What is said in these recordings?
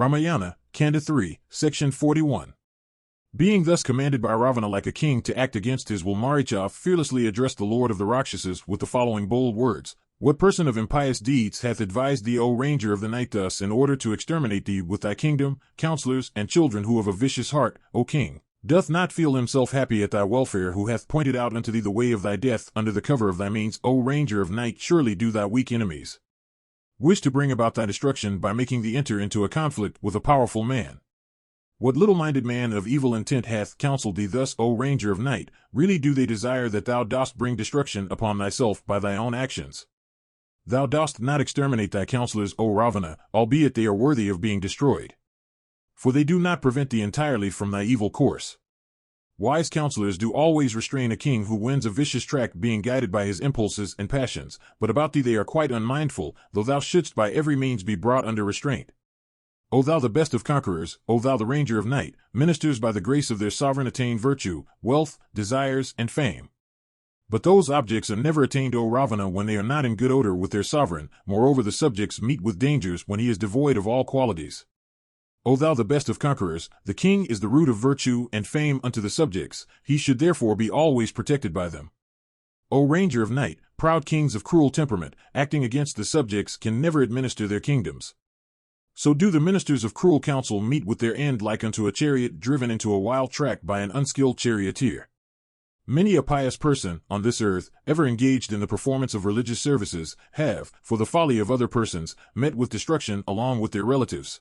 Ramayana, Kanda 3, Section 41. Being thus commanded by Ravana like a king to act against his will, Maricha fearlessly addressed the Lord of the Rakshasas with the following bold words. What person of impious deeds hath advised thee, O Ranger of the Night, thus in order to exterminate thee with thy kingdom, counselors, and children who have a vicious heart, O king? Doth not feel himself happy at thy welfare, who hath pointed out unto thee the way of thy death under the cover of thy means, O Ranger of Night? Surely do thy weak enemies wish to bring about thy destruction by making thee enter into a conflict with a powerful man. What little-minded man of evil intent hath counseled thee thus, O Ranger of Night? Really do they desire that thou dost bring destruction upon thyself by thy own actions. Thou dost not exterminate thy counselors, O Ravana, albeit they are worthy of being destroyed. For they do not prevent thee entirely from thy evil course. Wise counselors do always restrain a king who wins a vicious track, being guided by his impulses and passions, but about thee they are quite unmindful, though thou shouldst by every means be brought under restraint. O thou the best of conquerors, O thou the Ranger of Night, ministers by the grace of their sovereign attain virtue, wealth, desires, and fame. But those objects are never attained, O Ravana, when they are not in good odor with their sovereign. Moreover, the subjects meet with dangers when he is devoid of all qualities. O thou the best of conquerors, the king is the root of virtue and fame unto the subjects, he should therefore be always protected by them. O Ranger of Night, proud kings of cruel temperament, acting against the subjects, can never administer their kingdoms. So do the ministers of cruel counsel meet with their end like unto a chariot driven into a wild track by an unskilled charioteer. Many a pious person, on this earth, ever engaged in the performance of religious services, have, for the folly of other persons, met with destruction along with their relatives.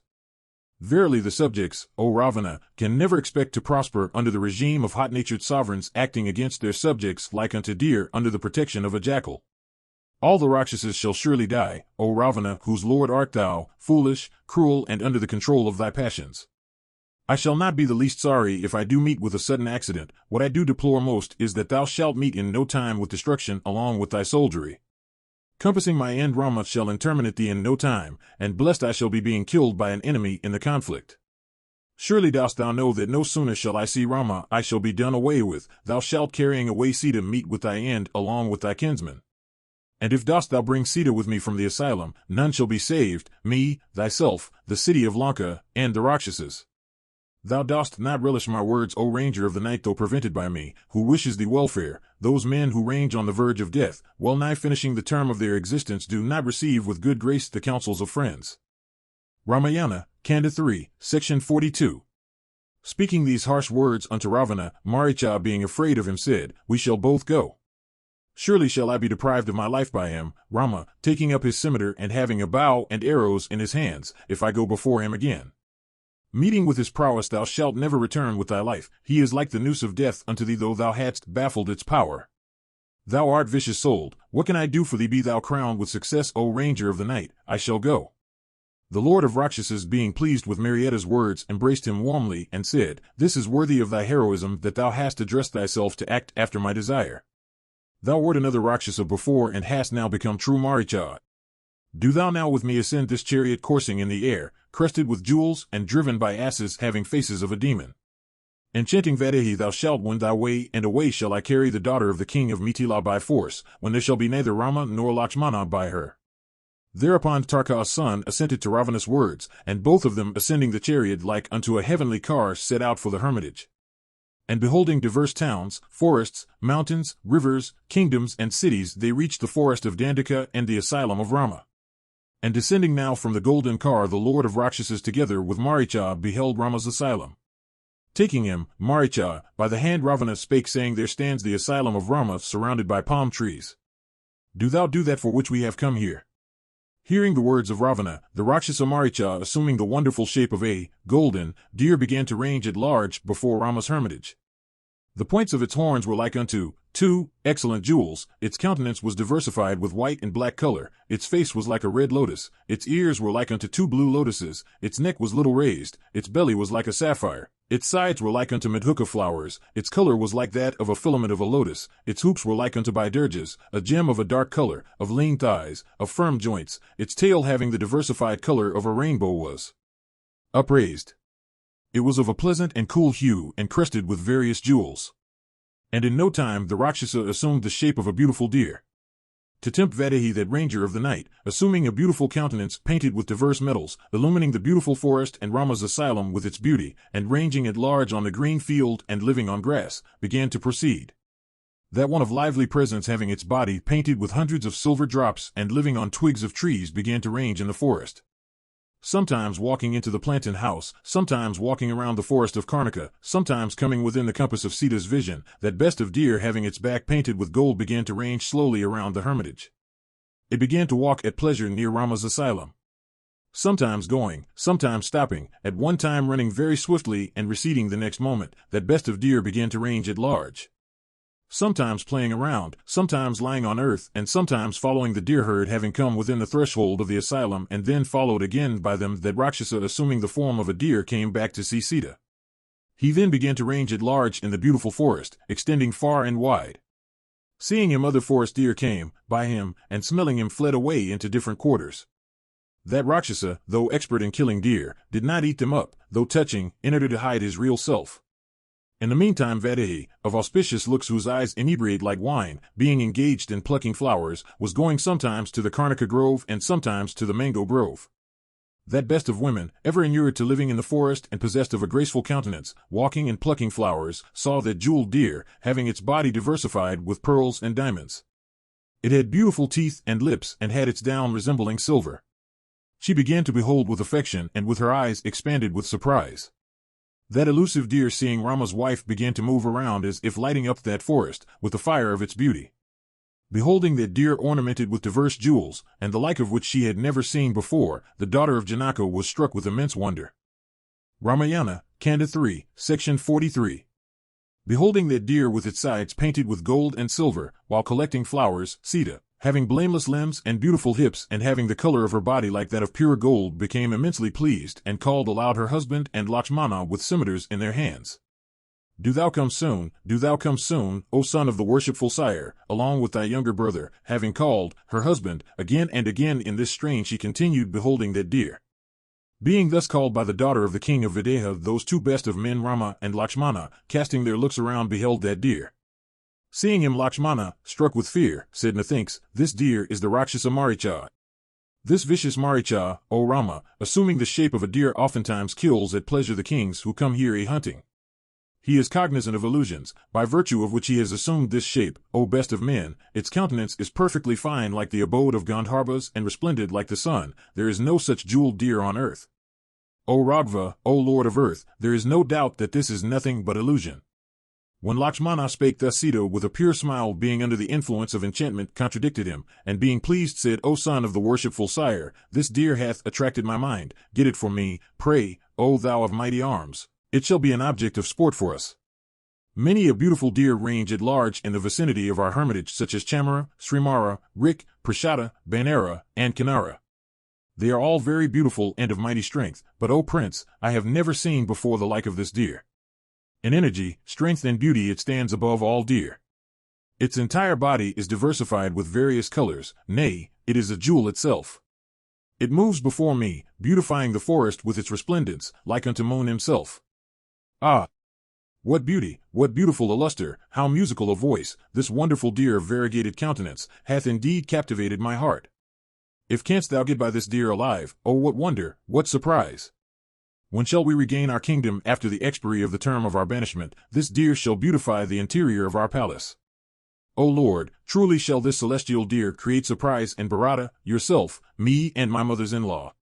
Verily the subjects, O Ravana, can never expect to prosper under the regime of hot-natured sovereigns acting against their subjects like unto deer under the protection of a jackal. All the Rakshasas shall surely die, O Ravana, whose lord art thou, foolish, cruel, and under the control of thy passions. I shall not be the least sorry if I do meet with a sudden accident. What I do deplore most is that thou shalt meet in no time with destruction along with thy soldiery. Compassing my end, Rama shall interminate thee in no time, and blessed I shall be being killed by an enemy in the conflict. Surely dost thou know that no sooner shall I see Rama, I shall be done away with. Thou shalt carrying away Sita meet with thy end along with thy kinsmen. And if dost thou bring Sita with me from the asylum, none shall be saved, me, thyself, the city of Lanka, and the Rakshasas. Thou dost not relish my words, O Ranger of the Night, though prevented by me, who wishes thee welfare. Those men who range on the verge of death, well nigh finishing the term of their existence, do not receive with good grace the counsels of friends. Ramayana, Kanda 3, Section 42. Speaking these harsh words unto Ravana, Maricha, being afraid of him, said, We shall both go. Surely shall I be deprived of my life by him, Rama, taking up his scimitar and having a bow and arrows in his hands, if I go before him again. Meeting with his prowess thou shalt never return with thy life. He is like the noose of death unto thee, though thou hadst baffled its power. Thou art vicious-souled. What can I do for thee? Be thou crowned with success, O Ranger of the Night. I shall go. The Lord of Rakshasas, being pleased with Marietta's words, embraced him warmly and said, This is worthy of thy heroism, that thou hast addressed thyself to act after my desire. Thou wert another Rakshasa before and hast now become true Maricha. Do thou now with me ascend this chariot coursing in the air, crested with jewels and driven by asses having faces of a demon. Enchanting Vaidehi, thou shalt wend thy way, and away shall I carry the daughter of the king of Mithila by force, when there shall be neither Rama nor Lakshmana by her. Thereupon Tarka's son assented to Ravana's words, and both of them ascending the chariot like unto a heavenly car set out for the hermitage. And beholding diverse towns, forests, mountains, rivers, kingdoms, and cities, they reached the forest of Dandaka and the asylum of Rama. And descending now from the golden car, the Lord of Rakshasas together with Maricha beheld Rama's asylum. Taking him, Maricha, by the hand, Ravana spake, saying, There stands the asylum of Rama, surrounded by palm trees. Do thou do that for which we have come here. Hearing the words of Ravana, the Rakshasa Maricha, assuming the wonderful shape of a golden deer, began to range at large before Rama's hermitage. The points of its horns were like unto two excellent jewels, its countenance was diversified with white and black color, its face was like a red lotus, its ears were like unto two blue lotuses, its neck was little raised, its belly was like a sapphire, its sides were like unto madhuka flowers, its color was like that of a filament of a lotus, its hoops were like unto bidurjas, a gem of a dark color, of lean thighs, of firm joints, its tail having the diversified color of a rainbow was upraised. It was of a pleasant and cool hue and crested with various jewels. And in no time the Rakshasa assumed the shape of a beautiful deer. to tempt Vaidehi, that ranger of the night, assuming a beautiful countenance painted with diverse metals, illumining the beautiful forest and Rama's asylum with its beauty, and ranging at large on the green field and living on grass, began to proceed. That one of lively presence, having its body painted with hundreds of silver drops and living on twigs of trees, began to range in the forest. Sometimes walking into the plantain house, sometimes walking around the forest of Karnika, sometimes coming within the compass of Sita's vision, that best of deer, having its back painted with gold, began to range slowly around the hermitage. It began to walk at pleasure near Rama's asylum. Sometimes going, sometimes stopping, at one time running very swiftly and receding the next moment, that best of deer began to range at large. Sometimes playing around, sometimes lying on earth, and sometimes following the deer herd, having come within the threshold of the asylum and then followed again by them, that Rakshasa, assuming the form of a deer, came back to see Sita. He then began to range at large in the beautiful forest, extending far and wide. Seeing him, other forest deer came by him, and smelling him, fled away into different quarters. That Rakshasa, though expert in killing deer, did not eat them up, though touching, in order to hide his real self. In the meantime, Vaidehi, of auspicious looks, whose eyes inebriate like wine, being engaged in plucking flowers, was going sometimes to the Karnika grove and sometimes to the mango grove. That best of women, ever inured to living in the forest and possessed of a graceful countenance, walking and plucking flowers, saw that jeweled deer, having its body diversified with pearls and diamonds. It had beautiful teeth and lips and had its down resembling silver. She began to behold with affection, and with her eyes expanded with surprise. That elusive deer, seeing Rama's wife, began to move around as if lighting up that forest with the fire of its beauty. Beholding that deer ornamented with diverse jewels, and the like of which she had never seen before, the daughter of Janaka was struck with immense wonder. Ramayana, Kanda 3, Section 43. Beholding that deer with its sides painted with gold and silver, while collecting flowers, Sita, having blameless limbs and beautiful hips, and having the color of her body like that of pure gold, became immensely pleased, and called aloud her husband and Lakshmana with scimitars in their hands. Do thou come soon, O son of the worshipful sire, along with thy younger brother. Having called her husband again and again in this strain, she continued beholding that deer. Being thus called by the daughter of the king of Videha, those two best of men, Rama and Lakshmana, casting their looks around, beheld that deer. Seeing him, Lakshmana, struck with fear, said, "Methinks this deer is the Rakshasa Maricha. This vicious Maricha, O Rama, assuming the shape of a deer, oftentimes kills at pleasure the kings who come here a-hunting. He is cognizant of illusions, by virtue of which he has assumed this shape, O best of men. Its countenance is perfectly fine like the abode of Gandharvas, and resplendent like the sun. There is no such jeweled deer on earth. O Raghava, O Lord of earth, there is no doubt that this is nothing but illusion." When Lakshmana spake thus, Sita, with a pure smile, being under the influence of enchantment, contradicted him, and being pleased said, "O son of the worshipful sire, this deer hath attracted my mind. Get it for me, pray, O thou of mighty arms. It shall be an object of sport for us. Many a beautiful deer range at large in the vicinity of our hermitage, such as Chamara, Srimara, Rik, Prashada, Banera, and Kinara. They are all very beautiful and of mighty strength, but, O prince, I have never seen before the like of this deer. In energy, strength, and beauty it stands above all deer. Its entire body is diversified with various colors, nay, it is a jewel itself. It moves before me, beautifying the forest with its resplendence, like unto moon himself. Ah! What beauty, what beautiful a lustre, how musical a voice! This wonderful deer of variegated countenance hath indeed captivated my heart. If canst thou get by this deer alive, oh what wonder, what surprise! When shall we regain our kingdom after the expiry of the term of our banishment? This deer shall beautify the interior of our palace. O Lord, truly shall this celestial deer create surprise in Bharata, yourself, me, and my mother's-in-law.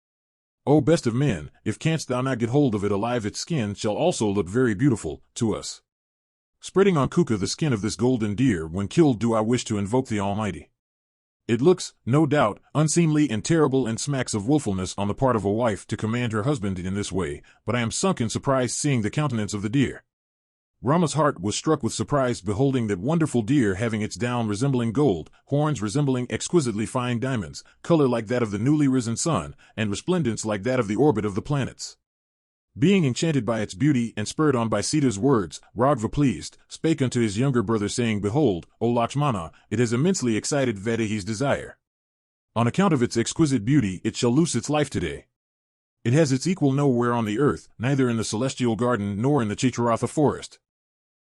O best of men, if canst thou not get hold of it alive, its skin shall also look very beautiful to us. Spreading on Kuka the skin of this golden deer, when killed do I wish to invoke the Almighty. It looks, no doubt, unseemly and terrible, and smacks of wilfulness on the part of a wife to command her husband in this way, but I am sunk in surprise seeing the countenance of the deer. Rama's heart was struck with surprise beholding that wonderful deer, having its down resembling gold, horns resembling exquisitely fine diamonds, color like that of the newly risen sun, and resplendence like that of the orbit of the planets. Being enchanted by its beauty and spurred on by Sita's words, Raghava, pleased, spake unto his younger brother, saying, "Behold, O Lakshmana, it has immensely excited Vaidehi's desire. On account of its exquisite beauty it shall lose its life today. It has its equal nowhere on the earth, neither in the celestial garden nor in the Chitraratha forest.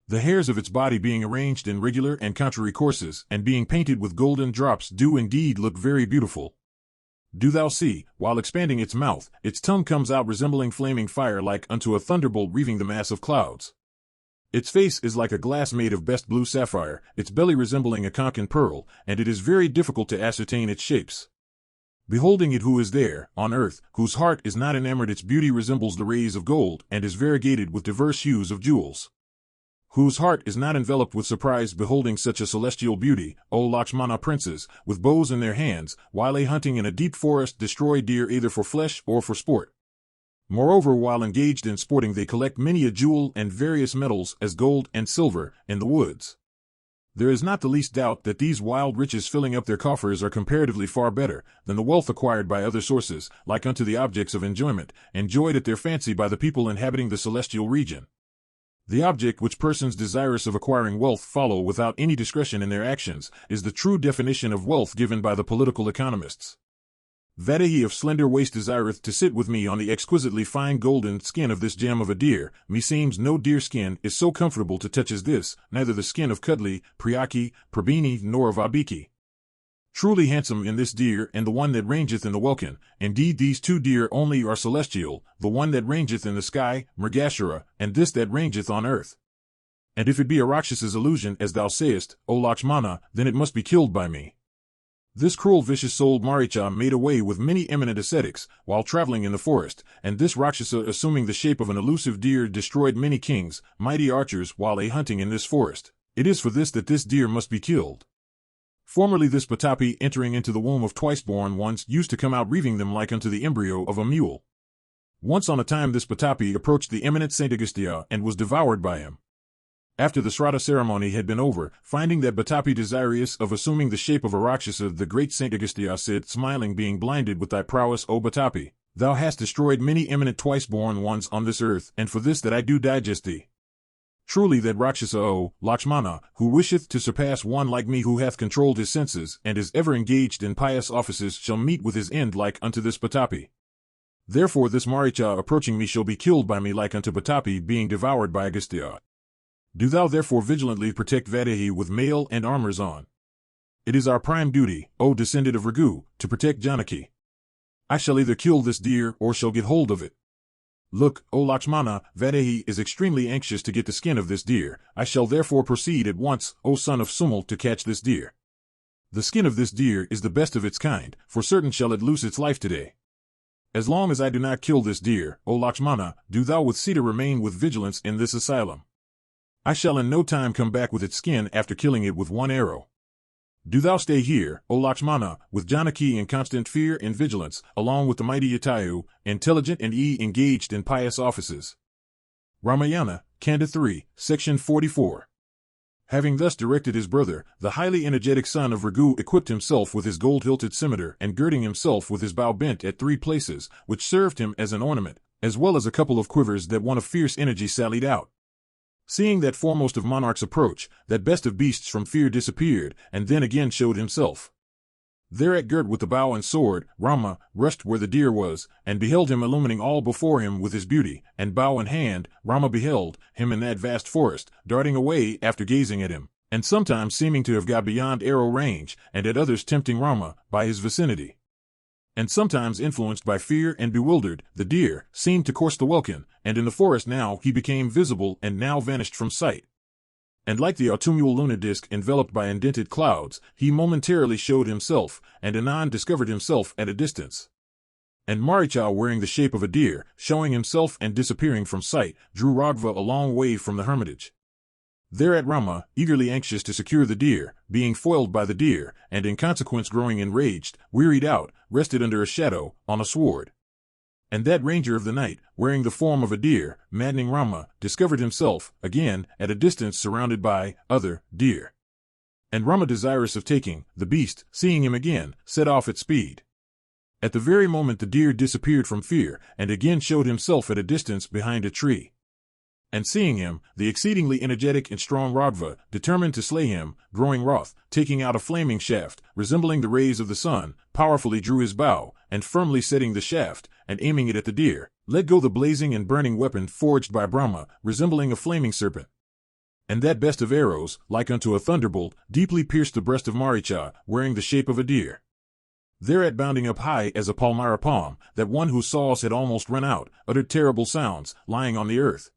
the hairs of its body being arranged in regular and contrary courses, and being painted with golden drops, do indeed look very beautiful. Do thou see, while expanding its mouth, its tongue comes out resembling flaming fire like unto a thunderbolt reaving the mass of clouds. Its face is like a glass made of best blue sapphire, its belly resembling a conch and pearl, and it is very difficult to ascertain its shapes. Beholding it who is there, on earth, whose heart is not enamored, its beauty resembles the rays of gold, and is variegated with diverse hues of jewels. Whose heart is not enveloped with surprise beholding such a celestial beauty, O Lakshmana princes, with bows in their hands, while hunting in a deep forest destroy deer either for flesh or for sport. Moreover, while engaged in sporting they collect many a jewel and various metals, as gold and silver, in the woods. There is not the least doubt that these wild riches filling up their coffers are comparatively far better than the wealth acquired by other sources, like unto the objects of enjoyment, enjoyed at their fancy by the people inhabiting the celestial region. The object which persons desirous of acquiring wealth follow without any discretion in their actions is the true definition of wealth given by the political economists. Vadahi of slender waist desireth to sit with me on the exquisitely fine golden skin of this gem of a deer. Meseems no deer skin is so comfortable to touch as this, neither the skin of Kudli, Priyaki, Prabini, nor of Abiki. Truly handsome in this deer and the one that rangeth in the welkin. Indeed these two deer only are celestial, the one that rangeth in the sky, Mrigashara, and this that rangeth on earth. And if it be a Rakshasa's illusion as thou sayest, O Lakshmana, then it must be killed by me. This cruel vicious-souled Maricha made away with many eminent ascetics while traveling in the forest, and this Rakshasa assuming the shape of an elusive deer destroyed many kings, mighty archers while hunting in this forest. It is for this that this deer must be killed. Formerly this Patapi entering into the womb of twice-born ones used to come out reaving them like unto the embryo of a mule. Once on a time this Patapi approached the eminent Saint Agastya and was devoured by him. After the Sraddha ceremony had been over, finding that Patapi desirous of assuming the shape of a Rakshasa, the great Saint Agastya said, smiling, being blinded with thy prowess, O Patapi, thou hast destroyed many eminent twice-born ones on this earth, and for this that I do digest thee. Truly that Rakshasa, O Lakshmana, who wisheth to surpass one like me who hath controlled his senses, and is ever engaged in pious offices, shall meet with his end like unto this Patapi. Therefore this Maricha approaching me shall be killed by me like unto Patapi being devoured by Agastya. Do thou therefore vigilantly protect Vadahi with mail and armors on. It is our prime duty, O descendant of Raghu, to protect Janaki. I shall either kill this deer or shall get hold of it. Look, O Lakshmana, Vadahi is extremely anxious to get the skin of this deer. I shall therefore proceed at once, O son of Sumal, to catch this deer. The skin of this deer is the best of its kind, for certain shall it lose its life today. As long as I do not kill this deer, O Lakshmana, do thou with Sita remain with vigilance in this asylum. I shall in no time come back with its skin after killing it with one arrow. Do thou stay here, O Lakshmana, with Janaki in constant fear and vigilance, along with the mighty Yatayu, intelligent and engaged in pious offices. Ramayana, Kanda 3, Section 44. Having thus directed his brother, the highly energetic son of Raghu equipped himself with his gold-hilted scimitar and girding himself with his bow bent at 3 places, which served him as an ornament, as well as a couple of quivers that one of fierce energy sallied out. Seeing that foremost of monarchs approach, that best of beasts from fear disappeared, and then again showed himself. Thereat girt with the bow and sword, Rama rushed where the deer was, and beheld him illumining all before him with his beauty, and bow in hand, Rama beheld him in that vast forest, darting away after gazing at him, and sometimes seeming to have got beyond arrow range, and at others tempting Rama by his vicinity. And sometimes influenced by fear and bewildered, the deer seemed to course the welkin, and in the forest now he became visible and now vanished from sight. And like the autumnal lunar disk enveloped by indented clouds, he momentarily showed himself, and anon discovered himself at a distance. And Maricha, wearing the shape of a deer, showing himself and disappearing from sight, drew Raghava a long way from the hermitage. Thereat Rama, eagerly anxious to secure the deer, being foiled by the deer, and in consequence growing enraged, wearied out, rested under a shadow, on a sward. And that ranger of the night, wearing the form of a deer, maddening Rama, discovered himself, again, at a distance surrounded by other deer. And Rama, desirous of taking the beast, seeing him again, set off at speed. At the very moment the deer disappeared from fear, and again showed himself at a distance behind a tree. And seeing him, the exceedingly energetic and strong Raghava, determined to slay him, growing wroth, taking out a flaming shaft, resembling the rays of the sun, powerfully drew his bow, and firmly setting the shaft, and aiming it at the deer, let go the blazing and burning weapon forged by Brahma, resembling a flaming serpent. And that best of arrows, like unto a thunderbolt, deeply pierced the breast of Maricha, wearing the shape of a deer. Thereat bounding up high as a palmyra palm, that one whose saws had almost run out, uttered terrible sounds, lying on the earth.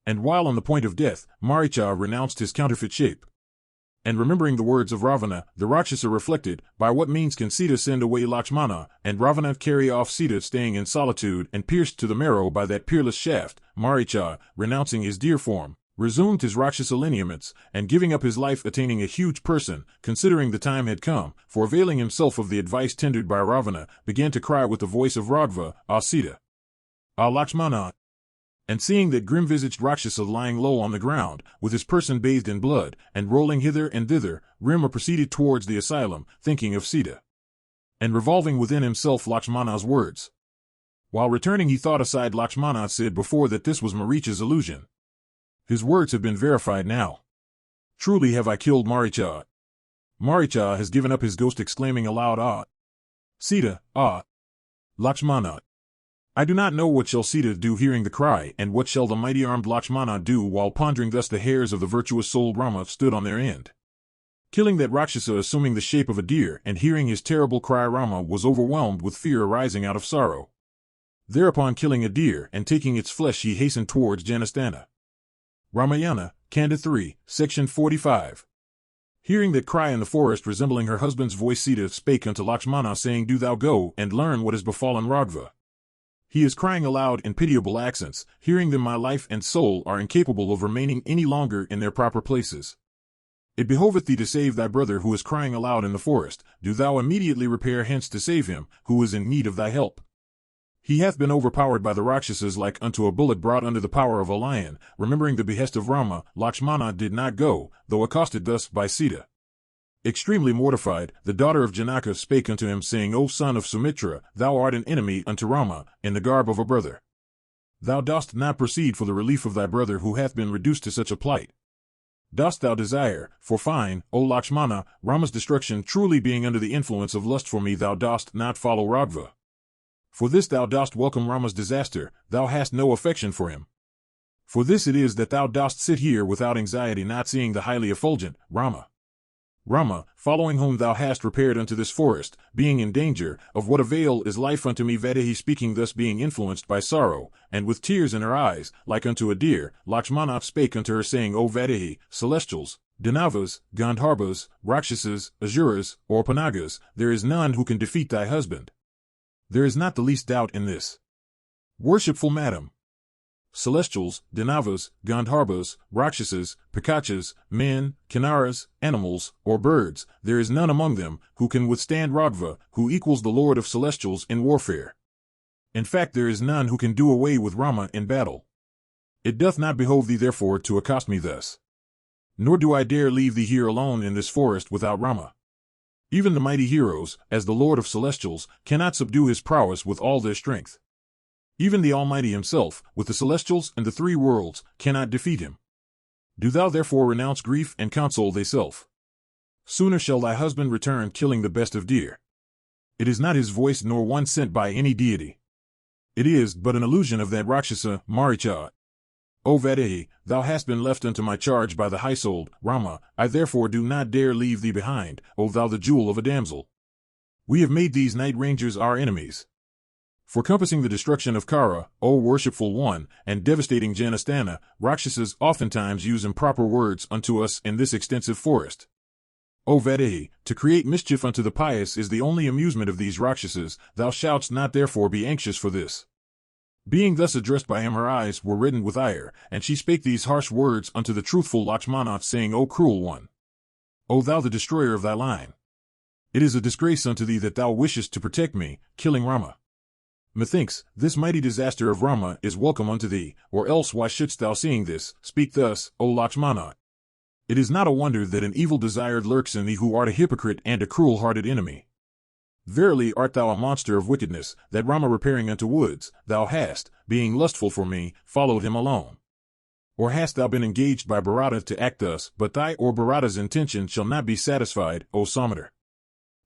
And while on the point of death, Maricha renounced his counterfeit shape. And remembering the words of Ravana, the Rakshasa reflected, by what means can Sita send away Lakshmana, and Ravana carry off Sita, staying in solitude and pierced to the marrow by that peerless shaft? Maricha, renouncing his deer form, resumed his Rakshasa lineaments, and giving up his life attaining a huge person, considering the time had come, for availing himself of the advice tendered by Ravana, began to cry with the voice of Ragva, Ah Sita! Ah Lakshmana! And seeing that grim-visaged Rakshasa lying low on the ground, with his person bathed in blood, and rolling hither and thither, Rama proceeded towards the asylum, thinking of Sita. And revolving within himself Lakshmana's words. While returning he thought aside Lakshmana said before that this was Maricha's illusion. His words have been verified now. Truly have I killed Maricha. Maricha has given up his ghost, exclaiming aloud, Ah! Sita, ah! Lakshmana! I do not know what shall Sita do hearing the cry, and what shall the mighty-armed Lakshmana do. While pondering thus, the hairs of the virtuous-souled Rama stood on their end. Killing that Rakshasa assuming the shape of a deer, and hearing his terrible cry, Rama was overwhelmed with fear arising out of sorrow. Thereupon killing a deer, and taking its flesh, he hastened towards Janastana. Ramayana, Kanda 3, Section 45. Hearing that cry in the forest resembling her husband's voice, Sita spake unto Lakshmana, saying, Do thou go, and learn what has befallen Ragva. He is crying aloud in pitiable accents. Hearing them, my life and soul are incapable of remaining any longer in their proper places. It behoveth thee to save thy brother who is crying aloud in the forest. Do thou immediately repair hence to save him, who is in need of thy help. He hath been overpowered by the Rakshasas like unto a bullet brought under the power of a lion. Remembering the behest of Rama, Lakshmana did not go, though accosted thus by Sita. Extremely mortified, the daughter of Janaka spake unto him, saying, O son of Sumitra, thou art an enemy unto Rama, in the garb of a brother. Thou dost not proceed for the relief of thy brother who hath been reduced to such a plight. Dost thou desire, for fine, O Lakshmana, Rama's destruction, truly being under the influence of lust for me, thou dost not follow Ragva. For this thou dost welcome Rama's disaster, thou hast no affection for him. For this it is that thou dost sit here without anxiety, not seeing the highly effulgent Rama. Rama, following whom thou hast repaired unto this forest, being in danger, of what avail is life unto me? Vaidehi speaking thus, being influenced by sorrow, and with tears in her eyes, like unto a deer, Lakshmana spake unto her, saying, O Vaidehi, celestials, Danavas, Gandharvas, Rakshasas, Asuras, or Panagas, there is none who can defeat thy husband. There is not the least doubt in this. Worshipful madam. Celestials, Danavas, Gandharvas, Rakshasas, Pikachas, men, Kinnaras, animals, or birds, there is none among them who can withstand Ragva, who equals the Lord of Celestials in warfare. In fact, there is none who can do away with Rama in battle. It doth not behove thee therefore to accost me thus. Nor do I dare leave thee here alone in this forest without Rama. Even the mighty heroes, as the Lord of Celestials, cannot subdue his prowess with all their strength. Even the Almighty himself, with the celestials and the three worlds, cannot defeat him. Do thou therefore renounce grief and console thyself. Sooner shall thy husband return, killing the best of deer. It is not his voice, nor one sent by any deity. It is but an illusion of that Rakshasa, Maricha. O Vaidehi, thou hast been left unto my charge by the high-souled Rama. I therefore do not dare leave thee behind, O thou the jewel of a damsel. We have made these night rangers our enemies. For compassing the destruction of Kara, O worshipful one, and devastating Janastana, Rakshasas oftentimes use improper words unto us in this extensive forest. O Vaidehi, to create mischief unto the pious is the only amusement of these Rakshasas. Thou shalt not therefore be anxious for this. Being thus addressed by him, her eyes were reddened with ire, and she spake these harsh words unto the truthful Lakshmana, saying, O cruel one! O thou the destroyer of thy line! It is a disgrace unto thee that thou wishest to protect me, killing Rama. Methinks, this mighty disaster of Rama is welcome unto thee, or else why shouldst thou, seeing this, speak thus, O Lakshmana? It is not a wonder that an evil desire lurks in thee, who art a hypocrite and a cruel-hearted enemy. Verily art thou a monster of wickedness, that Rama repairing unto woods, thou hast, being lustful for me, followed him alone. Or hast thou been engaged by Bharata to act thus, but thy or Bharata's intention shall not be satisfied, O Sameter.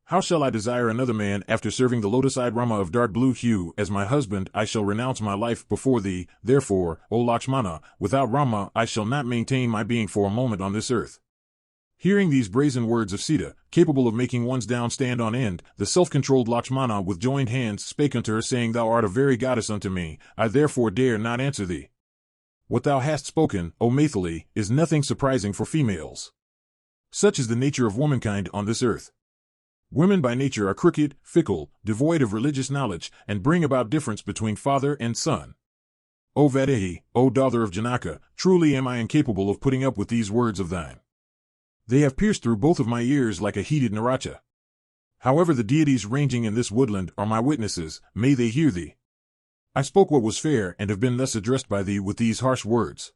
How shall I desire another man after serving the lotus-eyed Rama of dark blue hue as my husband? I shall renounce my life before thee. Therefore, O Lakshmana, without Rama I shall not maintain my being for a moment on this earth. Hearing these brazen words of Sita, capable of making one's down stand on end, the self-controlled Lakshmana with joined hands spake unto her, saying, Thou art a very goddess unto me, I therefore dare not answer thee. What thou hast spoken, O Maithili, is nothing surprising for females. Such is the nature of womankind on this earth. Women by nature are crooked, fickle, devoid of religious knowledge, and bring about difference between father and son. O Vaidehi, O daughter of Janaka, truly am I incapable of putting up with these words of thine. They have pierced through both of my ears like a heated naracha. However, the deities ranging in this woodland are my witnesses, may they hear thee. I spoke what was fair and have been thus addressed by thee with these harsh words.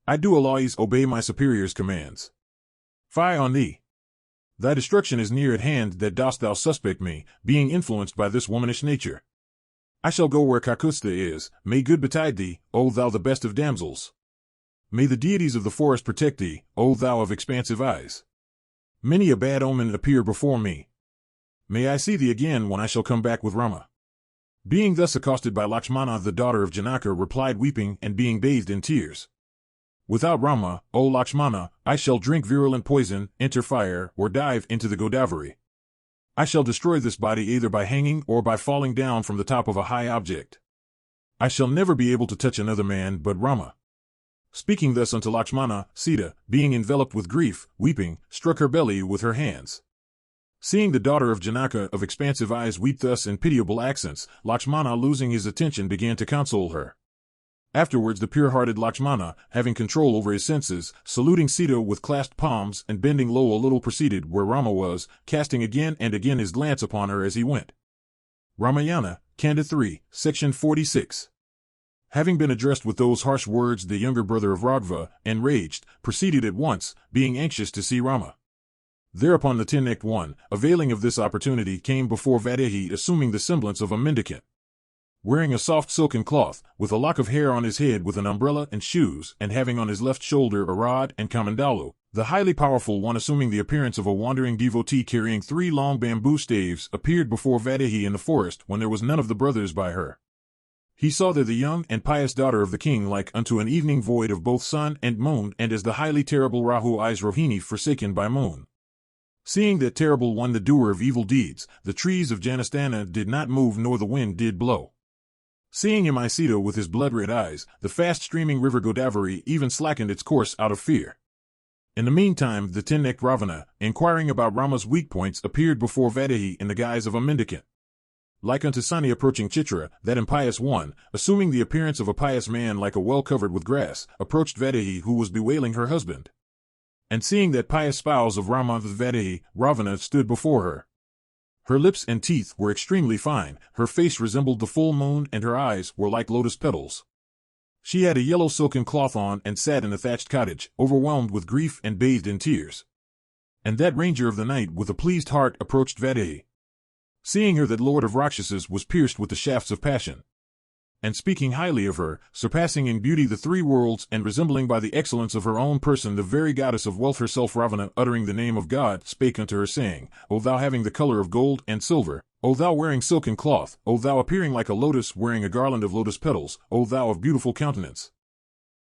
I do always obey my superior's commands. Fie on thee! Thy destruction is near at hand, that dost thou suspect me, being influenced by this womanish nature. I shall go where Kakusta is, may good betide thee, O thou the best of damsels. May the deities of the forest protect thee, O thou of expansive eyes. Many a bad omen appear before me. May I see thee again when I shall come back with Rama. Being thus accosted by Lakshmana, the daughter of Janaka replied, weeping and being bathed in tears. Without Rama, O Lakshmana, I shall drink virulent poison, enter fire, or dive into the Godavari. I shall destroy this body either by hanging or by falling down from the top of a high object. I shall never be able to touch another man but Rama. Speaking thus unto Lakshmana, Sita, being enveloped with grief, weeping, struck her belly with her hands. Seeing the daughter of Janaka of expansive eyes weep thus in pitiable accents, Lakshmana, losing his attention, began to console her. Afterwards the pure-hearted Lakshmana, having control over his senses, saluting Sita with clasped palms and bending low a little, proceeded where Rama was, casting again and again his glance upon her as he went. Ramayana, Kanda 3, Section 46. Having been addressed with those harsh words, the younger brother of Raghava, enraged, proceeded at once, being anxious to see Rama. Thereupon the ten-necked one, availing of this opportunity, came before Vaidehi, assuming the semblance of a mendicant. Wearing a soft silken cloth, with a lock of hair on his head, with an umbrella and shoes, and having on his left shoulder a rod and kamandalu, the highly powerful one, assuming the appearance of a wandering devotee carrying 3 long bamboo staves, appeared before Vaidehi in the forest when there was none of the brothers by her. He saw there the young and pious daughter of the king, like unto an evening void of both sun and moon, and as the highly terrible Rahu eyes Rohini forsaken by moon. Seeing that terrible one, the doer of evil deeds, the trees of Janastana did not move nor the wind did blow. Seeing him, Sita, with his blood-red eyes, the fast-streaming river Godavari even slackened its course out of fear. In the meantime, the ten-necked Ravana, inquiring about Rama's weak points, appeared before Vaidehi in the guise of a mendicant. Like unto Sani approaching Chitra, that impious one, assuming the appearance of a pious man like a well covered with grass, approached Vaidehi, who was bewailing her husband. And seeing that pious spouse of Rama, Vaidehi, Ravana stood before her. Her lips and teeth were extremely fine, her face resembled the full moon, and her eyes were like lotus petals. She had a yellow silken cloth on and sat in a thatched cottage, overwhelmed with grief and bathed in tears. And that ranger of the night with a pleased heart approached Vaidehi. Seeing her, that lord of Rakshasas was pierced with the shafts of passion. And speaking highly of her, surpassing in beauty the 3 worlds, and resembling by the excellence of her own person the very goddess of wealth herself, Ravana, uttering the name of God, spake unto her, saying, O thou having the color of gold and silver, O thou wearing silken cloth, O thou appearing like a lotus wearing a garland of lotus petals, O thou of beautiful countenance.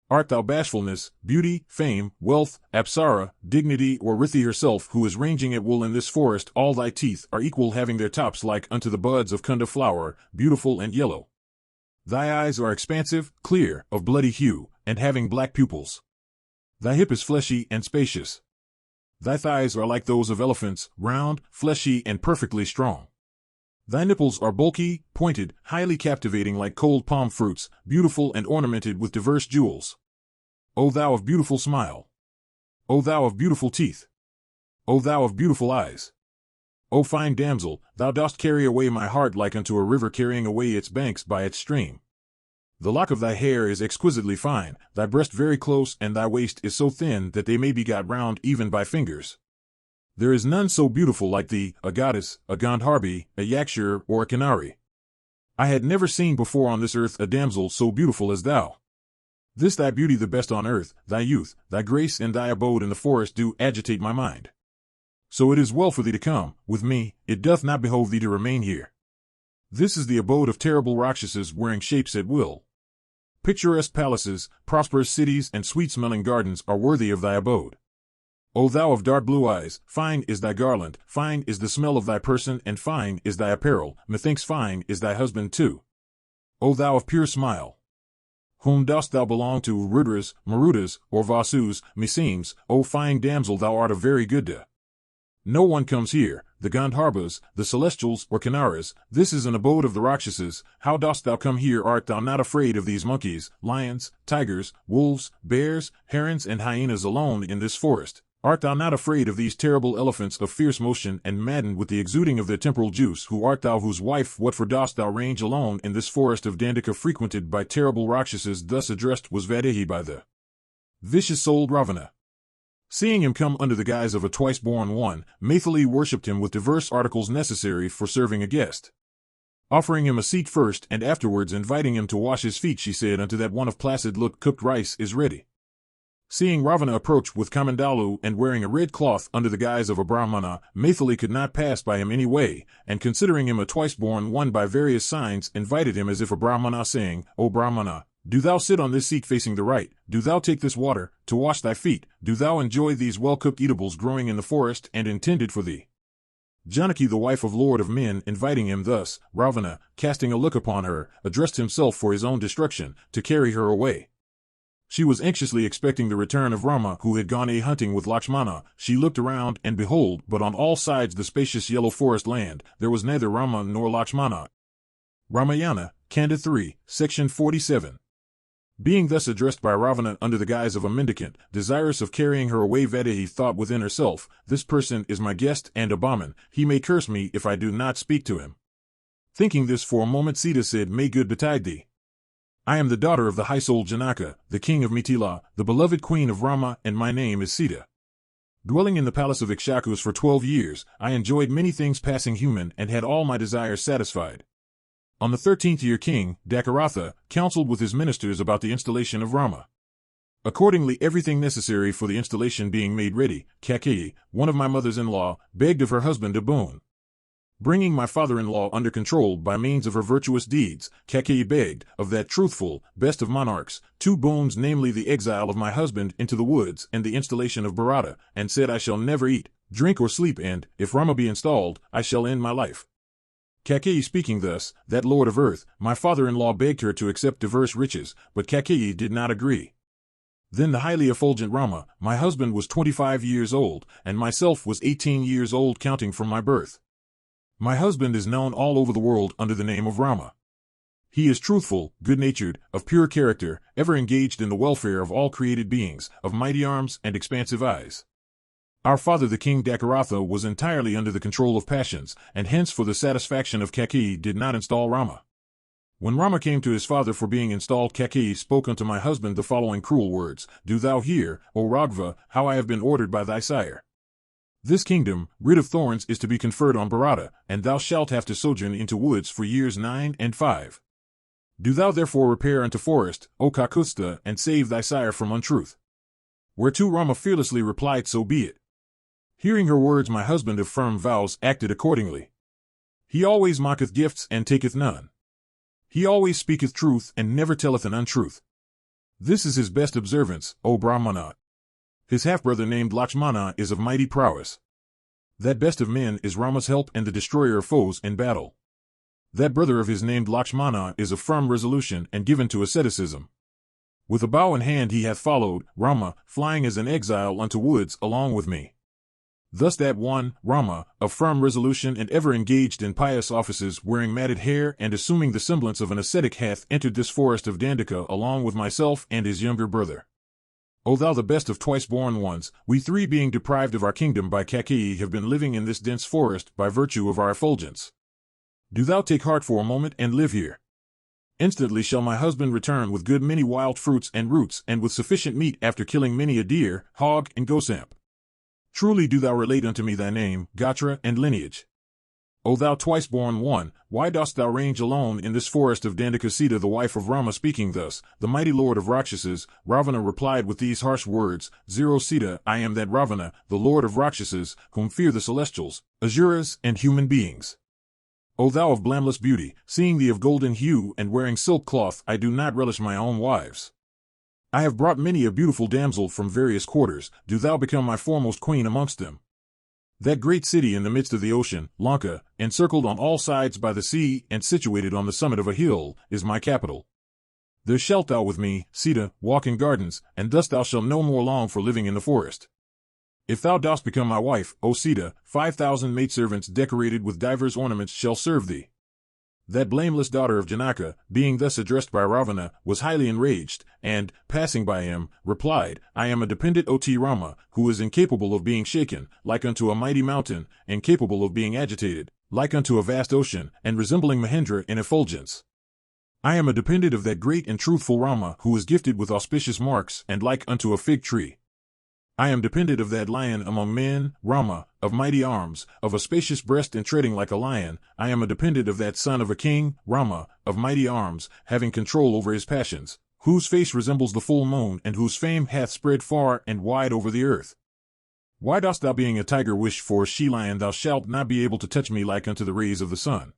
Art thou bashfulness, beauty, fame, wealth, Apsara, dignity, or Rithi herself, who is ranging at will in this forest? All thy teeth are equal, having their tops like unto the buds of Kanda flower, beautiful and yellow. Thy eyes are expansive, clear, of bloody hue, and having black pupils. Thy hip is fleshy and spacious. Thy thighs are like those of elephants, round, fleshy, and perfectly strong. Thy nipples are bulky, pointed, highly captivating like cold palm fruits, beautiful and ornamented with diverse jewels. O thou of beautiful smile! O thou of beautiful teeth! O thou of beautiful eyes! O fine damsel, thou dost carry away my heart like unto a river carrying away its banks by its stream. The lock of thy hair is exquisitely fine, thy breast very close, and thy waist is so thin that they may be got round even by fingers. There is none so beautiful like thee, a goddess, a Gandharvi, a Yakshur, or a Kanari. I had never seen before on this earth a damsel so beautiful as thou. This thy beauty, the best on earth, thy youth, thy grace, and thy abode in the forest do agitate my mind. So it is well for thee to come with me, it doth not behove thee to remain here. This is the abode of terrible Rakshasas wearing shapes at will. Picturesque palaces, prosperous cities, and sweet-smelling gardens are worthy of thy abode. O thou of dark blue eyes, fine is thy garland, fine is the smell of thy person, and fine is thy apparel, methinks fine is thy husband too. O thou of pure smile! Whom dost thou belong to, Rudras, Marudas, or Vasus, meseems, O fine damsel, thou art a very good to. No one comes here, the Gandharvas, the Celestials, or Kinnaras, this is an abode of the Rakshasas, how dost thou come here? Art thou not afraid of these monkeys, lions, tigers, wolves, bears, herons, and hyenas alone in this forest? Art thou not afraid of these terrible elephants of fierce motion and maddened with the exuding of their temporal juice? Who art thou, whose wife? What for dost thou range alone in this forest of Dandaka frequented by terrible Rakshasas? Thus addressed was Vaidehi by the vicious-souled Ravana. Seeing him come under the guise of a twice-born one, Maithili worshipped him with diverse articles necessary for serving a guest. Offering him a seat first and afterwards inviting him to wash his feet, she said unto that one of placid look, cooked rice is ready. Seeing Ravana approach with Kamandalu and wearing a red cloth under the guise of a Brahmana, Maithili could not pass by him any way, and considering him a twice-born one by various signs, invited him as if a Brahmana, saying, O Brahmana, do thou sit on this seat facing the right, do thou take this water, to wash thy feet, do thou enjoy these well-cooked eatables growing in the forest and intended for thee. Janaki, the wife of Lord of Men, inviting him thus, Ravana, casting a look upon her, addressed himself for his own destruction, to carry her away. She was anxiously expecting the return of Rama, who had gone a-hunting with Lakshmana. She looked around, and behold, but on all sides the spacious yellow forest land, there was neither Rama nor Lakshmana. Ramayana, Kanda 3, Section 47. Being thus addressed by Ravana under the guise of a mendicant, desirous of carrying her away, Vaidehi thought within herself, this person is my guest and a Brahmin, he may curse me if I do not speak to him. Thinking this for a moment, Sita said, May good betide thee. I am the daughter of the high-souled Janaka, the king of Mithila, the beloved queen of Rama, and my name is Sita. Dwelling in the palace of Ikshakus for 12 years, I enjoyed many things passing human and had all my desires satisfied. On the 13th year, King Dakaratha counseled with his ministers about the installation of Rama. Accordingly, everything necessary for the installation being made ready, Kaikeyi, one of my mothers-in-law, begged of her husband a boon. Bringing my father-in-law under control by means of her virtuous deeds, Kaikeyi begged, of that truthful, best of monarchs, 2 boons, namely the exile of my husband into the woods and the installation of Bharata, and said, I shall never eat, drink, or sleep, and, if Rama be installed, I shall end my life. Kaikeyi speaking thus, that lord of earth, my father-in-law, begged her to accept diverse riches, but Kaikeyi did not agree. Then the highly effulgent Rama, my husband, was 25 years old, and myself was 18 years old counting from my birth. My husband is known all over the world under the name of Rama. He is truthful, good-natured, of pure character, ever engaged in the welfare of all created beings, of mighty arms and expansive eyes. Our father, the king Dakaratha, was entirely under the control of passions, and hence for the satisfaction of Kaikeyi did not install Rama. When Rama came to his father for being installed, Kaikeyi spoke unto my husband the following cruel words, Do thou hear, O Raghava, how I have been ordered by thy sire. This kingdom, rid of thorns, is to be conferred on Bharata, and thou shalt have to sojourn into woods for years 9 and 5. Do thou therefore repair unto forest, O Kakusta, and save thy sire from untruth. Whereto Rama fearlessly replied, So be it. Hearing her words, my husband of firm vows acted accordingly. He always mocketh gifts and taketh none. He always speaketh truth and never telleth an untruth. This is his best observance, O Brahmana. His half-brother named Lakshmana is of mighty prowess. That best of men is Rama's help and the destroyer of foes in battle. That brother of his named Lakshmana is of firm resolution and given to asceticism. With a bow in hand he hath followed, Rama, flying as an exile unto woods along with me. Thus that one, Rama, of firm resolution and ever engaged in pious offices, wearing matted hair and assuming the semblance of an ascetic, hath entered this forest of Dandaka along with myself and his younger brother. O thou the best of twice-born ones, we 3 being deprived of our kingdom by Kaikeyi have been living in this dense forest by virtue of our effulgence. Do thou take heart for a moment and live here. Instantly shall my husband return with good many wild fruits and roots and with sufficient meat after killing many a deer, hog, and gosamp. Truly do thou relate unto me thy name, gotra, and lineage. O thou twice-born one, why dost thou range alone in this forest of Dandaka? Sita, the wife of Rama, speaking thus, the mighty lord of Rakshasas, Ravana, replied with these harsh words, Zero Sita, I am that Ravana, the lord of Rakshasas, whom fear the celestials, Asuras, and human beings. O thou of blameless beauty, seeing thee of golden hue and wearing silk cloth, I do not relish my own wives. I have brought many a beautiful damsel from various quarters, do thou become my foremost queen amongst them. That great city in the midst of the ocean, Lanka, encircled on all sides by the sea and situated on the summit of a hill, is my capital. There shalt thou with me, Sita, walk in gardens, and thus thou shalt no more long for living in the forest. If thou dost become my wife, O Sita, 5,000 maidservants decorated with divers ornaments shall serve thee. That blameless daughter of Janaka, being thus addressed by Ravana, was highly enraged, and, passing by him, replied, I am a dependent Ot Rama, who is incapable of being shaken, like unto a mighty mountain, incapable of being agitated, like unto a vast ocean, and resembling Mahendra in effulgence. I am a dependent of that great and truthful Rama, who is gifted with auspicious marks, and like unto a fig tree. I am dependent of that lion among men, Rama, of mighty arms, of a spacious breast and treading like a lion. I am a dependent of that son of a king, Rama, of mighty arms, having control over his passions, whose face resembles the full moon and whose fame hath spread far and wide over the earth. Why dost thou, being a tiger, wish for a she-lion? Thou shalt not be able to touch me like unto the rays of the sun.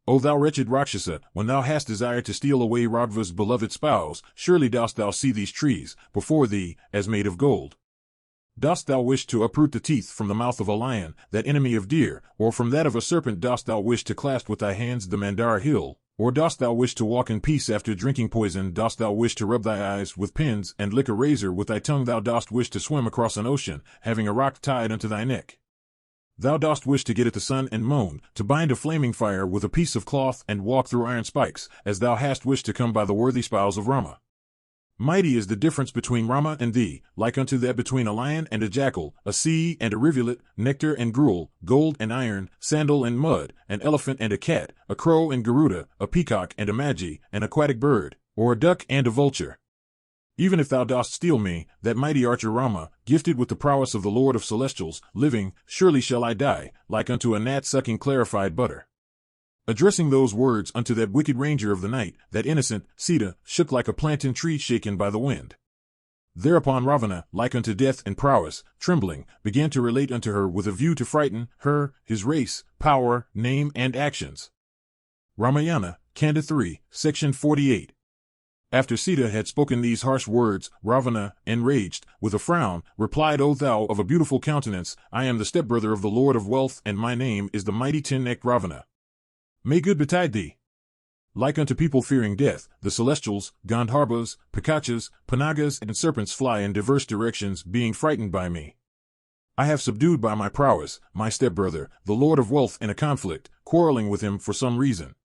O thou wretched Rakshasa, when thou hast desired to steal away Raghuva's beloved spouse, surely dost thou see these trees before thee, as made of gold. Dost thou wish to uproot the teeth from the mouth of a lion, that enemy of deer, or from that of a serpent? Dost thou wish to clasp with thy hands the Mandara hill, or dost thou wish to walk in peace after drinking poison? Dost thou wish to rub thy eyes with pins and lick a razor with thy tongue? Thou dost wish to swim across an ocean, having a rock tied unto thy neck. Thou dost wish to get at the sun and moon, to bind a flaming fire with a piece of cloth and walk through iron spikes, as thou hast wished to come by the worthy spouse of Rama. Mighty is the difference between Rama and thee, like unto that between a lion and a jackal, a sea and a rivulet, nectar and gruel, gold and iron, sandal and mud, an elephant and a cat, a crow and Garuda, a peacock and a magi, an aquatic bird, or a duck and a vulture. Even if thou dost steal me, that mighty archer Rama, gifted with the prowess of the Lord of Celestials, living, surely shall I die, like unto a gnat sucking clarified butter. Addressing those words unto that wicked ranger of the night, that innocent, Sita, shook like a plantain tree shaken by the wind. Thereupon Ravana, like unto death and prowess, trembling, began to relate unto her with a view to frighten her, his race, power, name, and actions. Ramayana, Kanda 3, Section 48. After Sita had spoken these harsh words, Ravana, enraged, with a frown, replied, O thou of a beautiful countenance, I am the stepbrother of the Lord of Wealth, and my name is the mighty ten-necked Ravana. May good betide thee. Like unto people fearing death, the celestials, Gandharvas, Pikachas, Panagas, and serpents fly in diverse directions, being frightened by me. I have subdued by my prowess, my stepbrother, the Lord of Wealth, in a conflict, quarreling with him for some reason.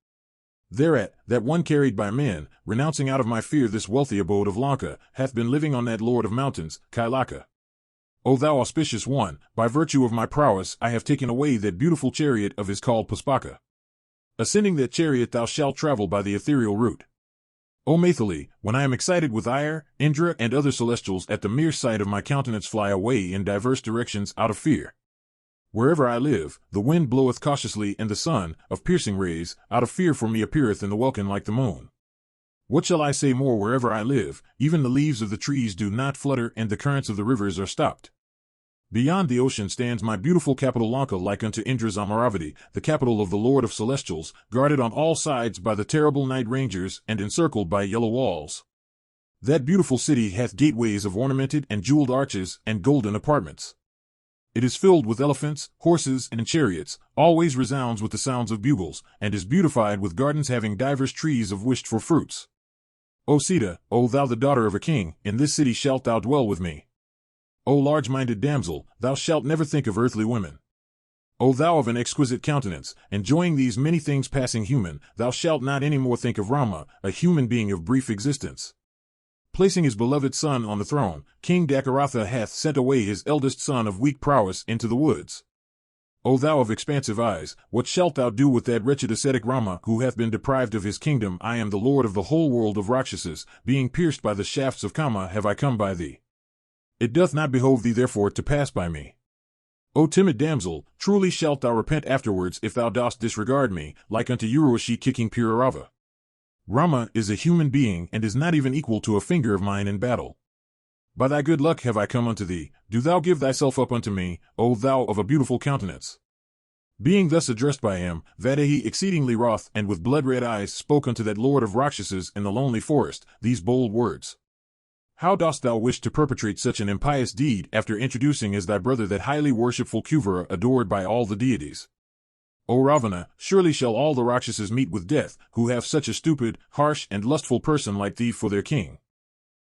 Thereat, that one carried by men, renouncing out of my fear this wealthy abode of Lanka, hath been living on that Lord of Mountains, Kailaka. O thou auspicious one, by virtue of my prowess I have taken away that beautiful chariot of his called Puspaka. Ascending that chariot thou shalt travel by the ethereal route. O Maithili, when I am excited with ire, Indra and other celestials at the mere sight of my countenance fly away in diverse directions out of fear. Wherever I live, the wind bloweth cautiously, and the sun, of piercing rays, out of fear for me appeareth in the welkin like the moon. What shall I say more? Wherever I live, even the leaves of the trees do not flutter, and the currents of the rivers are stopped. Beyond the ocean stands my beautiful capital Lanka, like unto Indra's Amaravati, the capital of the Lord of Celestials, guarded on all sides by the terrible night rangers and encircled by yellow walls. That beautiful city hath gateways of ornamented and jeweled arches and golden apartments. It is filled with elephants, horses, and chariots, always resounds with the sounds of bugles, and is beautified with gardens having divers trees of wished-for fruits. O Sita, O thou the daughter of a king, in this city shalt thou dwell with me. O large-minded damsel, thou shalt never think of earthly women. O thou of an exquisite countenance, enjoying these many things passing human, thou shalt not any more think of Rama, a human being of brief existence. Placing his beloved son on the throne, King Dakaratha hath sent away his eldest son of weak prowess into the woods. O thou of expansive eyes, what shalt thou do with that wretched ascetic Rama who hath been deprived of his kingdom? I am the lord of the whole world of Rakshasas, being pierced by the shafts of Kama have I come by thee. It doth not behove thee therefore to pass by me. O timid damsel, truly shalt thou repent afterwards if thou dost disregard me, like unto Urvashi kicking Pururava. Rama is a human being and is not even equal to a finger of mine in battle. By thy good luck have I come unto thee, do thou give thyself up unto me, O thou of a beautiful countenance. Being thus addressed by him, Vaidehi exceedingly wroth and with blood-red eyes spoke unto that lord of Rakshasas in the lonely forest these bold words. How dost thou wish to perpetrate such an impious deed after introducing as thy brother that highly worshipful Kuvara adored by all the deities? O Ravana, surely shall all the Rakshasas meet with death, who have such a stupid, harsh and lustful person like thee for their king.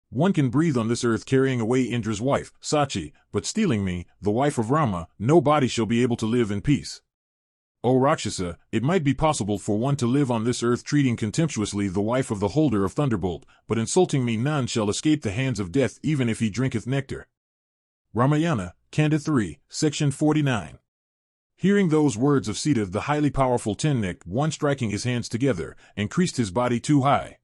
One can breathe on this earth carrying away Indra's wife, Sachi, but stealing me, the wife of Rama, nobody shall be able to live in peace. O Rakshasa, it might be possible for one to live on this earth treating contemptuously the wife of the holder of Thunderbolt, but insulting me none shall escape the hands of death even if he drinketh nectar. Ramayana, Kanda 3, Section 49. Hearing those words of Sita, the highly powerful ten-necked one striking his hands together, increased his body too high.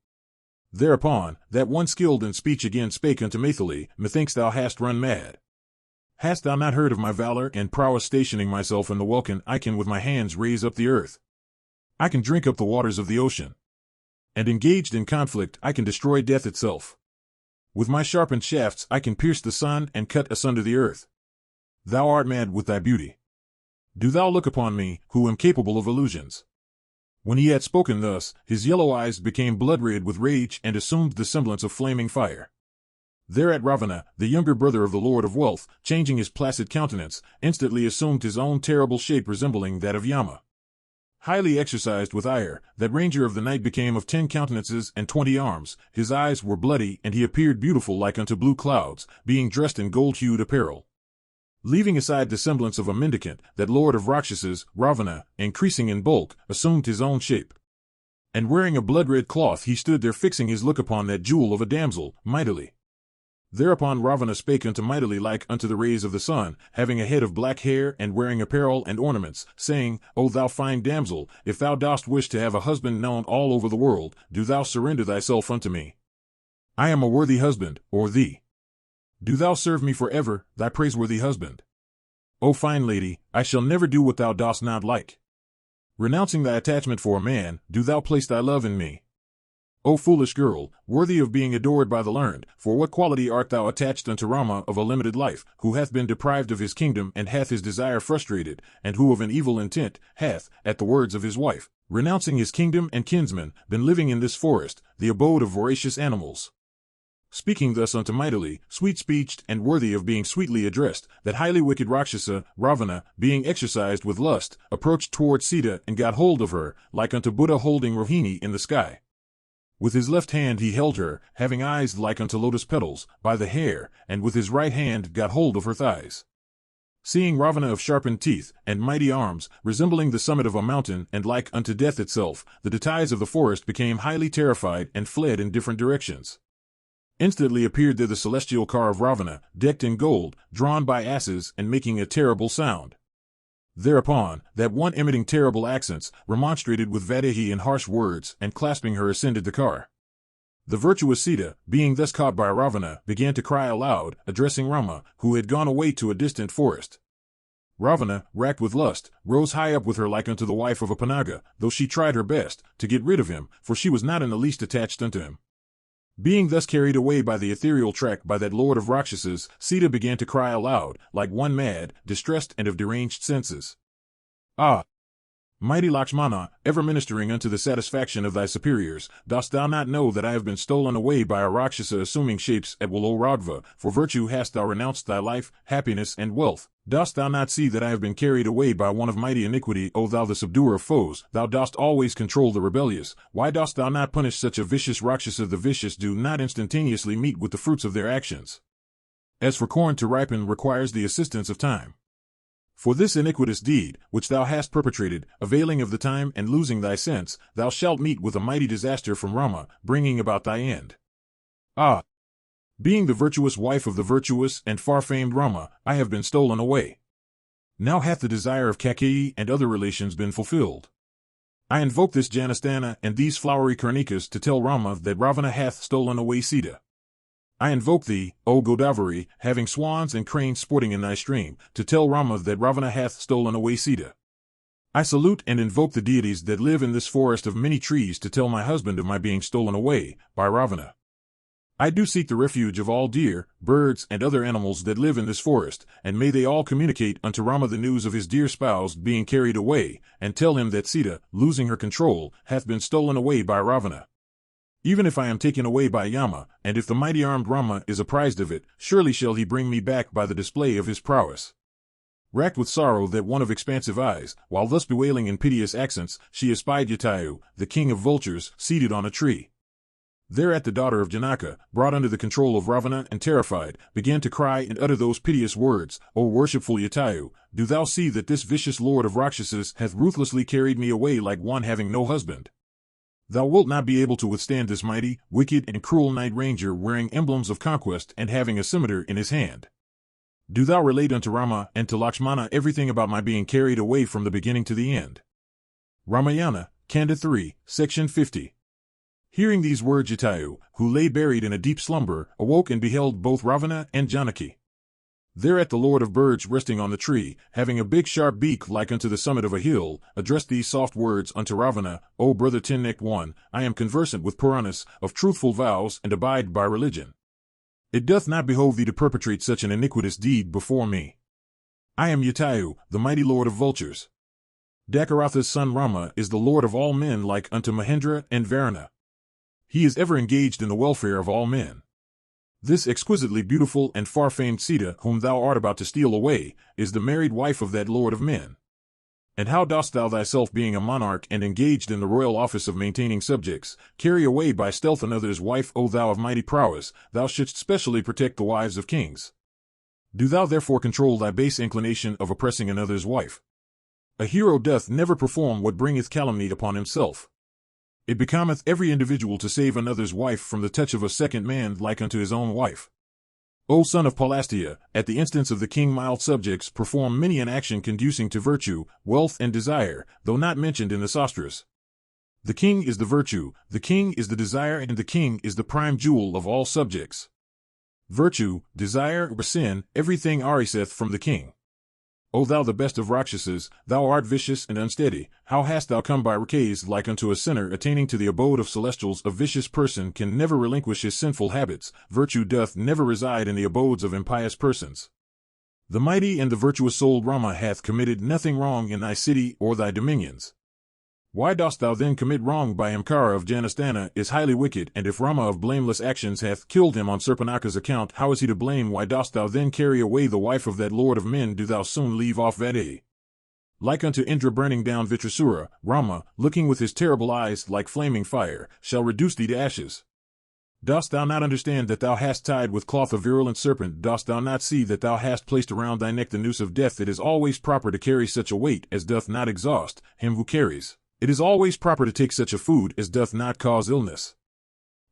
Thereupon, that one skilled in speech again spake unto Maithili, Methinks thou hast run mad. Hast thou not heard of my valor and prowess stationing myself in the welkin? I can with my hands raise up the earth. I can drink up the waters of the ocean. And engaged in conflict I can destroy death itself. With my sharpened shafts I can pierce the sun and cut asunder the earth. Thou art mad with thy beauty. Do thou look upon me, who am capable of illusions. When he had spoken thus, his yellow eyes became blood-red with rage and assumed the semblance of flaming fire. Thereat Ravana, the younger brother of the Lord of Wealth, changing his placid countenance, instantly assumed his own terrible shape resembling that of Yama. Highly exercised with ire, that ranger of the night became of 10 countenances and 20 arms, his eyes were bloody and he appeared beautiful like unto blue clouds, being dressed in gold-hued apparel. Leaving aside the semblance of a mendicant, that lord of Rakshasas, Ravana, increasing in bulk, assumed his own shape. And wearing a blood-red cloth he stood there fixing his look upon that jewel of a damsel, mightily. Thereupon Ravana spake unto Maithili like unto the rays of the sun, having a head of black hair and wearing apparel and ornaments, saying, O thou fine damsel, if thou dost wish to have a husband known all over the world, do thou surrender thyself unto me. I am a worthy husband, or thee. Do thou serve me for ever, thy praiseworthy husband. O fine lady, I shall never do what thou dost not like. Renouncing thy attachment for a man, do thou place thy love in me. O foolish girl, worthy of being adored by the learned, for what quality art thou attached unto Rama of a limited life, who hath been deprived of his kingdom and hath his desire frustrated, and who of an evil intent hath, at the words of his wife, renouncing his kingdom and kinsmen, been living in this forest, the abode of voracious animals. Speaking thus unto Maithili, sweet-speeched and worthy of being sweetly addressed, that highly wicked Rakshasa, Ravana, being exercised with lust, approached toward Sita and got hold of her, like unto Buddha holding Rohini in the sky. With his left hand he held her, having eyes like unto lotus petals, by the hair, and with his right hand got hold of her thighs. Seeing Ravana of sharpened teeth, and mighty arms, resembling the summit of a mountain, and like unto death itself, the Dattais of the forest became highly terrified and fled in different directions. Instantly appeared there the celestial car of Ravana, decked in gold, drawn by asses and making a terrible sound. Thereupon, that one emitting terrible accents, remonstrated with Vaidehi in harsh words, and clasping her ascended the car. The virtuous Sita, being thus caught by Ravana, began to cry aloud, addressing Rama, who had gone away to a distant forest. Ravana, racked with lust, rose high up with her like unto the wife of a Panaga, though she tried her best to get rid of him, for she was not in the least attached unto him. Being thus carried away by the ethereal track by that lord of Rakshasas, Sita began to cry aloud, like one mad, distressed and of deranged senses. Ah! Mighty Lakshmana, ever ministering unto the satisfaction of thy superiors, dost thou not know that I have been stolen away by a Rakshasa assuming shapes at will, O Ragva? For virtue hast thou renounced thy life, happiness, and wealth. Dost thou not see that I have been carried away by one of mighty iniquity, O thou the subduer of foes? Thou dost always control the rebellious. Why dost thou not punish such a vicious Rakshasa? The vicious do not instantaneously meet with the fruits of their actions. As for corn to ripen requires the assistance of time. For this iniquitous deed, which thou hast perpetrated, availing of the time and losing thy sense, thou shalt meet with a mighty disaster from Rama, bringing about thy end. Ah! Being the virtuous wife of the virtuous and far-famed Rama, I have been stolen away. Now hath the desire of Kakeyi and other relations been fulfilled. I invoke this Janastana and these flowery Karnikas to tell Rama that Ravana hath stolen away Sita. I invoke thee, O Godavari, having swans and cranes sporting in thy stream, to tell Rama that Ravana hath stolen away Sita. I salute and invoke the deities that live in this forest of many trees to tell my husband of my being stolen away by Ravana. I do seek the refuge of all deer, birds, and other animals that live in this forest, and may they all communicate unto Rama the news of his dear spouse being carried away, and tell him that Sita, losing her control, hath been stolen away by Ravana. Even if I am taken away by Yama, and if the mighty armed Rama is apprised of it, surely shall he bring me back by the display of his prowess. Racked with sorrow that one of expansive eyes, while thus bewailing in piteous accents, she espied Jatayu, the king of vultures, seated on a tree. Thereat the daughter of Janaka, brought under the control of Ravana and terrified, began to cry and utter those piteous words, O worshipful Jatayu, do thou see that this vicious lord of Rakshasas hath ruthlessly carried me away like one having no husband? Thou wilt not be able to withstand this mighty, wicked, and cruel knight ranger wearing emblems of conquest and having a scimitar in his hand. Do thou relate unto Rama and to Lakshmana everything about my being carried away from the beginning to the end. Ramayana, Kanda 3, Section 50. Hearing these words, Jatayu, who lay buried in a deep slumber, awoke and beheld both Ravana and Janaki. Thereat the lord of birds resting on the tree, having a big sharp beak like unto the summit of a hill, addressed these soft words unto Ravana, O brother ten-necked one, I am conversant with Puranas, of truthful vows, and abide by religion. It doth not behove thee to perpetrate such an iniquitous deed before me. I am Jatayu, the mighty lord of vultures. Dakaratha's son Rama is the lord of all men like unto Mahendra and Varuna. He is ever engaged in the welfare of all men. This exquisitely beautiful and far-famed Sita, whom thou art about to steal away, is the married wife of that lord of men. And how dost thou thyself, being a monarch and engaged in the royal office of maintaining subjects, carry away by stealth another's wife, O thou of mighty prowess, thou shouldst specially protect the wives of kings. Do thou therefore control thy base inclination of oppressing another's wife. A hero doth never perform what bringeth calumny upon himself. It becometh every individual to save another's wife from the touch of a second man like unto his own wife. O son of Palastia, at the instance of the king mild subjects perform many an action conducing to virtue, wealth, and desire, though not mentioned in the sastras. The king is the virtue, the king is the desire, and the king is the prime jewel of all subjects. Virtue, desire, or sin, everything ariseth from the king. O thou the best of Rakshasas, thou art vicious and unsteady, how hast thou come by riches like unto a sinner attaining to the abode of celestials? A vicious person can never relinquish his sinful habits, virtue doth never reside in the abodes of impious persons. The mighty and the virtuous-souled Rama hath committed nothing wrong in thy city or thy dominions. Why dost thou then commit wrong by him? Kara of Janastana is highly wicked, and if Rama of blameless actions hath killed him on Surpanaka's account, how is he to blame? Why dost thou then carry away the wife of that lord of men? Do thou soon leave off Vaidehi. Like unto Indra burning down Vitrasura, Rama, looking with his terrible eyes like flaming fire, shall reduce thee to ashes. Dost thou not understand that thou hast tied with cloth a virulent serpent? Dost thou not see that thou hast placed around thy neck the noose of death? It is always proper to carry such a weight as doth not exhaust him who carries. It is always proper to take such a food as doth not cause illness.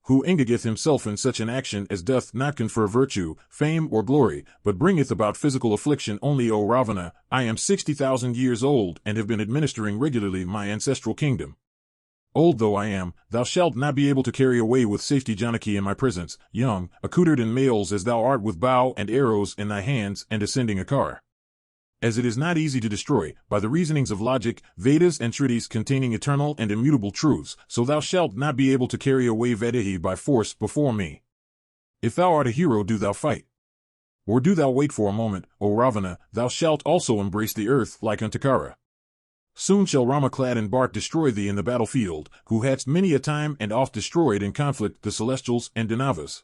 Who engageth himself in such an action as doth not confer virtue, fame, or glory, but bringeth about physical affliction only. O Ravana, I am 60,000 years old and have been administering regularly my ancestral kingdom. Old though I am, thou shalt not be able to carry away with safety Janaki in my presence, young, accoutred in mails as thou art with bow and arrows in thy hands and ascending a car. As it is not easy to destroy, by the reasonings of logic, Vedas and Shrutis containing eternal and immutable truths, so thou shalt not be able to carry away Vaidehi by force before me. If thou art a hero, do thou fight. Or do thou wait for a moment, O Ravana, thou shalt also embrace the earth like unto Kara. Soon shall Rama clad in bark destroy thee in the battlefield, who hadst many a time and oft destroyed in conflict the celestials and Danavas.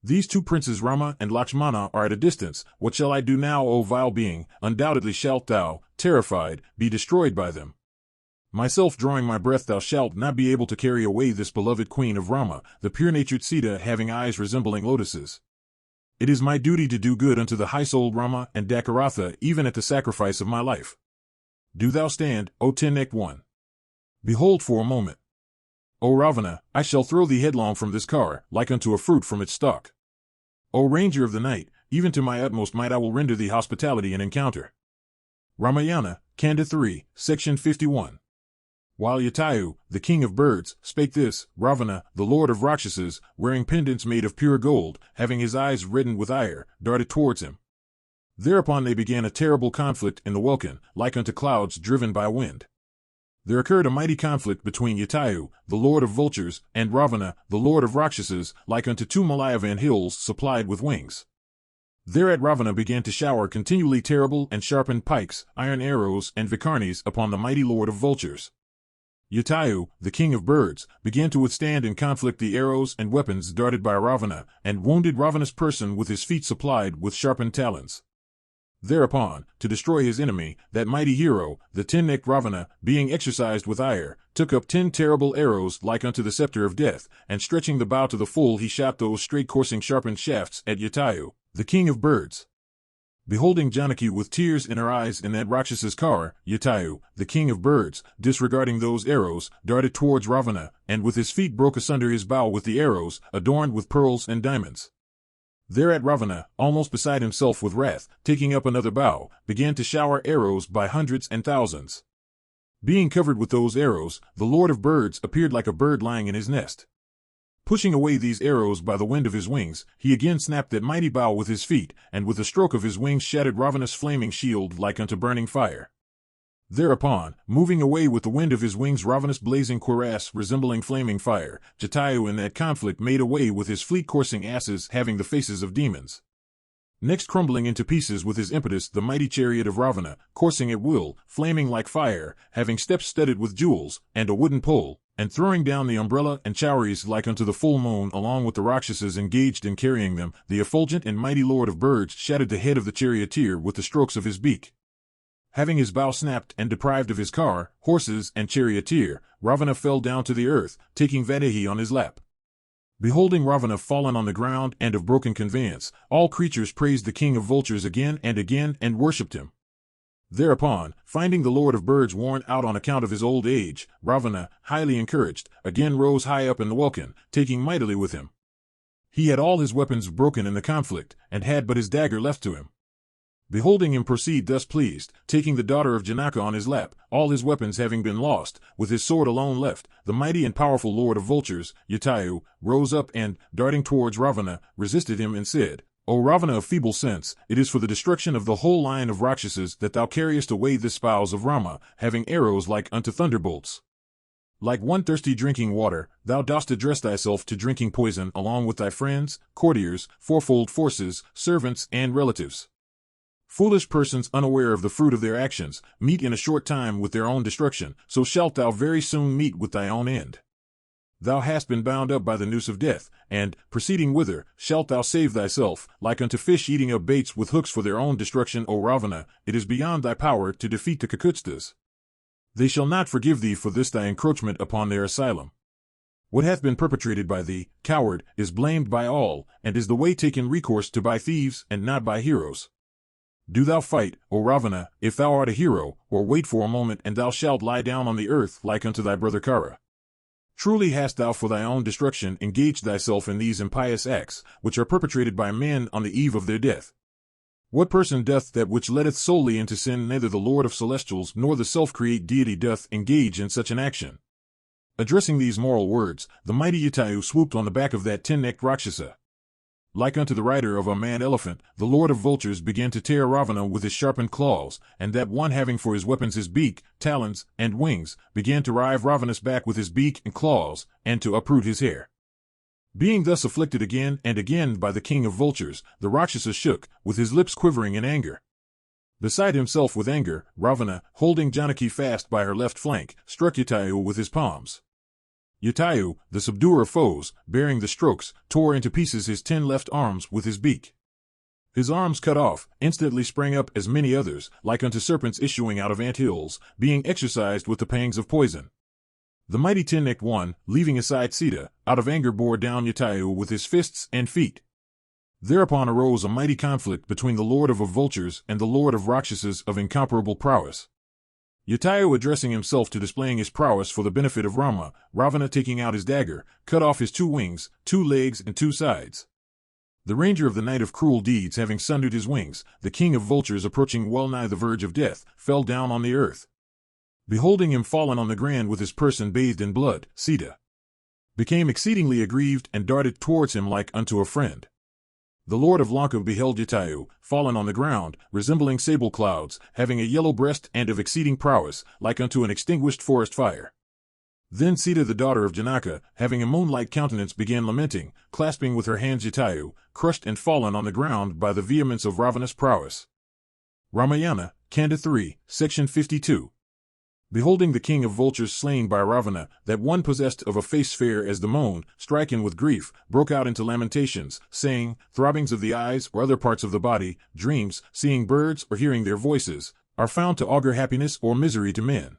These two princes Rama and Lakshmana are at a distance. What shall I do now, O vile being? Undoubtedly shalt thou, terrified, be destroyed by them. Myself drawing my breath, thou shalt not be able to carry away this beloved queen of Rama, the pure-natured Sita having eyes resembling lotuses. It is my duty to do good unto the high-souled Rama and Dakaratha even at the sacrifice of my life. Do thou stand, O ten-necked one. Behold for a moment. O Ravana, I shall throw thee headlong from this car, like unto a fruit from its stalk. O Ranger of the Night, even to my utmost might I will render thee hospitality and encounter. Ramayana, Kanda 3, Section 51. While Yatayu, the king of birds, spake this, Ravana, the lord of Rakshasas, wearing pendants made of pure gold, having his eyes reddened with ire, darted towards him. Thereupon they began a terrible conflict in the welkin, like unto clouds driven by wind. There occurred a mighty conflict between Yatayu, the lord of vultures, and Ravana, the lord of Rakshasas, like unto two Malayavan hills supplied with wings. Thereat Ravana began to shower continually terrible and sharpened pikes, iron arrows, and vikarnis upon the mighty lord of vultures. Yatayu, the king of birds, began to withstand in conflict the arrows and weapons darted by Ravana, and wounded Ravana's person with his feet supplied with sharpened talons. Thereupon, to destroy his enemy, that mighty hero, the 10-necked Ravana, being exercised with ire, took up 10 terrible arrows like unto the scepter of death, and stretching the bow to the full he shot those straight coursing sharpened shafts at Yatayu, the king of birds. Beholding Janaki with tears in her eyes in that Rakshas's car, Yatayu, the king of birds, disregarding those arrows, darted towards Ravana, and with his feet broke asunder his bow with the arrows, adorned with pearls and diamonds. Thereat Ravana, almost beside himself with wrath, taking up another bow, began to shower arrows by hundreds and thousands. Being covered with those arrows, the lord of birds appeared like a bird lying in his nest. Pushing away these arrows by the wind of his wings, he again snapped that mighty bow with his feet, and with a stroke of his wings shattered Ravana's flaming shield like unto burning fire. Thereupon, moving away with the wind of his wings Ravana's blazing cuirass resembling flaming fire, Jatayu in that conflict made away with his fleet coursing asses having the faces of demons. Next crumbling into pieces with his impetus the mighty chariot of Ravana, coursing at will, flaming like fire, having steps studded with jewels, and a wooden pole, and throwing down the umbrella and chowries like unto the full moon along with the Rakshasas engaged in carrying them, the effulgent and mighty lord of birds shattered the head of the charioteer with the strokes of his beak. Having his bow snapped and deprived of his car, horses, and charioteer, Ravana fell down to the earth, taking Vaidehi on his lap. Beholding Ravana fallen on the ground and of broken conveyance, all creatures praised the king of vultures again and worshipped him. Thereupon, finding the lord of birds worn out on account of his old age, Ravana, highly encouraged, again rose high up in the welkin, taking mightily with him. He had all his weapons broken in the conflict, and had but his dagger left to him. Beholding him proceed thus pleased, taking the daughter of Janaka on his lap, all his weapons having been lost, with his sword alone left, the mighty and powerful lord of vultures, Yatayu, rose up and, darting towards Ravana, resisted him and said, O Ravana of feeble sense, it is for the destruction of the whole line of Rakshasas that thou carriest away the spouse of Rama, having arrows like unto thunderbolts. Like one thirsty drinking water, thou dost address thyself to drinking poison along with thy friends, courtiers, fourfold forces, servants, and relatives. Foolish persons unaware of the fruit of their actions, meet in a short time with their own destruction, so shalt thou very soon meet with thy own end. Thou hast been bound up by the noose of death, and, proceeding whither, shalt thou save thyself, like unto fish eating up baits with hooks for their own destruction, O Ravana, it is beyond thy power to defeat the Kakutstas. They shall not forgive thee for this thy encroachment upon their asylum. What hath been perpetrated by thee, coward, is blamed by all, and is the way taken recourse to by thieves and not by heroes. Do thou fight, O Ravana, if thou art a hero, or wait for a moment and thou shalt lie down on the earth like unto thy brother Kara. Truly hast thou for thy own destruction engaged thyself in these impious acts, which are perpetrated by men on the eve of their death. What person doth that which leadeth solely into sin? Neither the Lord of Celestials nor the self-create deity doth engage in such an action. Addressing these moral words, the mighty Yatayu swooped on the back of that 10-necked Rakshasa. Like unto the rider of a man-elephant, the lord of vultures began to tear Ravana with his sharpened claws, and that one having for his weapons his beak, talons, and wings, began to rive Ravana's back with his beak and claws, and to uproot his hair. Being thus afflicted again and again by the king of vultures, the Rakshasa shook, with his lips quivering in anger. Beside himself with anger, Ravana, holding Janaki fast by her left flank, struck Yatayu with his palms. Yatayu, the subduer of foes, bearing the strokes, tore into pieces his 10 left arms with his beak. His arms cut off, instantly sprang up as many others, like unto serpents issuing out of ant hills, being exercised with the pangs of poison. The mighty 10-necked one, leaving aside Sita, out of anger bore down Yatayu with his fists and feet. Thereupon arose a mighty conflict between the lord of vultures and the lord of Rakshasas of incomparable prowess. Yatayu addressing himself to displaying his prowess for the benefit of Rama, Ravana taking out his dagger, cut off his 2 wings, 2 legs, and 2 sides. The ranger of the night of cruel deeds having sundered his wings, the king of vultures approaching well nigh the verge of death, fell down on the earth. Beholding him fallen on the ground with his person bathed in blood, Sita became exceedingly aggrieved and darted towards him like unto a friend. The Lord of Lanka beheld Jatayu, fallen on the ground, resembling sable clouds, having a yellow breast and of exceeding prowess, like unto an extinguished forest fire. Then Sita the daughter of Janaka, having a moon-like countenance, began lamenting, clasping with her hands Jatayu, crushed and fallen on the ground by the vehemence of Ravana's prowess. Ramayana, Kanda 3, Section 52. Beholding the king of vultures slain by Ravana, that one possessed of a face fair as the moon, stricken with grief, broke out into lamentations, saying, throbbings of the eyes or other parts of the body, dreams, seeing birds or hearing their voices, are found to augur happiness or misery to men.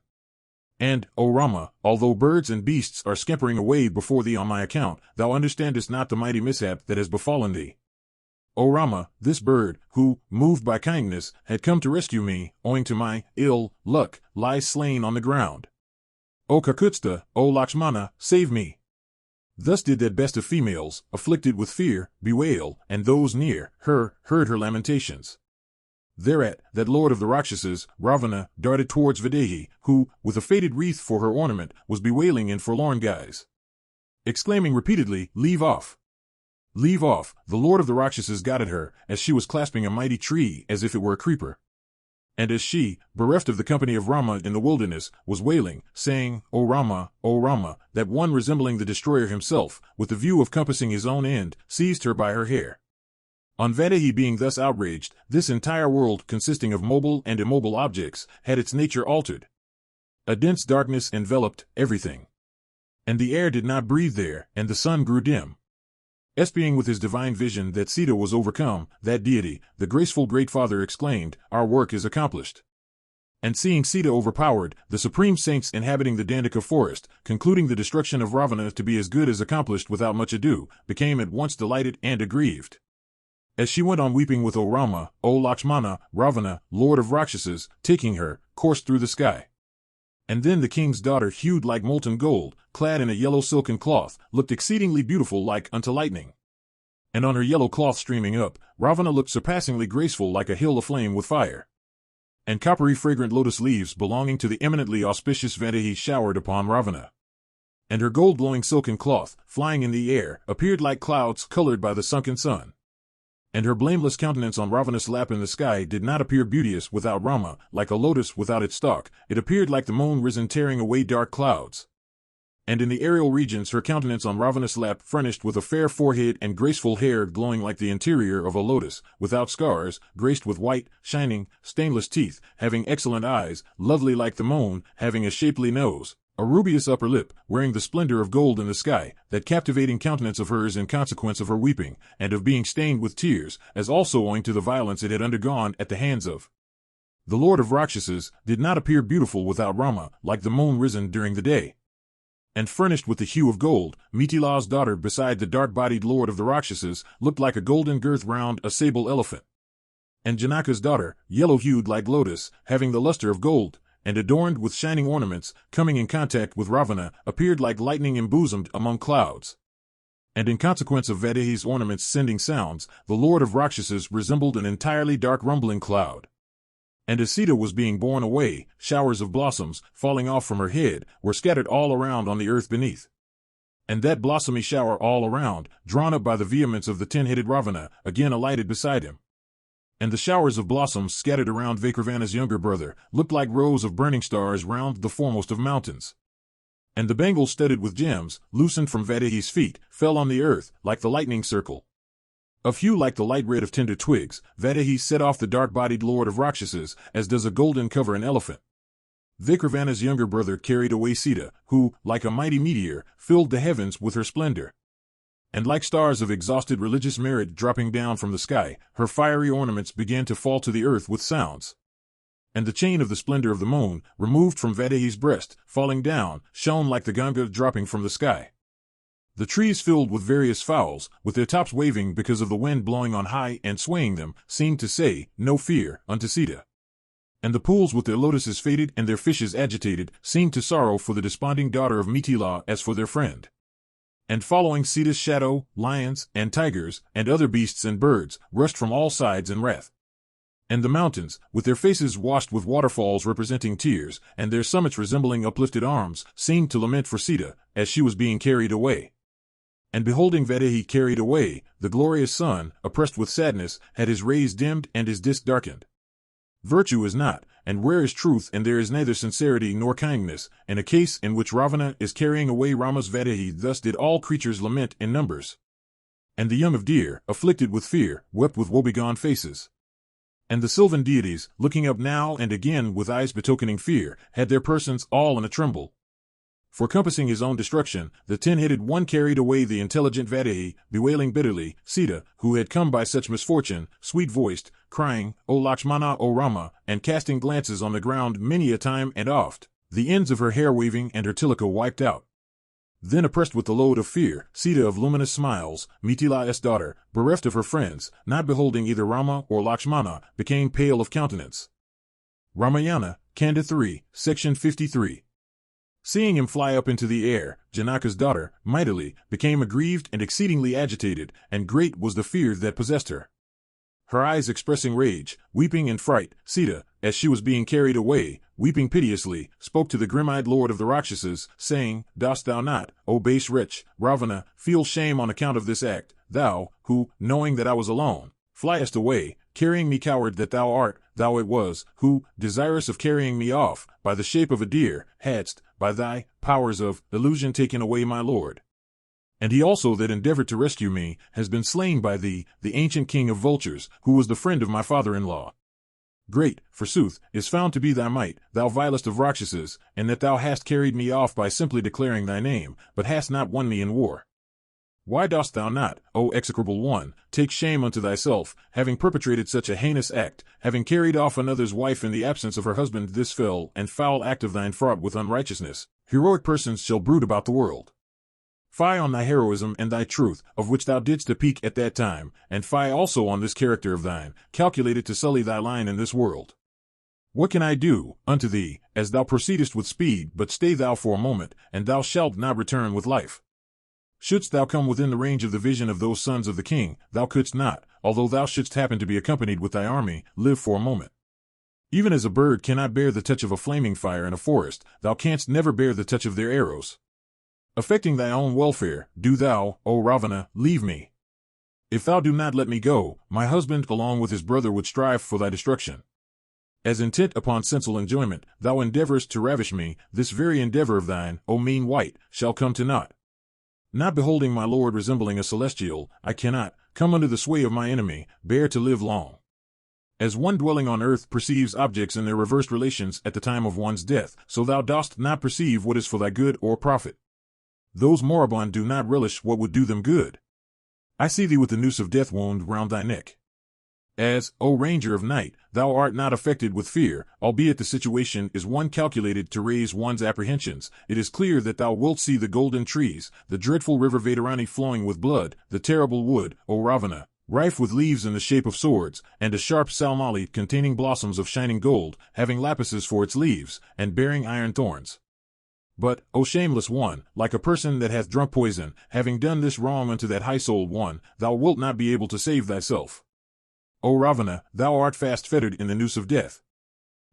And, O Rama, although birds and beasts are scampering away before thee on my account, thou understandest not the mighty mishap that has befallen thee. O Rama, this bird, who, moved by kindness, had come to rescue me, owing to my ill luck, lies slain on the ground. O Kakutsta, O Lakshmana, save me. Thus did that best of females, afflicted with fear, bewail, and those near her heard her lamentations. Thereat, that lord of the Rakshasas, Ravana, darted towards Videhi, who, with a faded wreath for her ornament, was bewailing in forlorn guise, exclaiming repeatedly, "Leave off! Leave off!" The lord of the Rakshasas got at her, as she was clasping a mighty tree as if it were a creeper. And as she, bereft of the company of Rama in the wilderness, was wailing, saying, O Rama, that one resembling the destroyer himself, with the view of compassing his own end, seized her by her hair. On Vadahi being thus outraged, this entire world, consisting of mobile and immobile objects, had its nature altered. A dense darkness enveloped everything. And the air did not breathe there, and the sun grew dim. Espying with his divine vision that Sita was overcome, that deity, the graceful Great Father exclaimed, Our work is accomplished. And seeing Sita overpowered, the supreme saints inhabiting the Dandaka forest, concluding the destruction of Ravana to be as good as accomplished without much ado, became at once delighted and aggrieved. As she went on weeping with O Rama, O Lakshmana, Ravana, lord of Rakshasas, taking her, coursed through the sky. And then the king's daughter, hued like molten gold, clad in a yellow silken cloth, looked exceedingly beautiful like unto lightning. And on her yellow cloth streaming up, Ravana looked surpassingly graceful like a hill aflame with fire. And coppery fragrant lotus leaves belonging to the eminently auspicious Vadahi showered upon Ravana. And her gold-glowing silken cloth, flying in the air, appeared like clouds colored by the sunken sun. And her blameless countenance on Ravana's lap in the sky did not appear beauteous without Rama, like a lotus without its stalk, it appeared like the moon risen tearing away dark clouds. And in the aerial regions her countenance on Ravana's lap furnished with a fair forehead and graceful hair glowing like the interior of a lotus, without scars, graced with white, shining, stainless teeth, having excellent eyes, lovely like the moon, having a shapely nose, a rubious upper lip, wearing the splendor of gold in the sky, that captivating countenance of hers in consequence of her weeping, and of being stained with tears, as also owing to the violence it had undergone at the hands of the lord of Rakshasas, did not appear beautiful without Rama, like the moon risen during the day. And furnished with the hue of gold, Mithila's daughter beside the dark-bodied lord of the Rakshasas, looked like a golden girth round a sable elephant. And Janaka's daughter, yellow-hued like lotus, having the luster of gold, and adorned with shining ornaments, coming in contact with Ravana, appeared like lightning embosomed among clouds. And in consequence of Vadahi's ornaments sending sounds, the lord of Rakshasas resembled an entirely dark rumbling cloud. And as Sita was being borne away, showers of blossoms, falling off from her head, were scattered all around on the earth beneath. And that blossomy shower all around, drawn up by the vehemence of the ten-headed Ravana, again alighted beside him. And the showers of blossoms scattered around Vaikravana's younger brother looked like rows of burning stars round the foremost of mountains. And the bangles studded with gems, loosened from Vadahi's feet, fell on the earth, like the lightning circle. Of hue like the light red of tender twigs, Vadahi set off the dark-bodied lord of Rakshasas, as does a golden cover an elephant. Vaikravana's younger brother carried away Sita, who, like a mighty meteor, filled the heavens with her splendor. And like stars of exhausted religious merit dropping down from the sky, her fiery ornaments began to fall to the earth with sounds. And the chain of the splendor of the moon, removed from Vadahi's breast, falling down, shone like the Ganga dropping from the sky. The trees filled with various fowls, with their tops waving because of the wind blowing on high and swaying them, seemed to say, No fear, unto Sita. And the pools with their lotuses faded and their fishes agitated, seemed to sorrow for the desponding daughter of Mithila as for their friend. And following Sita's shadow, lions, and tigers, and other beasts and birds, rushed from all sides in wrath. And the mountains, with their faces washed with waterfalls representing tears, and their summits resembling uplifted arms, seemed to lament for Sita, as she was being carried away. And beholding Vaidehi carried away, the glorious sun, oppressed with sadness, had his rays dimmed and his disk darkened. Virtue is not, and where is truth, and there is neither sincerity nor kindness, in a case in which Ravana is carrying away Rama's Vaidehi. Thus did all creatures lament in numbers. And the young of deer, afflicted with fear, wept with woebegone faces. And the sylvan deities, looking up now and again with eyes betokening fear, had their persons all in a tremble. For compassing his own destruction, the 10-headed one carried away the intelligent Vaidehi, bewailing bitterly Sita, who had come by such misfortune, sweet-voiced, crying, O Lakshmana, O Rama, and casting glances on the ground many a time and oft, the ends of her hair waving and her tilaka wiped out. Then oppressed with the load of fear, Sita of luminous smiles, Mithila's daughter, bereft of her friends, not beholding either Rama or Lakshmana, became pale of countenance. Ramayana, Kanda 3, Section 53. Seeing him fly up into the air, Janaka's daughter, mightily, became aggrieved and exceedingly agitated, and great was the fear that possessed her. Her eyes expressing rage, weeping and fright, Sita, as she was being carried away, weeping piteously, spoke to the grim-eyed lord of the Rakshasas, saying, Dost thou not, O base wretch, Ravana, feel shame on account of this act, thou, who, knowing that I was alone, fliest away, carrying me, coward that thou art, thou it was, who, desirous of carrying me off, by the shape of a deer, hadst, by thy powers of illusion, taken away my lord. And he also that endeavored to rescue me has been slain by thee, the ancient king of vultures, who was the friend of my father-in-law. Great, forsooth, is found to be thy might, thou vilest of Rakshasas, and that thou hast carried me off by simply declaring thy name, but hast not won me in war. Why dost thou not, O execrable one, take shame unto thyself, having perpetrated such a heinous act, having carried off another's wife in the absence of her husband? This fell and foul act of thine, fraught with unrighteousness, heroic persons shall brood about the world. Fie on thy heroism and thy truth, of which thou didst speak at that time, and fie also on this character of thine, calculated to sully thy line in this world. What can I do unto thee, as thou proceedest with speed? But stay thou for a moment, and thou shalt not return with life. Shouldst thou come within the range of the vision of those sons of the king, thou couldst not, although thou shouldst happen to be accompanied with thy army, live for a moment. Even as a bird cannot bear the touch of a flaming fire in a forest, thou canst never bear the touch of their arrows. Affecting thy own welfare, do thou, O Ravana, leave me. If thou do not let me go, my husband along with his brother would strive for thy destruction. As intent upon sensual enjoyment, thou endeavorest to ravish me, this very endeavor of thine, O mean wight, shall come to naught. Not beholding my lord resembling a celestial, I cannot, come under the sway of my enemy, bear to live long. As one dwelling on earth perceives objects in their reversed relations at the time of one's death, so thou dost not perceive what is for thy good or profit. Those moribund do not relish what would do them good. I see thee with the noose of death wound round thy neck. As, O ranger of night, thou art not affected with fear, albeit the situation is one calculated to raise one's apprehensions, it is clear that thou wilt see the golden trees, the dreadful river Vaitarani flowing with blood, the terrible wood, O Ravana, rife with leaves in the shape of swords, and a sharp salmali containing blossoms of shining gold, having lapises for its leaves, and bearing iron thorns. But, O shameless one, like a person that hath drunk poison, having done this wrong unto that high-souled one, thou wilt not be able to save thyself. O Ravana, thou art fast fettered in the noose of death.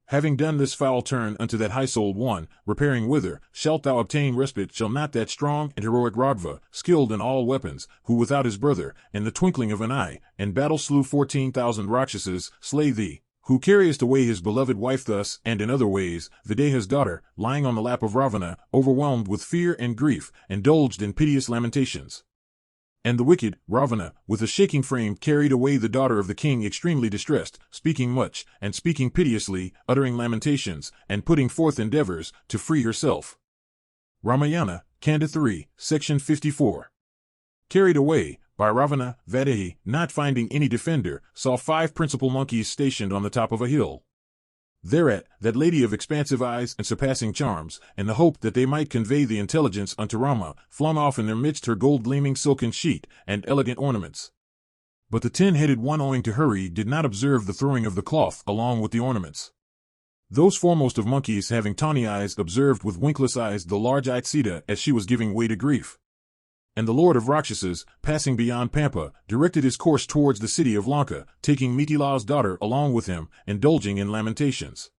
Having done this foul turn unto that high-souled one, repairing whither, shalt thou obtain respite? Shall not that strong and heroic Ragva, skilled in all weapons, who without his brother, in the twinkling of an eye, in battle slew 14,000 Rakshasas, slay thee, who carriest away his beloved wife? Thus, and in other ways, Videha's daughter, lying on the lap of Ravana, overwhelmed with fear and grief, indulged in piteous lamentations. And the wicked, Ravana, with a shaking frame carried away the daughter of the king extremely distressed, speaking much, and speaking piteously, uttering lamentations, and putting forth endeavors, to free herself. Ramayana, Kanda 3, Section 54. Carried away, by Ravana, Vaidehi, not finding any defender, saw 5 principal monkeys stationed on the top of a hill. Thereat, that lady of expansive eyes and surpassing charms, in the hope that they might convey the intelligence unto Rama, flung off in their midst her gold-gleaming silken sheet, and elegant ornaments. But the 10-headed one, owing to hurry, did not observe the throwing of the cloth along with the ornaments. Those foremost of monkeys, having tawny eyes, observed with winkless eyes the large-eyed Sita as she was giving way to grief. And the lord of Rakshasas, passing beyond Pampa, directed his course towards the city of Lanka, taking Mithila's daughter along with him, indulging in lamentations.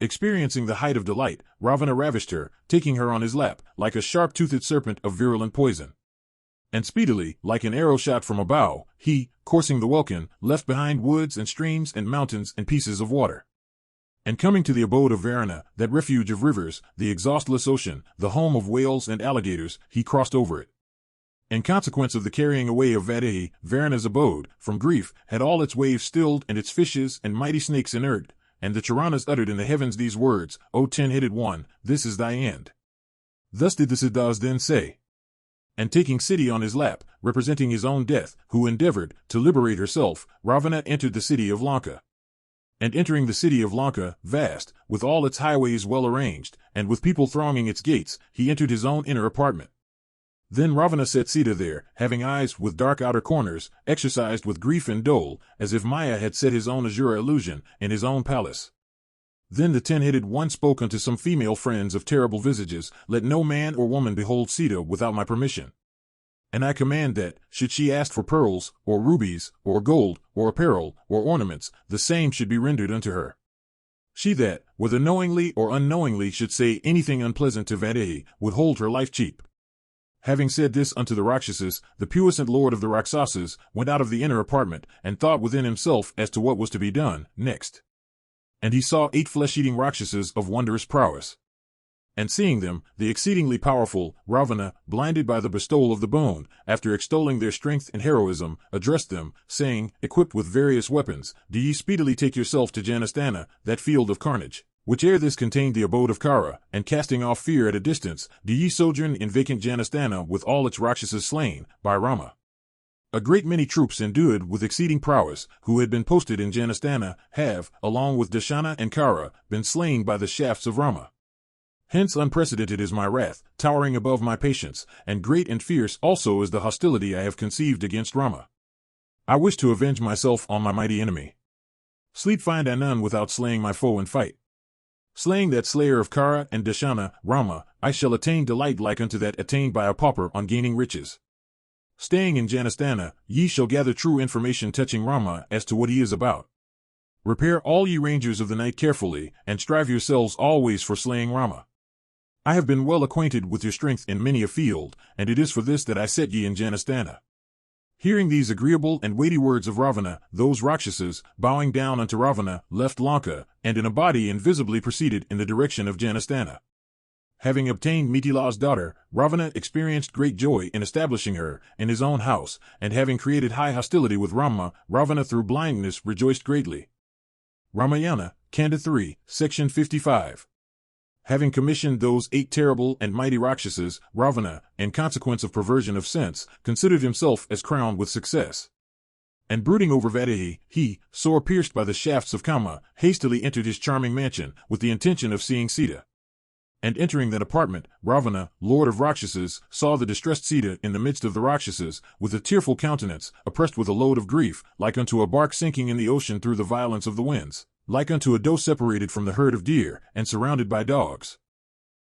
Experiencing the height of delight, Ravana ravished her, taking her on his lap, like a sharp-toothed serpent of virulent poison. And speedily, like an arrow shot from a bow, he, coursing the welkin, left behind woods and streams and mountains and pieces of water. And coming to the abode of Varuna, that refuge of rivers, the exhaustless ocean, the home of whales and alligators, he crossed over it. In consequence of the carrying away of Vaidehi, Varuna's abode, from grief, had all its waves stilled and its fishes and mighty snakes inert, and the Charanas uttered in the heavens these words, O 10-headed one, this is thy end. Thus did the Siddhas then say. And taking Siti on his lap, representing his own death, who endeavored to liberate herself, Ravana entered the city of Lanka. And entering the city of Lanka, vast, with all its highways well arranged, and with people thronging its gates, he entered his own inner apartment. Then Ravana set Sita there, having eyes with dark outer corners, exercised with grief and dole, as if Maya had set his own azure illusion, in his own palace. Then the 10-headed one spoke unto some female friends of terrible visages, Let no man or woman behold Sita without my permission. And I command that, should she ask for pearls, or rubies, or gold, or apparel, or ornaments, the same should be rendered unto her. She that, whether knowingly or unknowingly should say anything unpleasant to Vaidehi, would hold her life cheap. Having said this unto the Rakshasas, the puissant lord of the Rakshasas went out of the inner apartment, and thought within himself as to what was to be done next. And he saw 8 flesh-eating Rakshasas of wondrous prowess. And seeing them, the exceedingly powerful, Ravana, blinded by the bestowal of the bone, after extolling their strength and heroism, addressed them, saying, equipped with various weapons, do ye speedily take yourself to Janasthana, that field of carnage, which ere this contained the abode of Kara, and casting off fear at a distance, do ye sojourn in vacant Janasthana with all its Rakshasas slain, by Rama. A great many troops endued with exceeding prowess, who had been posted in Janasthana, have, along with Dashana and Kara, been slain by the shafts of Rama. Hence unprecedented is my wrath, towering above my patience, and great and fierce also is the hostility I have conceived against Rama. I wish to avenge myself on my mighty enemy. Sleep find I none without slaying my foe in fight. Slaying that slayer of Kara and Dashana, Rama, I shall attain delight like unto that attained by a pauper on gaining riches. Staying in Janasthana, ye shall gather true information touching Rama as to what he is about. Repair all ye rangers of the night carefully, and strive yourselves always for slaying Rama. I have been well acquainted with your strength in many a field, and it is for this that I set ye in Janasthana. Hearing these agreeable and weighty words of Ravana, those Rakshasas, bowing down unto Ravana, left Lanka, and in a body invisibly proceeded in the direction of Janasthana. Having obtained Mithila's daughter, Ravana experienced great joy in establishing her in his own house, and having created high hostility with Rama, Ravana through blindness rejoiced greatly. Ramayana, Kanda 3, Section 55. Having commissioned those 8 terrible and mighty Rakshasas, Ravana, in consequence of perversion of sense, considered himself as crowned with success. And brooding over Vaidehi, he, sore pierced by the shafts of Kama, hastily entered his charming mansion, with the intention of seeing Sita. And entering that apartment, Ravana, lord of Rakshasas, saw the distressed Sita in the midst of the Rakshasas, with a tearful countenance, oppressed with a load of grief, like unto a bark sinking in the ocean through the violence of the winds, like unto a doe separated from the herd of deer, and surrounded by dogs.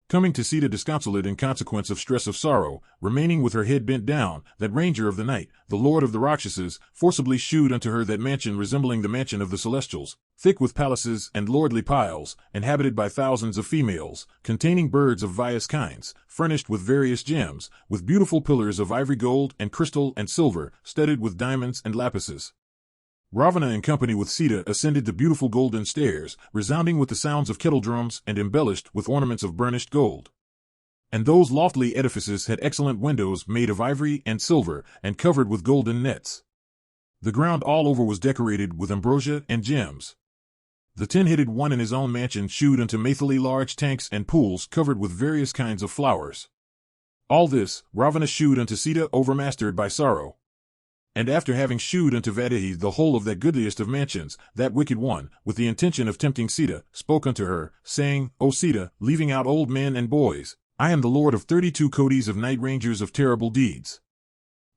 Coming to Sita disconsolate in consequence of stress of sorrow, remaining with her head bent down, that ranger of the night, the lord of the Rakshasas, forcibly shewed unto her that mansion resembling the mansion of the celestials, thick with palaces and lordly piles, inhabited by thousands of females, containing birds of various kinds, furnished with various gems, with beautiful pillars of ivory gold and crystal and silver, studded with diamonds and lapises. Ravana in company with Sita ascended the beautiful golden stairs, resounding with the sounds of kettle drums and embellished with ornaments of burnished gold. And those lofty edifices had excellent windows made of ivory and silver, and covered with golden nets. The ground all over was decorated with ambrosia and gems. The 10-headed one in his own mansion shewed unto Maithili large tanks and pools covered with various kinds of flowers. All this, Ravana shewed unto Sita overmastered by sorrow. And after having shewed unto Vaidehi the whole of that goodliest of mansions, that wicked one, with the intention of tempting Sita, spoke unto her, saying, O Sita, leaving out old men and boys, I am the lord of 32 coties of night rangers of terrible deeds.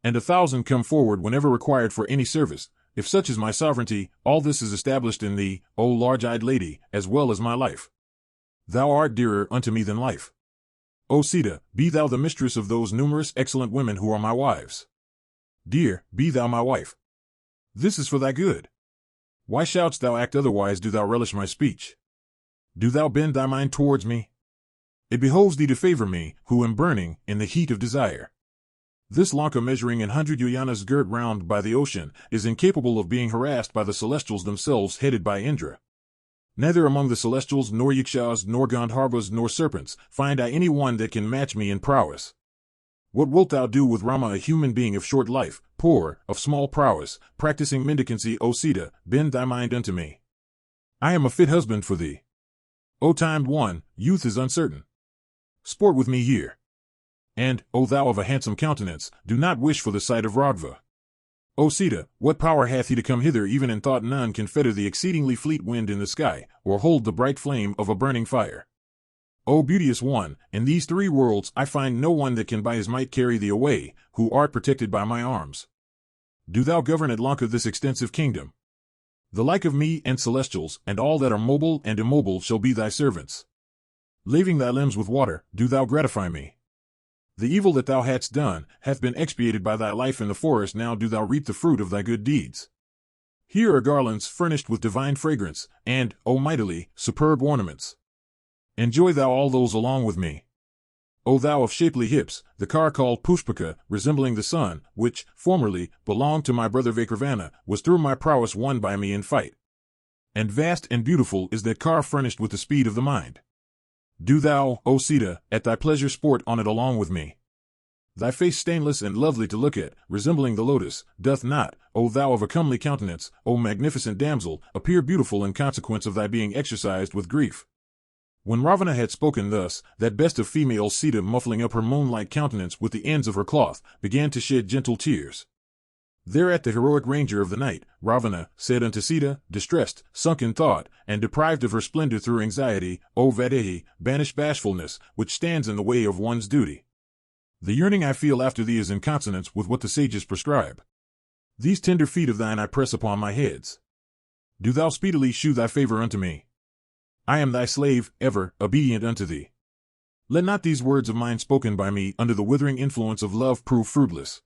And 1,000 come forward whenever required for any service. If such is my sovereignty, all this is established in thee, O large-eyed lady, as well as my life. Thou art dearer unto me than life. O Sita, be thou the mistress of those numerous excellent women who are my wives. Dear, be thou my wife. This is for thy good. Why shouldst thou act otherwise? Do thou relish my speech? Do thou bend thy mind towards me? It behoves thee to favor me, who am burning in the heat of desire. This Lanka, measuring 100 yojanas girt round by the ocean, is incapable of being harassed by the celestials themselves, headed by Indra. Neither among the celestials, nor yakshas, nor gandharvas, nor serpents, find I any one that can match me in prowess. What wilt thou do with Rama, a human being of short life, poor, of small prowess, practicing mendicancy? O Sita, bend thy mind unto me. I am a fit husband for thee. O timed one, youth is uncertain. Sport with me here. And, O thou of a handsome countenance, do not wish for the sight of Radha. O Sita, what power hath he to come hither? Even in thought none can fetter the exceedingly fleet wind in the sky, or hold the bright flame of a burning fire. O beauteous one, in these three worlds I find no one that can by his might carry thee away, who art protected by my arms. Do thou govern at Lanka this extensive kingdom. The like of me and celestials, and all that are mobile and immobile, shall be thy servants. Laving thy limbs with water, do thou gratify me. The evil that thou hadst done hath been expiated by thy life in the forest. Now do thou reap the fruit of thy good deeds. Here are garlands furnished with divine fragrance, and, O mightily, superb ornaments. Enjoy thou all those along with me. O thou of shapely hips, the car called Pushpaka, resembling the sun, which, formerly, belonged to my brother Ravana, was through my prowess won by me in fight. And vast and beautiful is that car, furnished with the speed of the mind. Do thou, O Sita, at thy pleasure sport on it along with me. Thy face stainless and lovely to look at, resembling the lotus, doth not, O thou of a comely countenance, O magnificent damsel, appear beautiful in consequence of thy being exercised with grief. When Ravana had spoken thus, that best of females, Sita, muffling up her moonlight countenance with the ends of her cloth, began to shed gentle tears. Thereat the heroic ranger of the night, Ravana, said unto Sita, distressed, sunk in thought, and deprived of her splendor through anxiety, O Vaidehi, banish bashfulness, which stands in the way of one's duty. The yearning I feel after thee is in consonance with what the sages prescribe. These tender feet of thine I press upon my heads. Do thou speedily shew thy favor unto me. I am thy slave, ever obedient unto thee. Let not these words of mine spoken by me under the withering influence of love prove fruitless.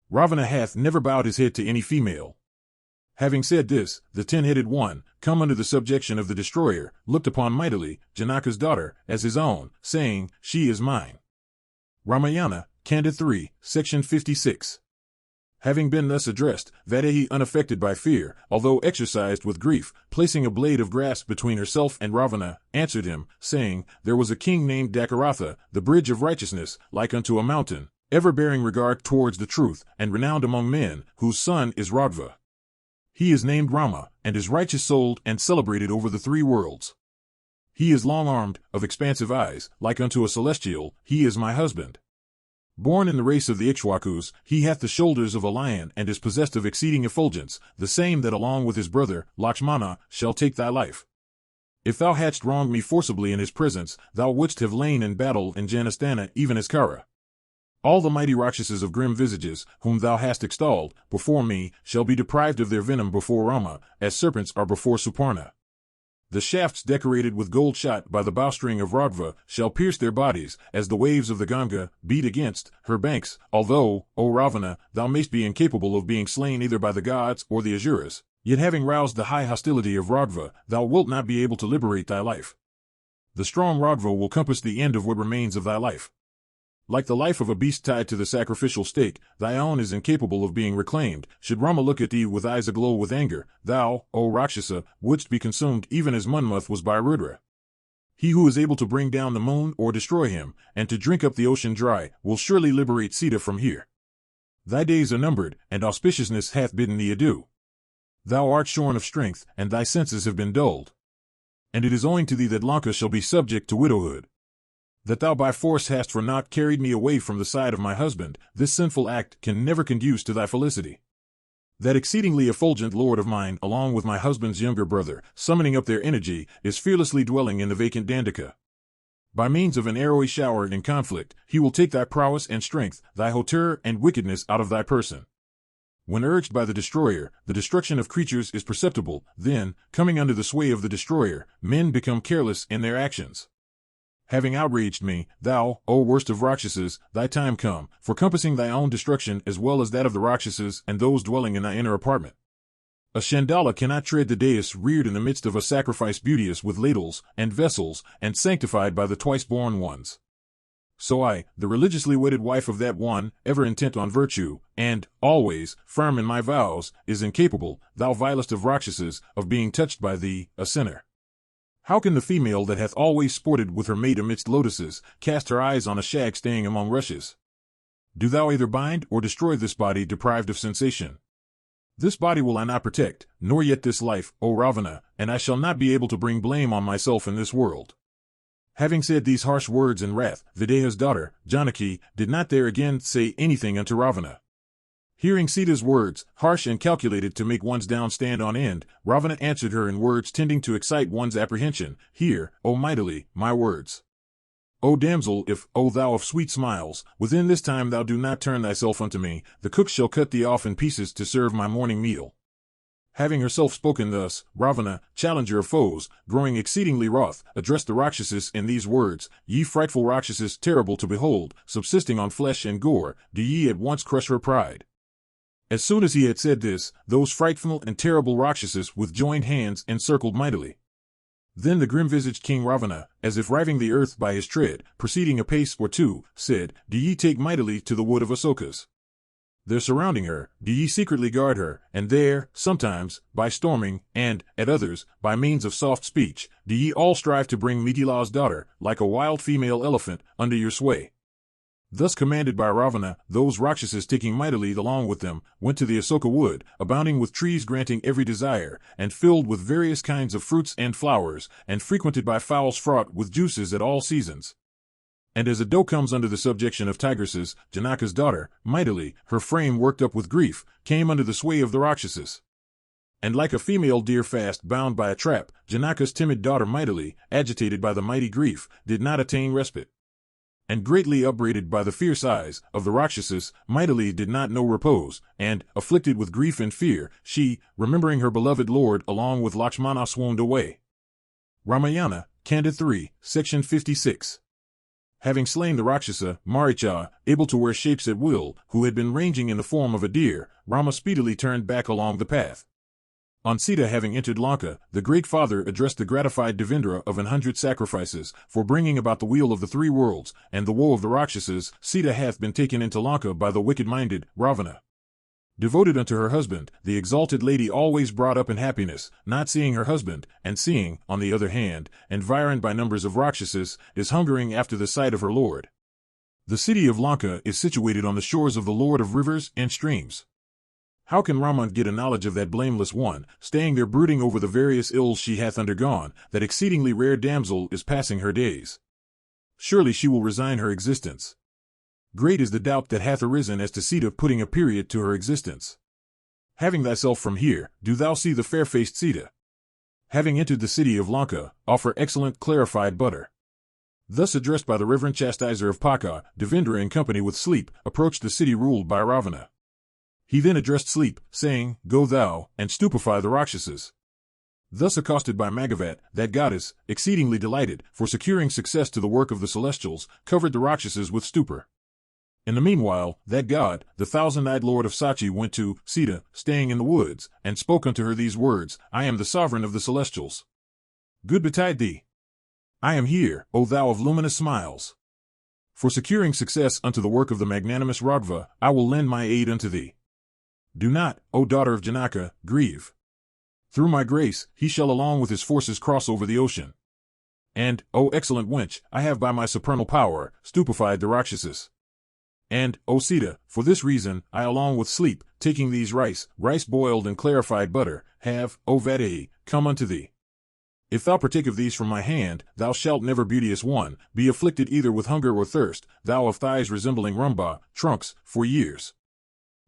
Ravana hath never bowed his head to any female. Having said this, the 10-headed one, come under the subjection of the destroyer, looked upon mightily Janaka's daughter as his own, saying, she is mine. Ramayana, Kanda 3, section 56. Having been thus addressed, Vaidehi, unaffected by fear, although exercised with grief, placing a blade of grass between herself and Ravana, answered him, saying, there was a king named Dakaratha, the bridge of righteousness, like unto a mountain, ever bearing regard towards the truth, and renowned among men, whose son is Radha. He is named Rama, and is righteous-souled and celebrated over the three worlds. He is long-armed, of expansive eyes, like unto a celestial. He is my husband. Born in the race of the Ikshwakus, he hath the shoulders of a lion, and is possessed of exceeding effulgence, the same that along with his brother, Lakshmana, shall take thy life. If thou hadst wronged me forcibly in his presence, thou wouldst have lain in battle in Janastana, even as Kara. All the mighty Rakshasas of grim visages, whom thou hast extolled, before me, shall be deprived of their venom before Rama, as serpents are before Suparna. The shafts decorated with gold shot by the bowstring of Radha shall pierce their bodies, as the waves of the Ganga beat against her banks, although, O Ravana, thou mayst be incapable of being slain either by the gods or the Asuras, yet having roused the high hostility of Radha, thou wilt not be able to liberate thy life. The strong Radha will compass the end of what remains of thy life. Like the life of a beast tied to the sacrificial stake, thy own is incapable of being reclaimed. Should Rama look at thee with eyes aglow with anger, thou, O Rakshasa, wouldst be consumed even as Manmatha was by Rudra. He who is able to bring down the moon or destroy him, and to drink up the ocean dry, will surely liberate Sita from here. Thy days are numbered, and auspiciousness hath bidden thee adieu. Thou art shorn of strength, and thy senses have been dulled. And it is owing to thee that Lanka shall be subject to widowhood. That thou by force hast for naught carried me away from the side of my husband, this sinful act can never conduce to thy felicity. That exceedingly effulgent lord of mine, along with my husband's younger brother, summoning up their energy, is fearlessly dwelling in the vacant Dandaka. By means of an arrowy shower in conflict, he will take thy prowess and strength, thy hauteur and wickedness out of thy person. When urged by the destroyer, the destruction of creatures is perceptible, then, coming under the sway of the destroyer, men become careless in their actions. Having outraged me, thou, O worst of Rakshasas, thy time come, for compassing thy own destruction as well as that of the Rakshasas and those dwelling in thy inner apartment. A Chandala cannot tread the dais reared in the midst of a sacrifice beauteous with ladles and vessels and sanctified by the twice-born ones. So I, the religiously wedded wife of that one, ever intent on virtue, and, always, firm in my vows, is incapable, thou vilest of Rakshasas, of being touched by thee, a sinner. How can the female that hath always sported with her mate amidst lotuses, cast her eyes on a shag staying among rushes? Do thou either bind or destroy this body deprived of sensation. This body will I not protect, nor yet this life, O Ravana, and I shall not be able to bring blame on myself in this world. Having said these harsh words in wrath, Videha's daughter, Janaki, did not there again say anything unto Ravana. Hearing Sita's words, harsh and calculated to make one's down stand on end, Ravana answered her in words tending to excite one's apprehension. Hear, O mightily, my words. O damsel, if, O thou of sweet smiles, within this time thou do not turn thyself unto me, the cook shall cut thee off in pieces to serve my morning meal. Having herself spoken thus, Ravana, challenger of foes, growing exceedingly wroth, addressed the Rakshasas in these words: Ye frightful Rakshasas, terrible to behold, subsisting on flesh and gore, do ye at once crush her pride? As soon as he had said this, those frightful and terrible Rakshasas with joined hands encircled mightily. Then the grim-visaged King Ravana, as if riving the earth by his tread, proceeding a pace or two, said, Do ye take mightily to the wood of Asokas? There surrounding her, do ye secretly guard her, and there, sometimes, by storming, and, at others, by means of soft speech, do ye all strive to bring Mithila's daughter, like a wild female elephant, under your sway? Thus commanded by Ravana, those Rakshasas taking mightily along with them, went to the Asoka wood, abounding with trees granting every desire, and filled with various kinds of fruits and flowers, and frequented by fowls fraught with juices at all seasons. And as a doe comes under the subjection of tigresses, Janaka's daughter, mightily, her frame worked up with grief, came under the sway of the Rakshasas. And like a female deer fast bound by a trap, Janaka's timid daughter mightily, agitated by the mighty grief, did not attain respite. And greatly upbraided by the fierce eyes of the Rakshasas, mightily did not know repose, and, afflicted with grief and fear, she, remembering her beloved lord along with Lakshmana, swooned away. Ramayana, Kanda 3, Section 56. Having slain the Rakshasa, Maricha, able to wear shapes at will, who had been ranging in the form of a deer, Rama speedily turned back along the path. On Sita having entered Lanka, the great father addressed the gratified Devendra of 100 sacrifices, for bringing about the weal of the three worlds, and the woe of the Rakshasas. Sita hath been taken into Lanka by the wicked-minded, Ravana. Devoted unto her husband, the exalted lady always brought up in happiness, not seeing her husband, and seeing, on the other hand, environed by numbers of Rakshasas, is hungering after the sight of her lord. The city of Lanka is situated on the shores of the Lord of rivers and streams. How can Rama get a knowledge of that blameless one, staying there brooding over the various ills she hath undergone, that exceedingly rare damsel is passing her days? Surely she will resign her existence. Great is the doubt that hath arisen as to Sita putting a period to her existence. Having thyself from here, do thou see the fair-faced Sita. Having entered the city of Lanka, offer excellent clarified butter. Thus addressed by the reverend chastiser of Paka, Devendra in company with Sleep, approached the city ruled by Ravana. He then addressed Sleep, saying, Go thou, and stupefy the Rakshasas. Thus accosted by Magavat, that goddess, exceedingly delighted, for securing success to the work of the celestials, covered the Rakshasas with stupor. In the meanwhile, that god, the thousand-eyed lord of Sachi, went to Sita, staying in the woods, and spoke unto her these words: I am the sovereign of the celestials. Good betide thee. I am here, O thou of luminous smiles. For securing success unto the work of the magnanimous Raghava, I will lend my aid unto thee. Do not, O daughter of Janaka, grieve. Through my grace, he shall along with his forces cross over the ocean. And, O excellent wench, I have by my supernal power, stupefied the Rakshasas. And, O Sita, for this reason, I along with Sleep, taking these rice boiled in clarified butter, have, O Vadahi, come unto thee. If thou partake of these from my hand, thou shalt never, beauteous one, be afflicted either with hunger or thirst, thou of thighs resembling rumba, trunks, for years.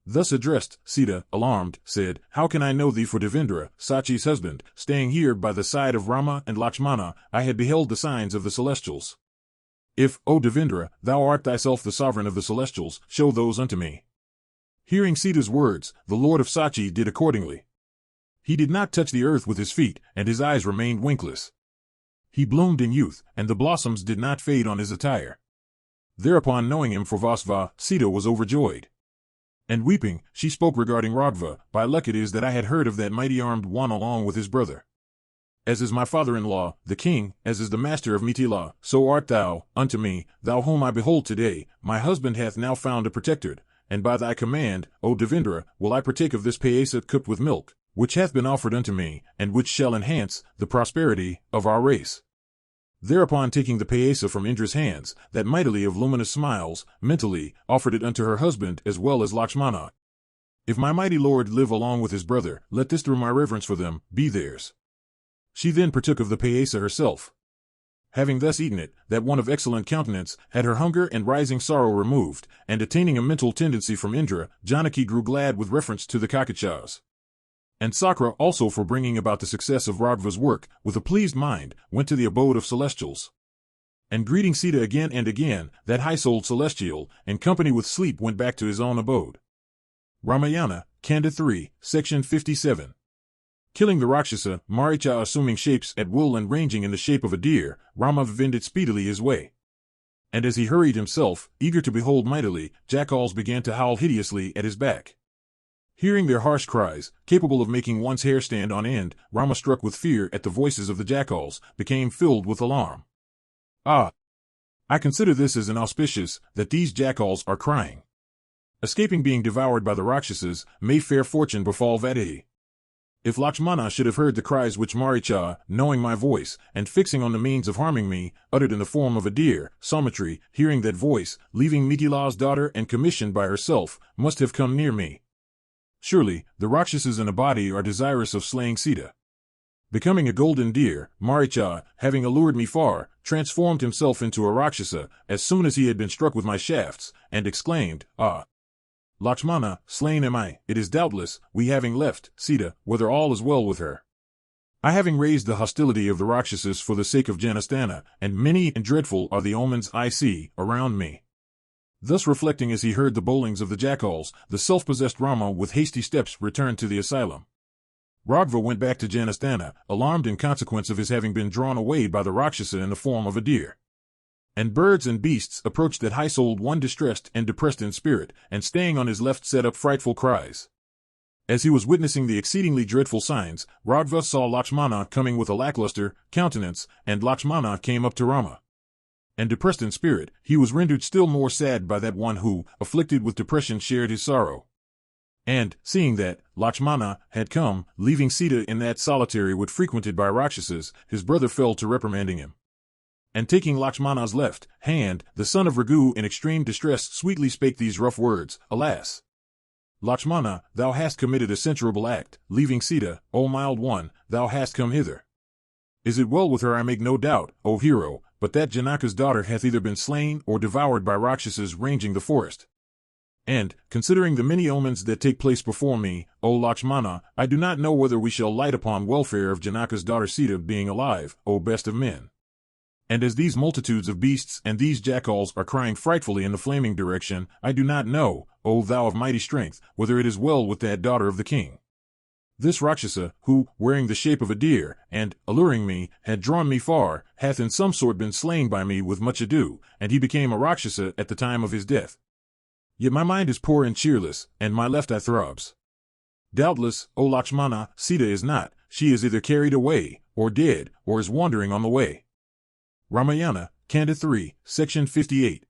Thus addressed, Sita, alarmed, said, How can I know thee for Devendra, Sachi's husband, staying here by the side of Rama and Lakshmana? I had beheld the signs of the celestials. If, O Devendra, thou art thyself the sovereign of the celestials, show those unto me. Hearing Sita's words, the lord of Sachi did accordingly. He did not touch the earth with his feet, and his eyes remained winkless. He bloomed in youth, and the blossoms did not fade on his attire. Thereupon, knowing him for Vasva, Sita was overjoyed. And weeping, she spoke regarding Raghava, by luck it is that I had heard of that mighty armed one along with his brother. As is my father-in-law, the king, as is the master of Mithila, so art thou, unto me, thou whom I behold today. My husband hath now found a protector, and by thy command, O Devendra, will I partake of this payasa cooked with milk, which hath been offered unto me, and which shall enhance the prosperity of our race. Thereupon, taking the payasa from Indra's hands, that mightily of luminous smiles, mentally, offered it unto her husband as well as Lakshmana. If my mighty lord live along with his brother, let this through my reverence for them be theirs. She then partook of the payasa herself. Having thus eaten it, that one of excellent countenance had her hunger and rising sorrow removed, and attaining a mental tendency from Indra, Janaki grew glad with reference to the Kakachas. And Sakra also, for bringing about the success of Raghava's work, with a pleased mind, went to the abode of celestials. And greeting Sita again and again, that high-souled celestial, in company with sleep went back to his own abode. Ramayana, Kanda 3, Section 57. Killing the Rakshasa, Maricha assuming shapes at will and ranging in the shape of a deer, Rama wended speedily his way. And as he hurried himself, eager to behold mightily, jackals began to howl hideously at his back. Hearing their harsh cries, capable of making one's hair stand on end, Rama, struck with fear at the voices of the jackals, became filled with alarm. Ah! I consider this as inauspicious, that these jackals are crying. Escaping being devoured by the Rakshasas, may fair fortune befall Vadahi. If Lakshmana should have heard the cries which Maricha, knowing my voice, and fixing on the means of harming me, uttered in the form of a deer, Saumitri, hearing that voice, leaving Mithila's daughter and commissioned by herself, must have come near me. Surely, the Rakshasas in a body are desirous of slaying Sita. Becoming a golden deer, Maricha, having allured me far, transformed himself into a Rakshasa, as soon as he had been struck with my shafts, and exclaimed, Ah! Lakshmana, slain am I, it is doubtless, we having left Sita, whether all is well with her. I having raised the hostility of the Rakshasas for the sake of Janastana, and many and dreadful are the omens I see around me. Thus reflecting as he heard the bowlings of the jackals, the self-possessed Rama with hasty steps returned to the asylum. Raghava went back to Janastana, alarmed in consequence of his having been drawn away by the Rakshasa in the form of a deer. And birds and beasts approached that high-souled one distressed and depressed in spirit, and staying on his left set up frightful cries. As he was witnessing the exceedingly dreadful signs, Raghava saw Lakshmana coming with a lackluster countenance, and Lakshmana came up to Rama. And depressed in spirit, he was rendered still more sad by that one who, afflicted with depression, shared his sorrow. And, seeing that Lakshmana had come, leaving Sita in that solitary wood frequented by Rakshasas, his brother fell to reprimanding him. And taking Lakshmana's left hand, the son of Raghu in extreme distress sweetly spake these rough words, Alas! Lakshmana, thou hast committed a censurable act, leaving Sita, O mild one, thou hast come hither. Is it well with her I make no doubt, O hero, but that Janaka's daughter hath either been slain or devoured by Rakshasas ranging the forest. And, considering the many omens that take place before me, O Lakshmana, I do not know whether we shall light upon welfare of Janaka's daughter Sita being alive, O best of men. And as these multitudes of beasts and these jackals are crying frightfully in the flaming direction, I do not know, O thou of mighty strength, whether it is well with that daughter of the king. This Rakshasa, who, wearing the shape of a deer, and, alluring me, had drawn me far, hath in some sort been slain by me with much ado, and he became a Rakshasa at the time of his death. Yet my mind is poor and cheerless, and my left eye throbs. Doubtless, O Lakshmana, Sita is not, she is either carried away, or dead, or is wandering on the way. Ramayana, Kanda 3, Section 58.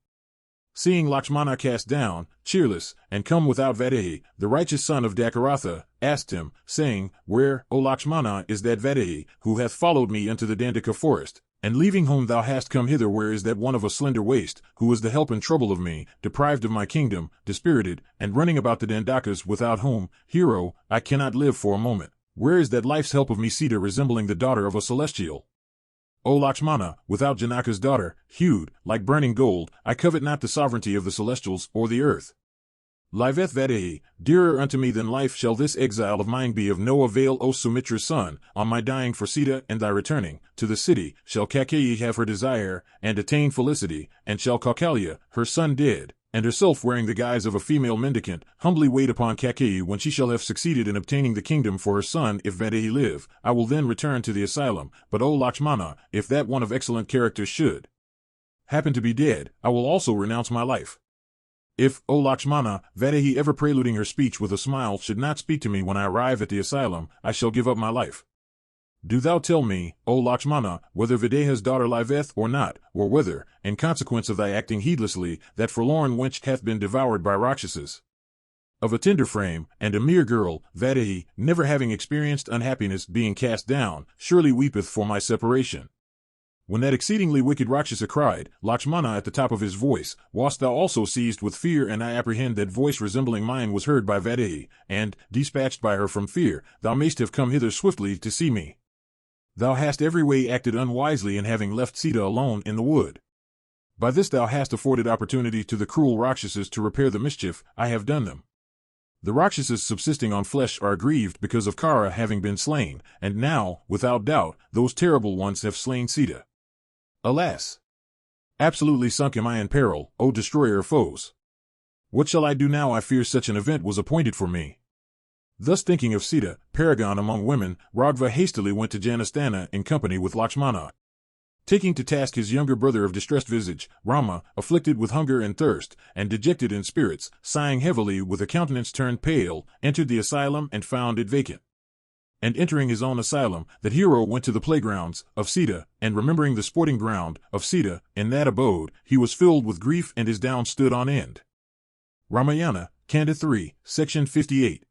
Seeing Lakshmana cast down, cheerless, and come without Vadahi, the righteous son of Dakaratha asked him, saying, Where, O Lakshmana, is that Vadahi, who hath followed me into the Dandaka forest, and leaving whom thou hast come hither? Where is that one of a slender waist, who is the help and trouble of me, deprived of my kingdom, dispirited, and running about the Dandakas, without whom, hero, I cannot live for a moment? Where is that life's help of me Sita, resembling the daughter of a celestial? O Lakshmana, without Janaka's daughter, hued, like burning gold, I covet not the sovereignty of the celestials or the earth. Liveth Vadahi, dearer unto me than life shall this exile of mine be of no avail. O Sumitra's son, on my dying for Sita and thy returning to the city, shall Kaikeyi have her desire, and attain felicity, and shall Kaukalya, her son dead, and herself wearing the guise of a female mendicant, humbly wait upon Kakeyi when she shall have succeeded in obtaining the kingdom for her son. If Vaidehi live, I will then return to the asylum, but O Lakshmana, if that one of excellent character should happen to be dead, I will also renounce my life. If, O Lakshmana, Vaidehi ever preluding her speech with a smile should not speak to me when I arrive at the asylum, I shall give up my life. Do thou tell me, O Lakshmana, whether Videha's daughter liveth or not, or whether, in consequence of thy acting heedlessly, that forlorn wench hath been devoured by Rakshasas. Of a tender frame, and a mere girl, Vaidehi, never having experienced unhappiness, being cast down, surely weepeth for my separation. When that exceedingly wicked Rakshasa cried, Lakshmana at the top of his voice, wast thou also seized with fear? And I apprehend that voice resembling mine was heard by Vaidehi, and, dispatched by her from fear, thou mayst have come hither swiftly to see me. Thou hast every way acted unwisely in having left Sita alone in the wood. By this thou hast afforded opportunity to the cruel Rakshasas to repair the mischief I have done them. The Rakshasas subsisting on flesh are aggrieved because of Kara having been slain, and now, without doubt, those terrible ones have slain Sita. Alas! Absolutely sunk am I in peril, O destroyer of foes. What shall I do now? I fear such an event was appointed for me. Thus thinking of Sita, paragon among women, Raghava hastily went to Janastana in company with Lakshmana. Taking to task his younger brother of distressed visage, Rama, afflicted with hunger and thirst, and dejected in spirits, sighing heavily with a countenance turned pale, entered the asylum and found it vacant. And entering his own asylum, that hero went to the playgrounds of Sita, and remembering the sporting ground of Sita, in that abode, he was filled with grief and his down stood on end. Ramayana, Kanda 3, Section 58.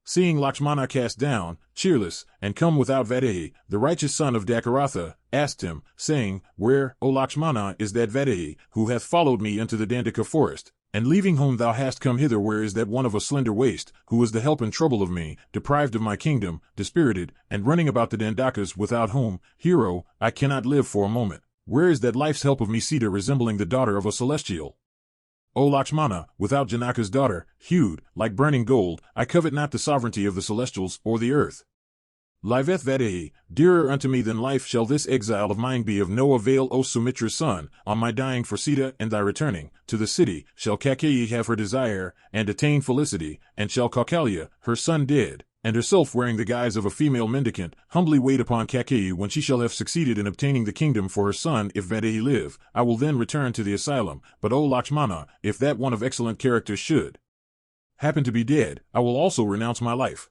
Seeing Lakshmana cast down, cheerless, and come without Vaidehi, the righteous son of Dakaratha asked him, saying, Where, O Lakshmana, is that Vaidehi, who hath followed me into the Dandaka forest? And leaving whom thou hast come hither, where is that one of a slender waist, who is the help and trouble of me, deprived of my kingdom, dispirited, and running about the Dandakas, without whom, hero, I cannot live for a moment? Where is that life's help of me, Sita, resembling the daughter of a celestial? O Lakshmana, without Janaka's daughter, hued, like burning gold, I covet not the sovereignty of the celestials or the earth. Liveth Vaidehi, dearer unto me than life shall this exile of mine be of no avail. O Sumitra's son, on my dying for Sita and thy returning to the city, shall Kakeyi have her desire, and attain felicity, and shall Kaukalya, her son dead, and herself wearing the guise of a female mendicant, humbly wait upon Kakeyi when she shall have succeeded in obtaining the kingdom for her son. If Vaidehi live, I will then return to the asylum, but O Lakshmana, if that one of excellent character should happen to be dead, I will also renounce my life.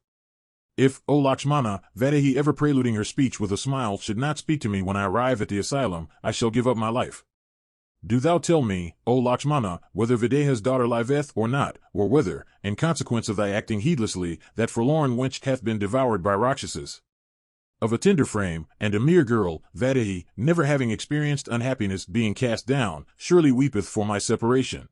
If, O Lakshmana, Vaidehi ever preluding her speech with a smile should not speak to me when I arrive at the asylum, I shall give up my life. Do thou tell me, O Lakshmana, whether Videha's daughter liveth or not, or whether, in consequence of thy acting heedlessly, that forlorn wench hath been devoured by Rakshasas. Of a tender frame, and a mere girl, Vaidehi, never having experienced unhappiness, being cast down, surely weepeth for my separation.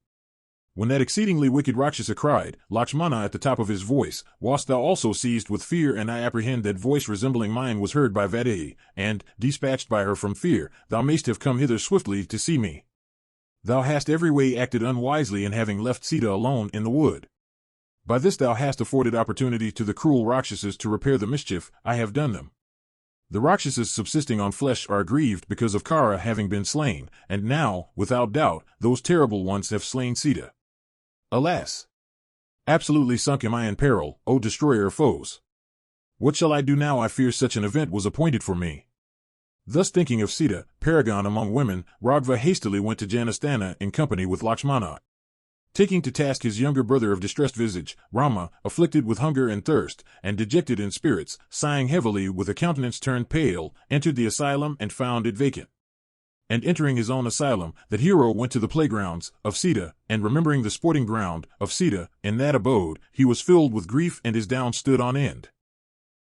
When that exceedingly wicked Rakshasa cried, Lakshmana at the top of his voice, wast thou also seized with fear? And I apprehend that voice resembling mine was heard by Vaidehi, and, dispatched by her from fear, thou mayst have come hither swiftly to see me. Thou hast every way acted unwisely in having left Sita alone in the wood. By this thou hast afforded opportunity to the cruel Rakshasas to repair the mischief I have done them. The Rakshasas subsisting on flesh are aggrieved because of Kara having been slain, and now, without doubt, those terrible ones have slain Sita. Alas! Absolutely sunk am I in peril, O destroyer of foes. What shall I do now? I fear such an event was appointed for me. Thus thinking of Sita, paragon among women, Raghava hastily went to Janastana in company with Lakshmana. Taking to task his younger brother of distressed visage, Rama, afflicted with hunger and thirst, and dejected in spirits, sighing heavily with a countenance turned pale, entered the asylum and found it vacant. And entering his own asylum, that hero went to the playgrounds of Sita, and remembering the sporting ground of Sita, in that abode, he was filled with grief and his down stood on end.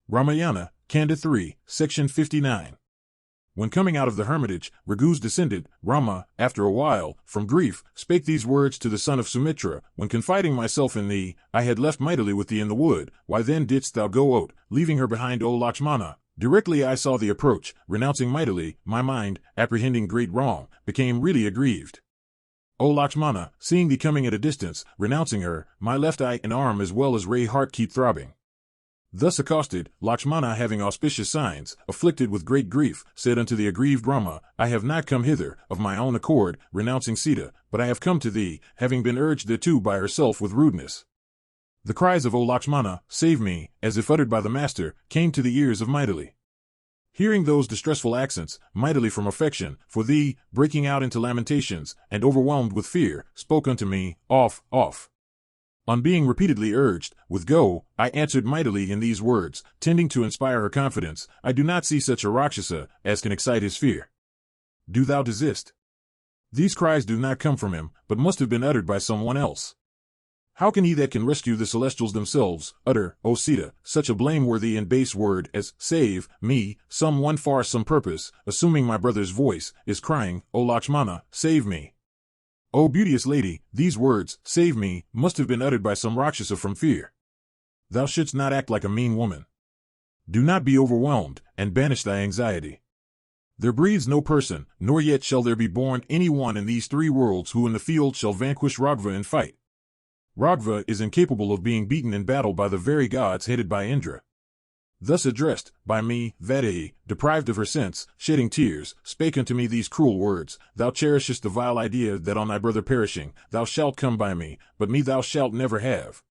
Ramayana, Kanda 3, Section 59. When coming out of the hermitage, Raghu's descendant, Rama, after a while, from grief, spake these words to the son of Sumitra, When confiding myself in thee, I had left mightily with thee in the wood, why then didst thou go out, leaving her behind, O Lakshmana? Directly I saw thee approach, renouncing mightily, my mind, apprehending great wrong, became really aggrieved. O Lakshmana, seeing thee coming at a distance, renouncing her, my left eye and arm as well as ray heart keep throbbing. Thus accosted, Lakshmana having auspicious signs, afflicted with great grief, said unto the aggrieved Rama, I have not come hither, of my own accord, renouncing Sita, but I have come to thee, having been urged thereto by herself with rudeness. The cries of O Lakshmana, save me, as if uttered by the master, came to the ears of Maithili. Hearing those distressful accents, Maithili from affection for thee, breaking out into lamentations, and overwhelmed with fear, spoke unto me, Off, off. On being repeatedly urged, with go, I answered mightily in these words, tending to inspire her confidence, I do not see such a Rakshasa as can excite his fear. Do thou desist. These cries do not come from him, but must have been uttered by someone else. How can he that can rescue the celestials themselves, utter, O Sita, such a blameworthy and base word as, save, me, some one for some purpose, assuming my brother's voice, is crying, O Lakshmana, save me. O beauteous lady, these words, save me, must have been uttered by some Rakshasa from fear. Thou shouldst not act like a mean woman. Do not be overwhelmed, and banish thy anxiety. There breathes no person, nor yet shall there be born any one in these three worlds who in the field shall vanquish Ragva in fight. Ragva is incapable of being beaten in battle by the very gods headed by Indra. Thus addressed, by me, Vaidehi, deprived of her sense, shedding tears, spake unto me these cruel words, Thou cherishest the vile idea that on thy brother perishing, thou shalt come by me, but me thou shalt never have.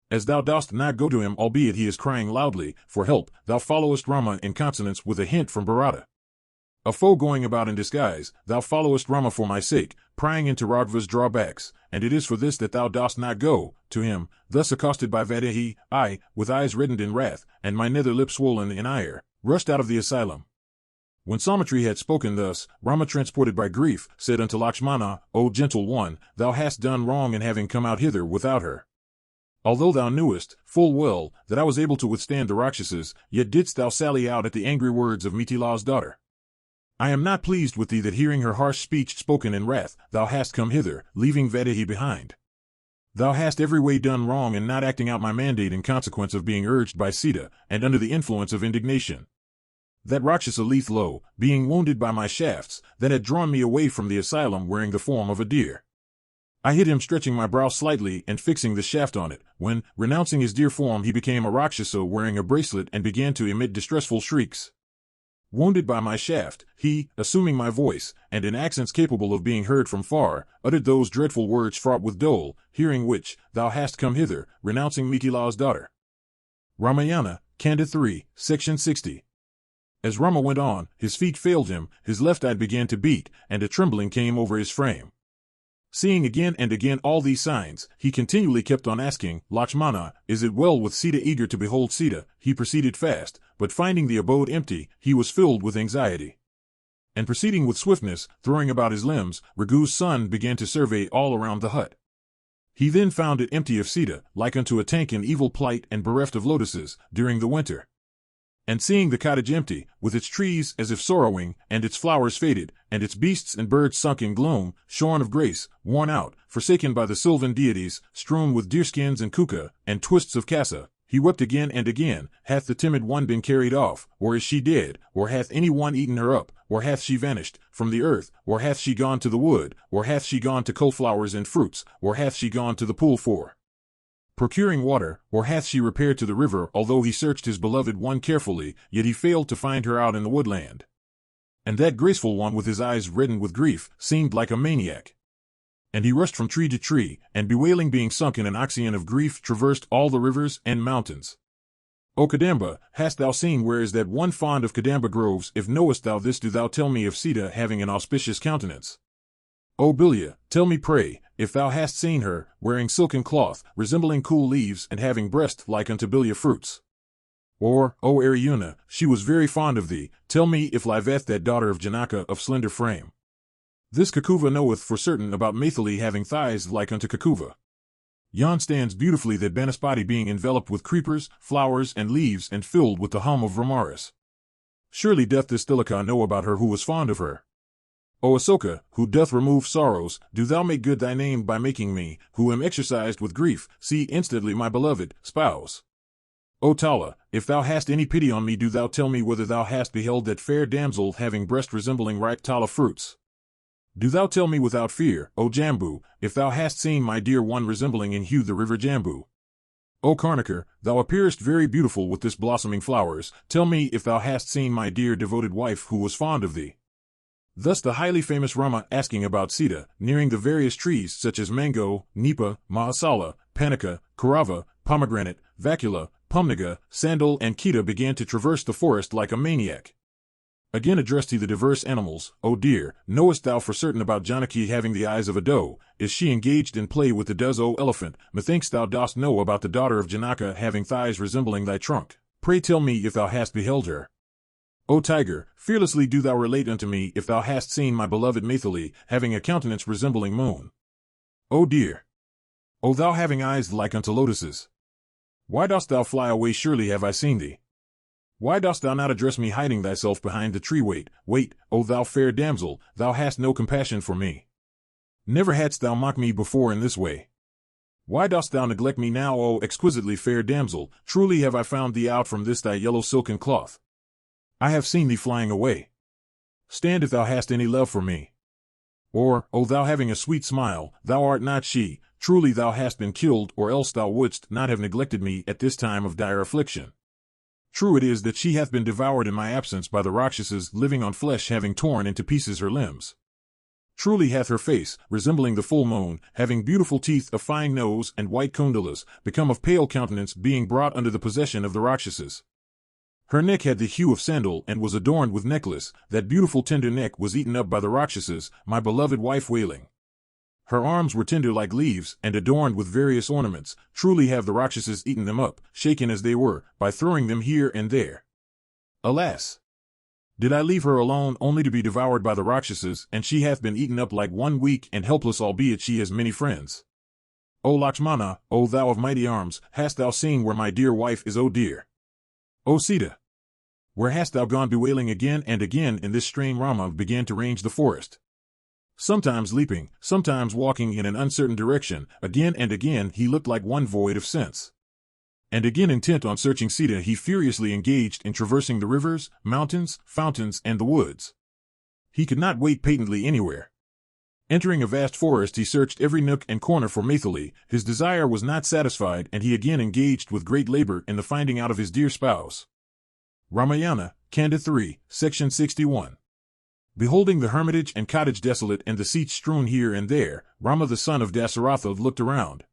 As thou dost not go to him albeit he is crying loudly, for help, thou followest Rama in consonance with a hint from Bharata. A foe going about in disguise, thou followest Rama for my sake, prying into Ragva's drawbacks, and it is for this that thou dost not go to him. Thus accosted by Vaidehi, I, with eyes reddened in wrath, and my nether lip swollen in ire, rushed out of the asylum. When Samitri had spoken thus, Rama transported by grief, said unto Lakshmana, O gentle one, thou hast done wrong in having come out hither without her. Although thou knewest, full well, that I was able to withstand the Rakshasas, yet didst thou sally out at the angry words of Mithila's daughter. I am not pleased with thee that hearing her harsh speech spoken in wrath, thou hast come hither, leaving Vaidehi behind. Thou hast every way done wrong in not acting out my mandate in consequence of being urged by Sita, and under the influence of indignation. That Rakshasa leath low, being wounded by my shafts, that had drawn me away from the asylum wearing the form of a deer. I hit him stretching my brow slightly and fixing the shaft on it, when, renouncing his deer form he became a Rakshasa wearing a bracelet and began to emit distressful shrieks. Wounded by my shaft, he, assuming my voice, and in accents capable of being heard from far, uttered those dreadful words fraught with dole, hearing which, thou hast come hither, renouncing Mithila's daughter. Ramayana, Kanda 3, Section 60. As Rama went on, his feet failed him, his left eye began to beat, and a trembling came over his frame. Seeing again and again all these signs, he continually kept on asking, Lakshmana, is it well with Sita? Eager to behold Sita, he proceeded fast, but finding the abode empty, he was filled with anxiety. And proceeding with swiftness, throwing about his limbs, Raghu's son began to survey all around the hut. He then found it empty of Sita, like unto a tank in evil plight and bereft of lotuses, during the winter. And seeing the cottage empty, with its trees as if sorrowing, and its flowers faded, and its beasts and birds sunk in gloom, shorn of grace, worn out, forsaken by the sylvan deities, strewn with deerskins and kuka, and twists of casa, he wept again and again, hath the timid one been carried off, or is she dead, or hath any one eaten her up, or hath she vanished from the earth, or hath she gone to the wood, or hath she gone to cull flowers and fruits, or hath she gone to the pool for procuring water, or hath she repaired to the river? Although he searched his beloved one carefully, yet he failed to find her out in the woodland. And that graceful one with his eyes reddened with grief, seemed like a maniac. And he rushed from tree to tree, and bewailing being sunk in an ocean of grief traversed all the rivers and mountains. O Kadamba, hast thou seen where is that one fond of Kadamba groves? If knowest thou this, do thou tell me of Sita having an auspicious countenance. O Bilya, tell me pray, if thou hast seen her, wearing silken cloth, resembling cool leaves, and having breast like unto Bilya fruits. Or, O Arjuna, she was very fond of thee, tell me if liveth that daughter of Janaka of slender frame. This Kakuva knoweth for certain about Maithili having thighs like unto Kakuva. Yon stands beautifully that Banaspati being enveloped with creepers, flowers, and leaves, and filled with the hum of Ramaris. Surely doth this Tilaka know about her who was fond of her. O Asoka, who doth remove sorrows, do thou make good thy name by making me, who am exercised with grief, see instantly my beloved spouse. O Tala, if thou hast any pity on me, do thou tell me whether thou hast beheld that fair damsel having breast resembling ripe Tala fruits. Do thou tell me without fear, O Jambu, if thou hast seen my dear one resembling in hue the river Jambu. O Karnaker, thou appearest very beautiful with this blossoming flowers. Tell me if thou hast seen my dear devoted wife who was fond of thee. Thus the highly famous Rama asking about Sita, nearing the various trees such as mango, nipa, mahasala, panika, karava, pomegranate, vacula, pumnaga, sandal and kita began to traverse the forest like a maniac. Again addressed he the diverse animals, O dear, knowest thou for certain about Janaki having the eyes of a doe? Is she engaged in play with the does, O elephant? Methinks thou dost know about the daughter of Janaka having thighs resembling thy trunk. Pray tell me if thou hast beheld her. O tiger, fearlessly do thou relate unto me if thou hast seen my beloved Maithili, having a countenance resembling moon. O dear! O thou having eyes like unto lotuses! Why dost thou fly away? Surely have I seen thee. Why dost thou not address me hiding thyself behind the tree? Wait, wait, O thou fair damsel, thou hast no compassion for me. Never hadst thou mocked me before in this way. Why dost thou neglect me now, O exquisitely fair damsel? Truly have I found thee out from this thy yellow silken cloth. I have seen thee flying away. Stand if thou hast any love for me. Or, O thou having a sweet smile, thou art not she, truly thou hast been killed, or else thou wouldst not have neglected me at this time of dire affliction. True it is that she hath been devoured in my absence by the Rakshasas living on flesh, having torn into pieces her limbs. Truly hath her face, resembling the full moon, having beautiful teeth, a fine nose, and white kundalas, become of pale countenance, being brought under the possession of the Rakshasas. Her neck had the hue of sandal and was adorned with necklace. That beautiful tender neck was eaten up by the Rakshasas, my beloved wife wailing. Her arms were tender like leaves, and adorned with various ornaments. Truly have the Rakshasas eaten them up, shaken as they were, by throwing them here and there. Alas! Did I leave her alone only to be devoured by the Rakshasas, and she hath been eaten up like one, weak and helpless, albeit she has many friends. O Lakshmana, O thou of mighty arms, hast thou seen where my dear wife is, O dear? O Sita! Where hast thou gone? Bewailing again and again in this strain, Rama began to range the forest. Sometimes leaping, sometimes walking in an uncertain direction, again and again he looked like one void of sense. And again intent on searching Sita, he furiously engaged in traversing the rivers, mountains, fountains, and the woods. He could not wait patently anywhere. Entering a vast forest, he searched every nook and corner for Maithili. His desire was not satisfied, and he again engaged with great labor in the finding out of his dear spouse. Ramayana, Kanda 3, Section 61. Beholding the hermitage and cottage desolate and the seats strewn here and there, Rama the son of Dasaratha looked around.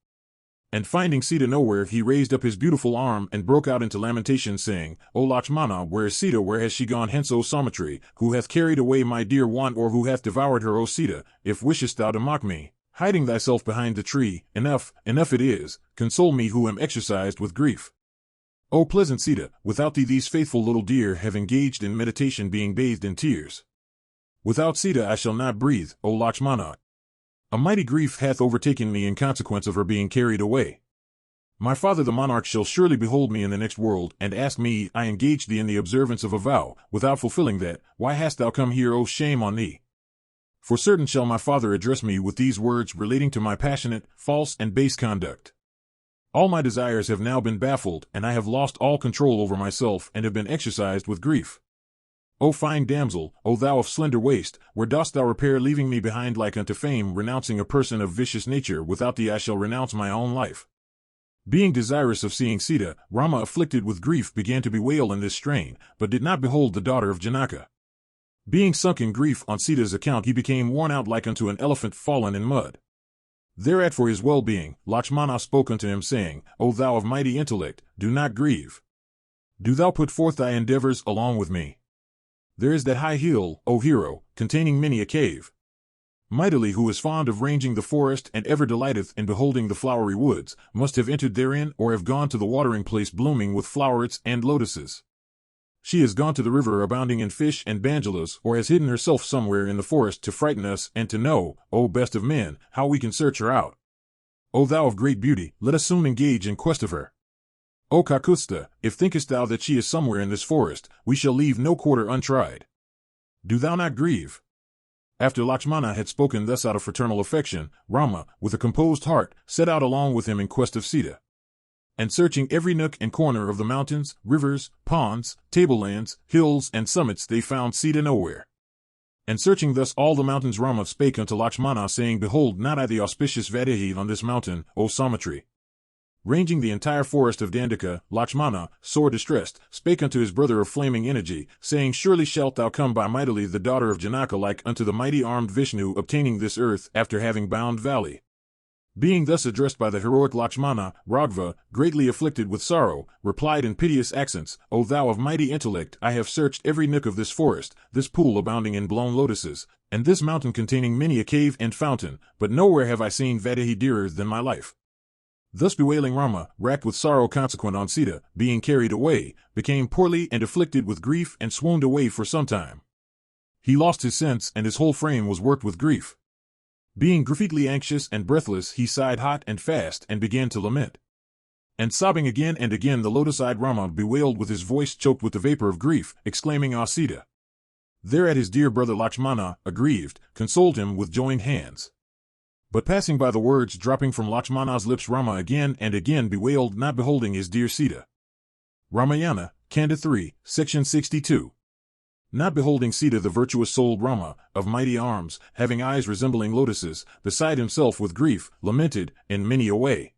And finding Sita nowhere, he raised up his beautiful arm and broke out into lamentation, saying, O Lakshmana, where is Sita? Where has she gone hence, O Samitri? Who hath carried away my dear one, or who hath devoured her, O Sita? If wishest thou to mock me, hiding thyself behind the tree, enough, enough it is, console me who am exercised with grief. O pleasant Sita, without thee these faithful little deer have engaged in meditation, being bathed in tears. Without Sita I shall not breathe, O Lakshmana. A mighty grief hath overtaken me in consequence of her being carried away. My father the monarch shall surely behold me in the next world, and ask me, I engaged thee in the observance of a vow, without fulfilling that, why hast thou come here, O shame on thee? For certain shall my father address me with these words relating to my passionate, false, and base conduct. All my desires have now been baffled, and I have lost all control over myself, and have been exercised with grief. O fine damsel, O thou of slender waist, where dost thou repair, leaving me behind like unto fame, renouncing a person of vicious nature? Without thee I shall renounce my own life. Being desirous of seeing Sita, Rama, afflicted with grief, began to bewail in this strain, but did not behold the daughter of Janaka. Being sunk in grief on Sita's account, he became worn out like unto an elephant fallen in mud. Thereat for his well-being, Lakshmana spoke unto him, saying, O thou of mighty intellect, do not grieve. Do thou put forth thy endeavors along with me. There is that high hill, O hero, containing many a cave. Mightily, who is fond of ranging the forest and ever delighteth in beholding the flowery woods, must have entered therein, or have gone to the watering place blooming with flowerets and lotuses. She has gone to the river abounding in fish and banjalas, or has hidden herself somewhere in the forest to frighten us and to know, O best of men, how we can search her out. O thou of great beauty, let us soon engage in quest of her. O Kakusta, if thinkest thou that she is somewhere in this forest, we shall leave no quarter untried. Do thou not grieve. After Lakshmana had spoken thus out of fraternal affection, Rama, with a composed heart, set out along with him in quest of Sita. And searching every nook and corner of the mountains, rivers, ponds, tablelands, hills, and summits, they found Sita nowhere. And searching thus all the mountains, Rama spake unto Lakshmana, saying, Behold, not I the auspicious Vadahi on this mountain, O Samitri. Ranging the entire forest of Dandaka, Lakshmana, sore distressed, spake unto his brother of flaming energy, saying, Surely shalt thou come by mightily the daughter of Janaka like unto the mighty armed Vishnu obtaining this earth after having bound valley. Being thus addressed by the heroic Lakshmana, Raghava, greatly afflicted with sorrow, replied in piteous accents, O thou of mighty intellect, I have searched every nook of this forest, this pool abounding in blown lotuses, and this mountain containing many a cave and fountain, but nowhere have I seen Vadahi dearer than my life. Thus bewailing Rama, racked with sorrow consequent on Sita, being carried away, became poorly and afflicted with grief and swooned away for some time. He lost his sense and his whole frame was worked with grief. Being greatly anxious and breathless, he sighed hot and fast and began to lament. And sobbing again and again, the lotus-eyed Rama bewailed with his voice choked with the vapor of grief, exclaiming, Ah Sita! Thereat his dear brother Lakshmana, aggrieved, consoled him with joined hands. But passing by the words dropping from Lakshmana's lips, Rama again and again bewailed, not beholding his dear Sita. Ramayana, Kanda 3, Section 62. Not beholding Sita, the virtuous-souled Rama, of mighty arms, having eyes resembling lotuses, beside himself with grief, lamented, in many a way.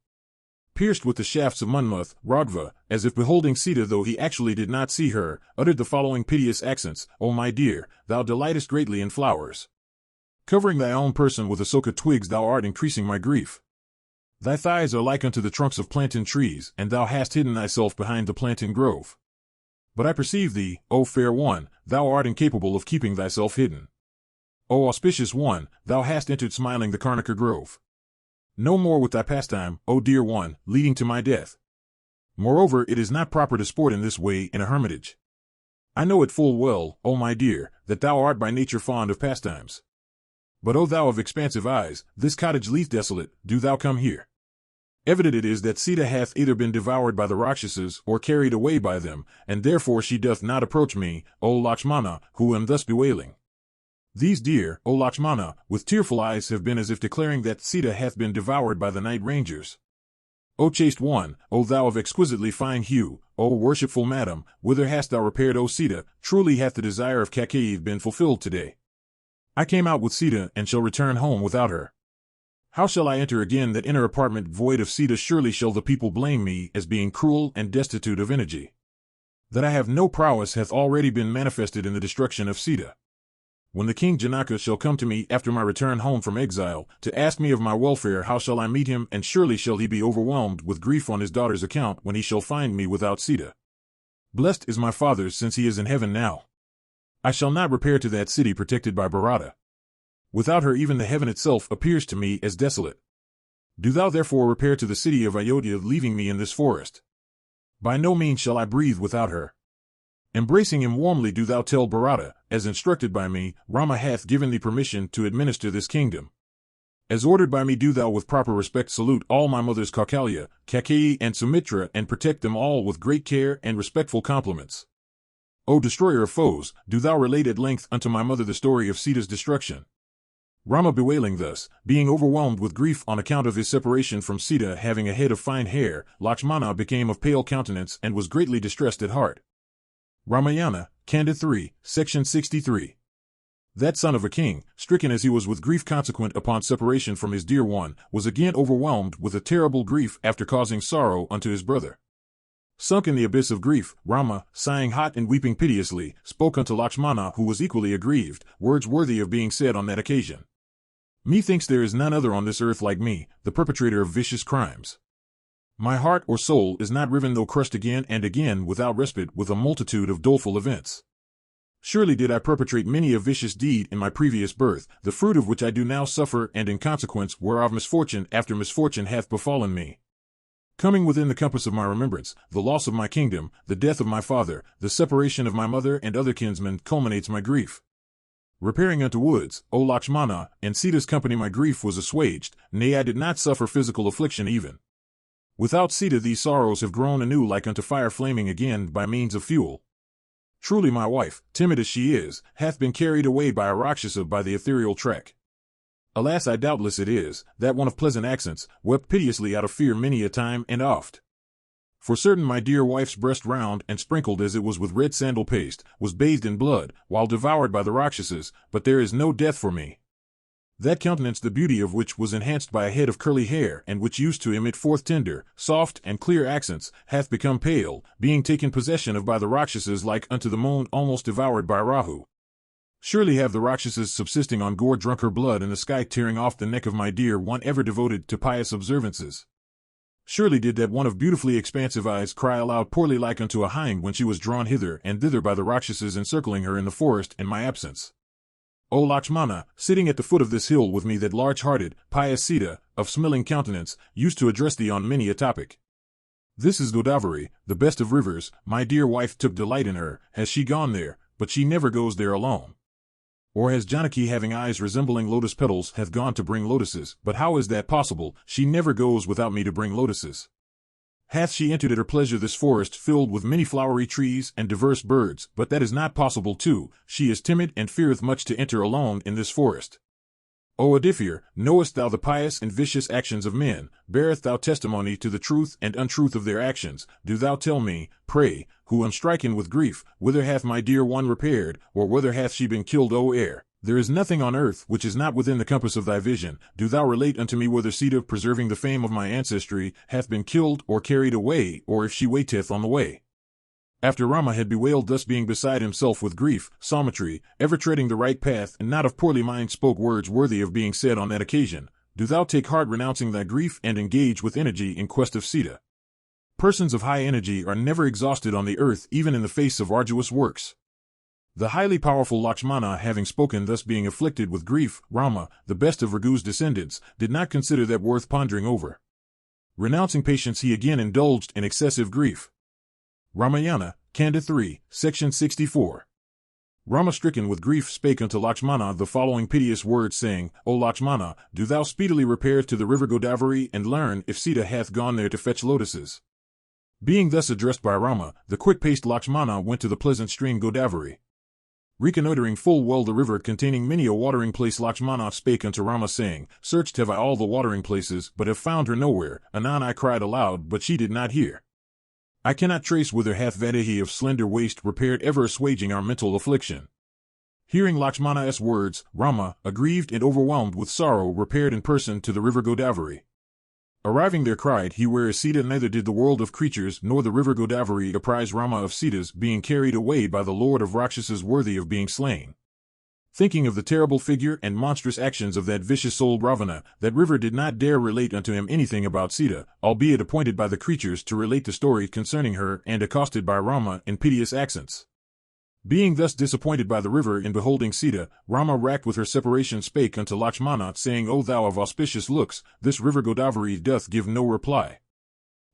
Pierced with the shafts of Manmatha, Raghava, as if beholding Sita though he actually did not see her, uttered the following piteous accents, O my dear, thou delightest greatly in flowers. Covering thy own person with asoka twigs thou art increasing my grief. Thy thighs are like unto the trunks of plantain trees, and thou hast hidden thyself behind the plantain grove. But I perceive thee, O fair one, thou art incapable of keeping thyself hidden. O auspicious one, thou hast entered smiling the Karnika grove. No more with thy pastime, O dear one, leading to my death. Moreover, it is not proper to sport in this way in a hermitage. I know it full well, O my dear, that thou art by nature fond of pastimes. But O thou of expansive eyes, this cottage leaf desolate, do thou come here. Evident it is that Sita hath either been devoured by the Rakshasas or carried away by them, and therefore she doth not approach me, O Lakshmana, who am thus bewailing. These dear, O Lakshmana, with tearful eyes have been as if declaring that Sita hath been devoured by the night rangers. O chaste one, O thou of exquisitely fine hue, O worshipful madam, whither hast thou repaired, O Sita? Truly hath the desire of Kakeyi been fulfilled today. I came out with Sita and shall return home without her. How shall I enter again that inner apartment void of Sita? Surely shall the people blame me as being cruel and destitute of energy. That I have no prowess hath already been manifested in the destruction of Sita. When the king Janaka shall come to me after my return home from exile, to ask me of my welfare, how shall I meet him? And surely shall he be overwhelmed with grief on his daughter's account when he shall find me without Sita. Blessed is my father since he is in heaven now. I shall not repair to that city protected by Bharata. Without her even the heaven itself appears to me as desolate. Do thou therefore repair to the city of Ayodhya, leaving me in this forest. By no means shall I breathe without her. Embracing him warmly do thou tell Bharata, as instructed by me, Rama hath given thee permission to administer this kingdom. As ordered by me do thou with proper respect salute all my mothers Kaukalya, Kakeyi and Sumitra, and protect them all with great care and respectful compliments. O destroyer of foes, do thou relate at length unto my mother the story of Sita's destruction. Rama bewailing thus, being overwhelmed with grief on account of his separation from Sita, having a head of fine hair, Lakshmana became of pale countenance and was greatly distressed at heart. Ramayana, Kanda 3, Section 63. That son of a king, stricken as he was with grief consequent upon separation from his dear one, was again overwhelmed with a terrible grief after causing sorrow unto his brother. Sunk in the abyss of grief, Rama, sighing hot and weeping piteously, spoke unto Lakshmana, who was equally aggrieved, words worthy of being said on that occasion. Methinks there is none other on this earth like me, the perpetrator of vicious crimes. My heart or soul is not riven though crushed again and again without respite with a multitude of doleful events. Surely did I perpetrate many a vicious deed in my previous birth, the fruit of which I do now suffer, and in consequence whereof misfortune after misfortune hath befallen me. Coming within the compass of my remembrance, the loss of my kingdom, the death of my father, the separation of my mother and other kinsmen culminates my grief. Repairing unto woods, O Lakshmana, in Sita's company my grief was assuaged, nay I did not suffer physical affliction even. Without Sita these sorrows have grown anew like unto fire flaming again by means of fuel. Truly my wife, timid as she is, hath been carried away by a Rakshasa by the ethereal trek. Alas, I doubtless it is, that one of pleasant accents, wept piteously out of fear many a time and oft. For certain my dear wife's breast round and sprinkled as it was with red sandal paste, was bathed in blood, while devoured by the Rakshasas, but there is no death for me. That countenance, the beauty of which was enhanced by a head of curly hair, and which used to emit forth tender, soft, and clear accents, hath become pale, being taken possession of by the Rakshasas like unto the moon, almost devoured by Rahu. Surely have the Rakshasas, subsisting on gore, drunk her blood, and the sky tearing off the neck of my dear one ever devoted to pious observances. Surely did that one of beautifully expansive eyes cry aloud poorly like unto a hind when she was drawn hither and thither by the Rakshasas encircling her in the forest in my absence. O Lakshmana, sitting at the foot of this hill with me, that large-hearted, pious Sita, of smiling countenance, used to address thee on many a topic. This is Godavari, the best of rivers, my dear wife took delight in her, has she gone there, but she never goes there alone. Or has Janaki, having eyes resembling lotus petals, hath gone to bring lotuses, but how is that possible? She never goes without me to bring lotuses. Hath she entered at her pleasure this forest filled with many flowery trees and diverse birds, but that is not possible too, she is timid and feareth much to enter alone in this forest. O Adifir, knowest thou the pious and vicious actions of men, bearest thou testimony to the truth and untruth of their actions, do thou tell me, pray, who am stricken with grief, whither hath my dear one repaired, or whether hath she been killed, O air? There is nothing on earth which is not within the compass of thy vision. Do thou relate unto me whether Sita, preserving the fame of my ancestry, hath been killed or carried away, or if she waiteth on the way. After Rama had bewailed thus, being beside himself with grief, Saumitri, ever treading the right path and not of poorly mind, spoke words worthy of being said on that occasion. Do thou take heart, renouncing thy grief, and engage with energy in quest of Sita. Persons of high energy are never exhausted on the earth, even in the face of arduous works. The highly powerful Lakshmana, having spoken thus, being afflicted with grief, Rama, the best of Raghu's descendants, did not consider that worth pondering over. Renouncing patience, he again indulged in excessive grief. Ramayana, Kanda 3, Section 64. Rama, stricken with grief, spake unto Lakshmana the following piteous words, saying, O Lakshmana, do thou speedily repair to the river Godavari, and learn if Sita hath gone there to fetch lotuses. Being thus addressed by Rama, the quick-paced Lakshmana went to the pleasant stream Godavari. Reconnoitering full well the river containing many a watering place, Lakshmana spake unto Rama, saying, Searched have I all the watering places, but have found her nowhere. Anon I cried aloud, but she did not hear. I cannot trace whither hath Vaidehi of slender waist repaired, ever assuaging our mental affliction. Hearing Lakshmana's words, Rama, aggrieved and overwhelmed with sorrow, repaired in person to the river Godavari. Arriving there, cried he, Where is Sita? Neither did the world of creatures nor the river Godavari apprise Rama of Sita's being carried away by the lord of Rakshasas, worthy of being slain. Thinking of the terrible figure and monstrous actions of that vicious-souled Ravana, that river did not dare relate unto him anything about Sita, albeit appointed by the creatures to relate the story concerning her, and accosted by Rama in piteous accents. Being thus disappointed by the river in beholding Sita, Rama, racked with her separation, spake unto Lakshmana, saying, O thou of auspicious looks, this river Godavari doth give no reply.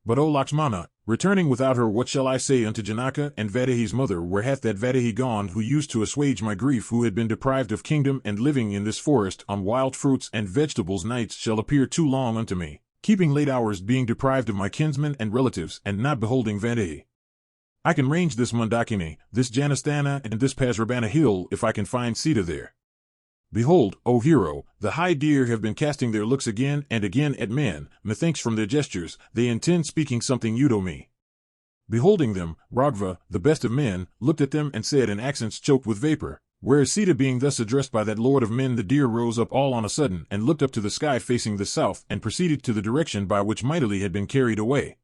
But O Lakshmana, returning without her, what shall I say unto Janaka and Vaidehi's mother? Where hath that Vaidehi gone who used to assuage my grief, who had been deprived of kingdom and living in this forest on wild fruits and vegetables? Nights shall appear too long unto me, keeping late hours, being deprived of my kinsmen and relatives, and not beholding Vaidehi. I can range this Mandakini, this Janasthana, and this Pasrabana hill if I can find Sita there. Behold, O hero, the high deer have been casting their looks again and again at man. Methinks from their gestures, they intend speaking something to me. Beholding them, Raghava, the best of men, looked at them and said in accents choked with vapor, Where is Sita? Being thus addressed by that lord of men, the deer rose up all on a sudden, and looked up to the sky facing the south, and proceeded to the direction by which mightily had been carried away.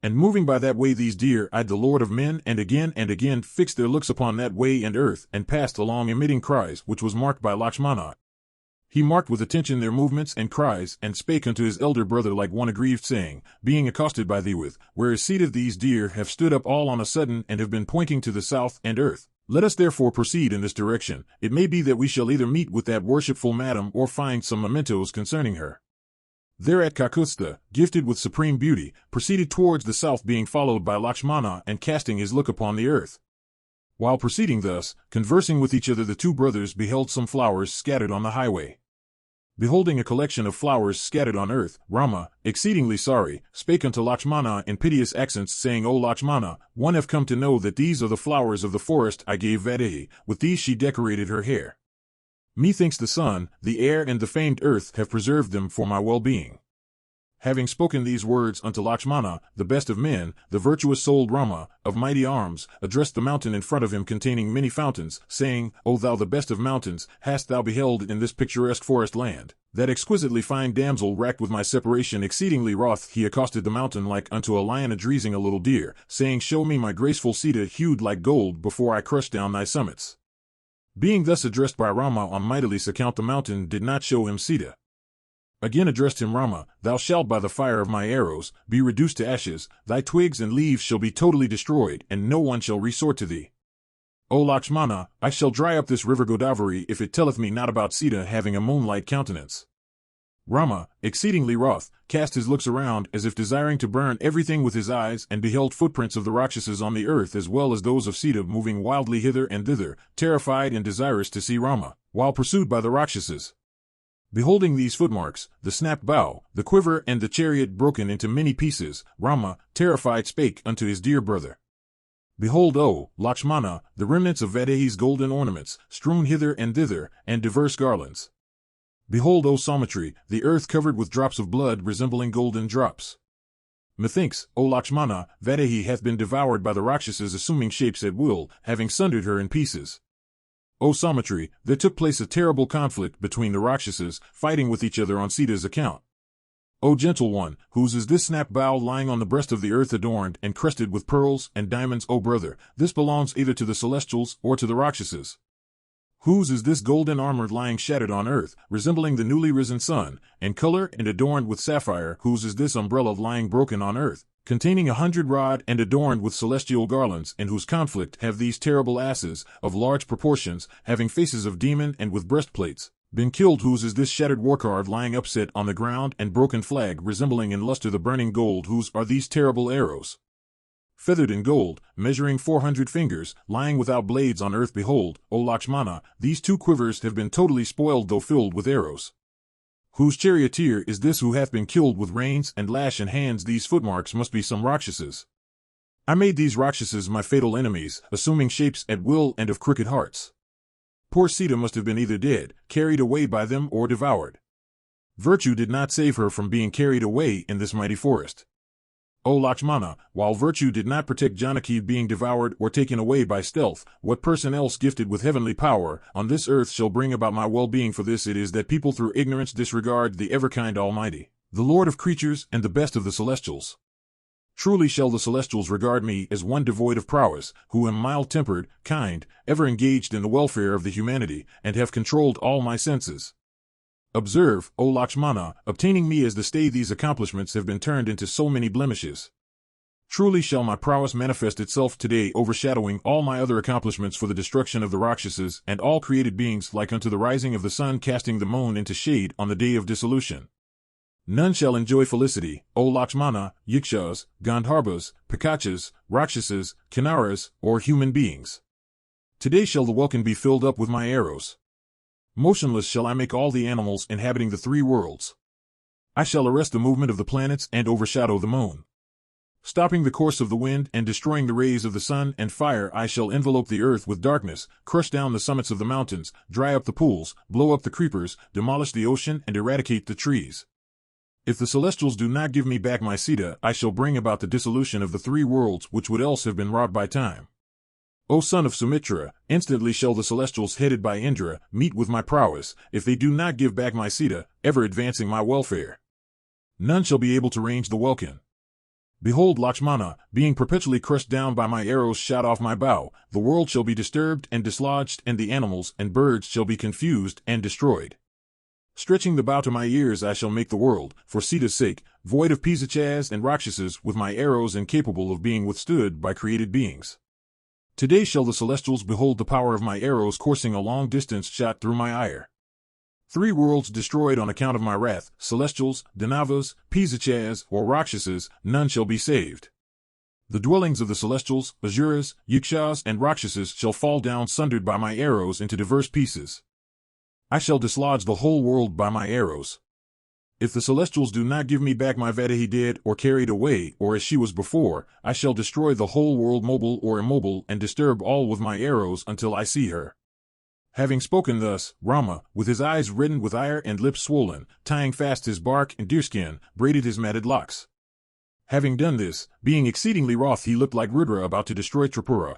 And moving by that way, these deer eyed the lord of men, and again fixed their looks upon that way and earth, and passed along, emitting cries, which was marked by Lakshmana. He marked with attention their movements and cries, and spake unto his elder brother like one aggrieved, saying, Being accosted by thee with, Where is Sita? These deer have stood up all on a sudden, and have been pointing to the south and earth. Let us therefore proceed in this direction. It may be that we shall either meet with that worshipful madam, or find some mementos concerning her. Thereat Kakusta, gifted with supreme beauty, proceeded towards the south, being followed by Lakshmana, and casting his look upon the earth. While proceeding thus, conversing with each other, the two brothers beheld some flowers scattered on the highway. Beholding a collection of flowers scattered on earth, Rama, exceedingly sorry, spake unto Lakshmana in piteous accents, saying, O Lakshmana, one have come to know that these are the flowers of the forest I gave Vaidehi. With these she decorated her hair. Methinks the sun, the air, and the famed earth have preserved them for my well-being. Having spoken these words unto Lakshmana, the best of men, the virtuous-souled Rama, of mighty arms, addressed the mountain in front of him containing many fountains, saying, O thou the best of mountains, hast thou beheld in this picturesque forest land that exquisitely fine damsel racked with my separation? Exceedingly wroth he accosted the mountain like unto a lion addressing a little deer, saying, Show me my graceful Sita hued like gold before I crush down thy summits. Being thus addressed by Rama on Mightily's account, the mountain did not show him Sita. Again addressed him Rama, Thou shalt by the fire of my arrows be reduced to ashes, thy twigs and leaves shall be totally destroyed, and no one shall resort to thee. O Lakshmana, I shall dry up this river Godavari if it telleth me not about Sita having a moon-like countenance. Rama, exceedingly wroth, cast his looks around as if desiring to burn everything with his eyes, and beheld footprints of the Rakshasas on the earth as well as those of Sita moving wildly hither and thither, terrified and desirous to see Rama, while pursued by the Rakshasas. Beholding these footmarks, the snapped bow, the quiver, and the chariot broken into many pieces, Rama, terrified, spake unto his dear brother. Behold, O Lakshmana, the remnants of Vaidehi's golden ornaments, strewn hither and thither, and diverse garlands. Behold, O Saumitri, the earth covered with drops of blood resembling golden drops. Methinks, O Lakshmana, Vaidehi hath been devoured by the Rakshasas, assuming shapes at will, having sundered her in pieces. O Saumitri, there took place a terrible conflict between the Rakshasas, fighting with each other on Sita's account. O gentle one, whose is this snapped bow lying on the breast of the earth adorned and crested with pearls and diamonds? O brother, this belongs either to the celestials or to the Rakshasas. Whose is this golden armor lying shattered on earth, resembling the newly risen sun, and color and adorned with sapphire? Whose is this umbrella lying broken on earth, containing 100 rod and adorned with celestial garlands? In whose conflict have these terrible asses, of large proportions, having faces of demon and with breastplates, been killed? Whose is this shattered warcard lying upset on the ground, and broken flag resembling in luster the burning gold? Whose are these terrible arrows, feathered in gold, measuring 400 fingers, lying without blades on earth? Behold, O Lakshmana, these 2 quivers have been totally spoiled though filled with arrows. Whose charioteer is this who hath been killed with reins and lash and hands? These footmarks must be some Rakshasas. I made these Rakshasas my fatal enemies, assuming shapes at will and of crooked hearts. Poor Sita must have been either dead, carried away by them, or devoured. Virtue did not save her from being carried away in this mighty forest. O Lakshmana, while virtue did not protect Janaki being devoured or taken away by stealth, what person else gifted with heavenly power on this earth shall bring about my well-being? For this it is that people through ignorance disregard the ever-kind Almighty, the Lord of creatures and the best of the celestials. Truly shall the celestials regard me as one devoid of prowess, who am mild-tempered, kind, ever engaged in the welfare of the humanity, and have controlled all my senses. Observe, O Lakshmana, obtaining me as the stay, these accomplishments have been turned into so many blemishes. Truly shall my prowess manifest itself today, overshadowing all my other accomplishments for the destruction of the Rakshasas and all created beings, like unto the rising of the sun casting the moon into shade on the day of dissolution. None shall enjoy felicity, O Lakshmana, Yakshas, Gandharvas, Pikachas, Rakshasas, Kinnaras, or human beings. Today shall the welkin be filled up with my arrows. Motionless shall I make all the animals inhabiting the 3 worlds. I shall arrest the movement of the planets and overshadow the moon. Stopping the course of the wind and destroying the rays of the sun and fire, I shall envelope the earth with darkness, crush down the summits of the mountains, dry up the pools, blow up the creepers, demolish the ocean, and eradicate the trees. If the celestials do not give me back my Sita, I shall bring about the dissolution of the 3 worlds which would else have been wrought by time. O son of Sumitra, instantly shall the celestials headed by Indra meet with my prowess, if they do not give back my Sita, ever advancing my welfare. None shall be able to range the welkin. Behold, Lakshmana, being perpetually crushed down by my arrows shot off my bow, the world shall be disturbed and dislodged, and the animals and birds shall be confused and destroyed. Stretching the bow to my ears, I shall make the world, for Sita's sake, void of Pisachas and Rakshasas, with my arrows incapable of being withstood by created beings. Today shall the celestials behold the power of my arrows coursing a long distance shot through my ire. 3 worlds destroyed on account of my wrath, celestials, Danavas, Pisachas, or Rakshasas, none shall be saved. The dwellings of the celestials, Asuras, Yakshas, and Rakshasas shall fall down sundered by my arrows into diverse pieces. I shall dislodge the whole world by my arrows. If the celestials do not give me back my Vaidehi dead or carried away, or as she was before, I shall destroy the whole world mobile or immobile and disturb all with my arrows until I see her. Having spoken thus, Rama, with his eyes reddened with ire and lips swollen, tying fast his bark and deerskin, braided his matted locks. Having done this, being exceedingly wroth, he looked like Rudra about to destroy Tripura.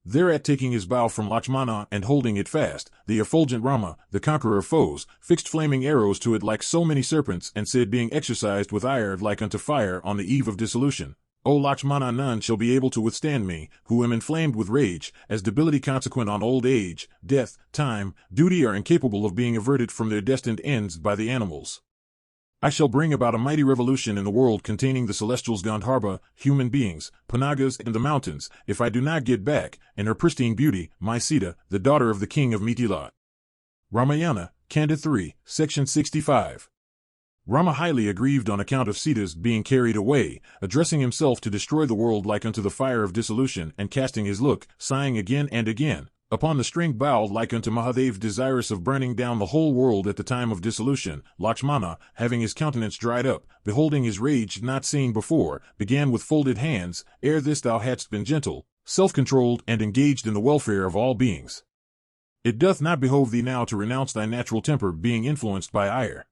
Thereat, taking his bow from Lakshmana and holding it fast, the effulgent Rama, the conqueror of foes, fixed flaming arrows to it like so many serpents, and said, being exercised with ire like unto fire on the eve of dissolution, O Lakshmana, none shall be able to withstand me, who am inflamed with rage, as debility consequent on old age, death, time, duty are incapable of being averted from their destined ends by the animals. I shall bring about a mighty revolution in the world containing the celestials, Gandharva, human beings, Panagas, and the mountains, if I do not get back, in her pristine beauty, my Sita, the daughter of the king of Mithila. Ramayana, Kanda 3, Section 65. Rama, highly aggrieved on account of Sita's being carried away, addressing himself to destroy the world like unto the fire of dissolution, and casting his look, sighing again and again, upon the stringed bow like unto Mahadev, desirous of burning down the whole world at the time of dissolution, Lakshmana, having his countenance dried up, beholding his rage not seen before, began with folded hands, ere this thou hadst been gentle, self-controlled, and engaged in the welfare of all beings. It doth not behove thee now to renounce thy natural temper, being influenced by ire.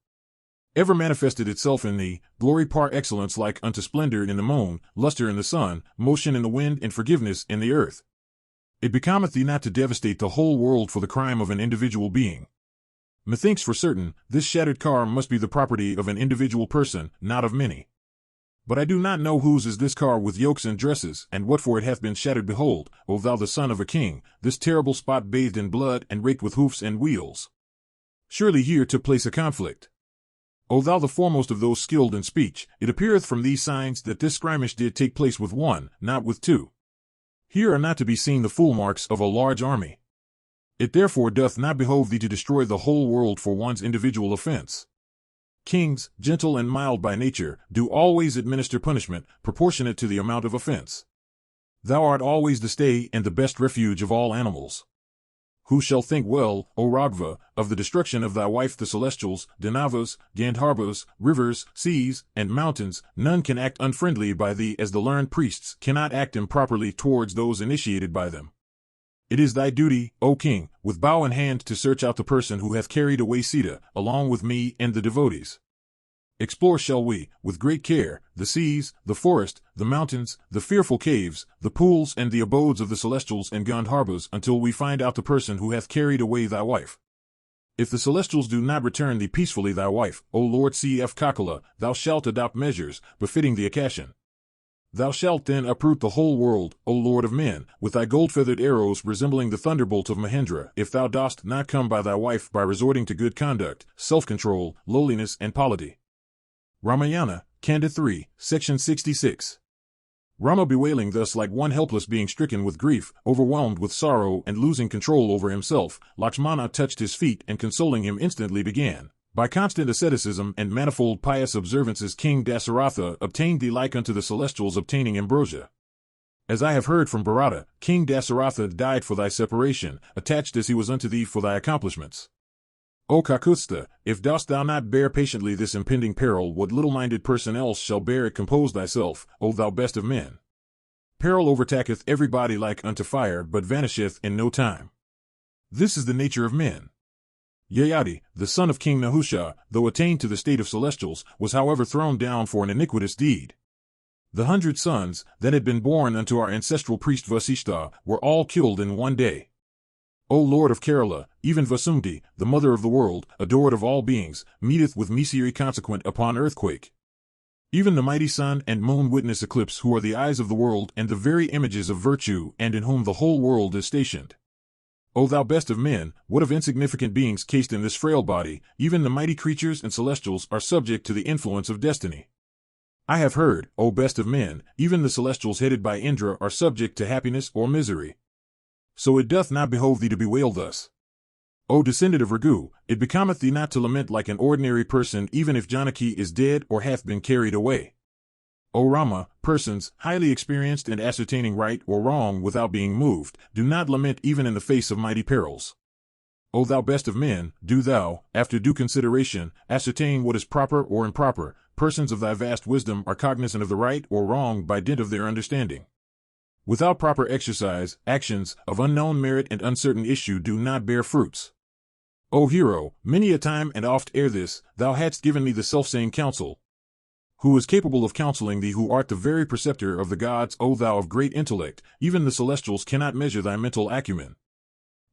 Ever manifested itself in thee, glory par excellence like unto splendor in the moon, luster in the sun, motion in the wind, and forgiveness in the earth. It becometh thee not to devastate the whole world for the crime of an individual being. Methinks for certain, this shattered car must be the property of an individual person, not of many. But I do not know whose is this car with yokes and dresses, and what for it hath been shattered. Behold, O thou the son of a king, this terrible spot bathed in blood and raked with hoofs and wheels. Surely here took place a conflict. O thou the foremost of those skilled in speech, it appeareth from these signs that this skirmish did take place with one, not with two. Here are not to be seen the fool marks of a large army. It therefore doth not behove thee to destroy the whole world for one's individual offense. Kings, gentle and mild by nature, do always administer punishment, proportionate to the amount of offense. Thou art always the stay and the best refuge of all animals. Who shall think well, O Raghava, of the destruction of thy wife the celestials, Danavas, Gandharvas, rivers, seas, and mountains? None can act unfriendly by thee, as the learned priests cannot act improperly towards those initiated by them. It is thy duty, O king, with bow in hand to search out the person who hath carried away Sita, along with me and the devotees. Explore shall we, with great care, the seas, the forest, the mountains, the fearful caves, the pools, and the abodes of the celestials and Gandharvas, until we find out the person who hath carried away thy wife. If the celestials do not return thee peacefully thy wife, O Lord C.F. Kakala, thou shalt adopt measures, befitting the occasion. Thou shalt then uproot the whole world, O Lord of men, with thy gold-feathered arrows resembling the thunderbolt of Mahendra, if thou dost not come by thy wife by resorting to good conduct, self-control, lowliness, and polity. Ramayana, Kanda 3, Section 66. Rama, bewailing thus like one helpless being stricken with grief, overwhelmed with sorrow, and losing control over himself, Lakshmana touched his feet and consoling him instantly began. By constant asceticism and manifold pious observances King Dasaratha obtained thee like unto the celestials obtaining ambrosia. As I have heard from Bharata, King Dasaratha died for thy separation, attached as he was unto thee for thy accomplishments. O Kakusta, if dost thou not bear patiently this impending peril, what little-minded person else shall bear it? Compose thyself, O thou best of men. Peril overtaketh everybody like unto fire, but vanisheth in no time. This is the nature of men. Yayati, the son of King Nahusha, though attained to the state of celestials, was however thrown down for an iniquitous deed. The 100 sons that had been born unto our ancestral priest Vasishta were all killed in one day. O Lord of Kerala, even Vasumti, the mother of the world, adored of all beings, meeteth with misery consequent upon earthquake. Even the mighty sun and moon witness eclipse, who are the eyes of the world and the very images of virtue, and in whom the whole world is stationed. O thou best of men, what of insignificant beings cased in this frail body? Even the mighty creatures and celestials are subject to the influence of destiny. I have heard, O best of men, even the celestials headed by Indra are subject to happiness or misery. So it doth not behove thee to bewail thus. O descendant of Raghu, it becometh thee not to lament like an ordinary person, even if Janaki is dead or hath been carried away. O Rama, persons, highly experienced in ascertaining right or wrong without being moved, do not lament even in the face of mighty perils. O thou best of men, do thou, after due consideration, ascertain what is proper or improper. Persons of thy vast wisdom are cognizant of the right or wrong by dint of their understanding. Without proper exercise, actions of unknown merit and uncertain issue do not bear fruits. O hero, many a time and oft ere this, thou hadst given me the selfsame counsel. Who is capable of counseling thee, who art the very preceptor of the gods, O thou of great intellect, even the celestials cannot measure thy mental acumen.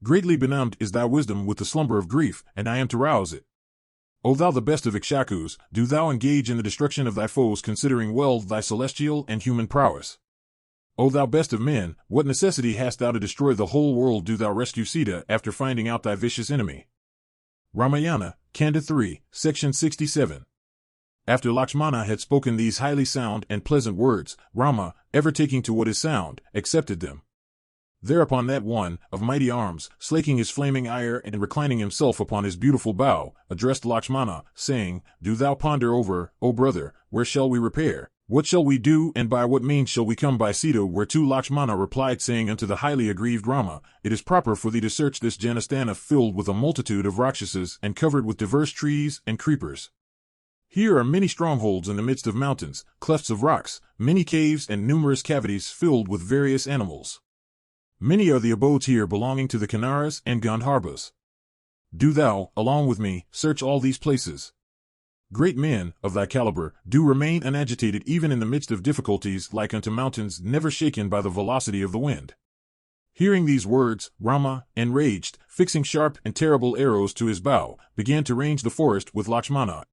Greatly benumbed is thy wisdom with the slumber of grief, and I am to rouse it. O thou the best of Ikshakus, do thou engage in the destruction of thy foes, considering well thy celestial and human prowess. O thou best of men, what necessity hast thou to destroy the whole world? Do thou rescue Sita after finding out thy vicious enemy. Ramayana, Kanda 3, section 67. After Lakshmana had spoken these highly sound and pleasant words, Rama, ever taking to what is sound, accepted them. Thereupon that one, of mighty arms, slaking his flaming ire and reclining himself upon his beautiful bow, addressed Lakshmana, saying, Do thou ponder over, O brother, where shall we repair? What shall we do, and by what means shall we come by Sita? Whereto Lakshmana replied, saying unto the highly aggrieved Rama, It is proper for thee to search this Janasthana filled with a multitude of Rakshasas and covered with diverse trees and creepers. Here are many strongholds in the midst of mountains, clefts of rocks, many caves and numerous cavities filled with various animals. Many are the abodes here belonging to the Kinnaras and Gandharvas. Do thou, along with me, search all these places. Great men, of thy caliber, do remain unagitated even in the midst of difficulties, like unto mountains never shaken by the velocity of the wind. Hearing these words, Rama, enraged, fixing sharp and terrible arrows to his bow, began to range the forest with Lakshmana.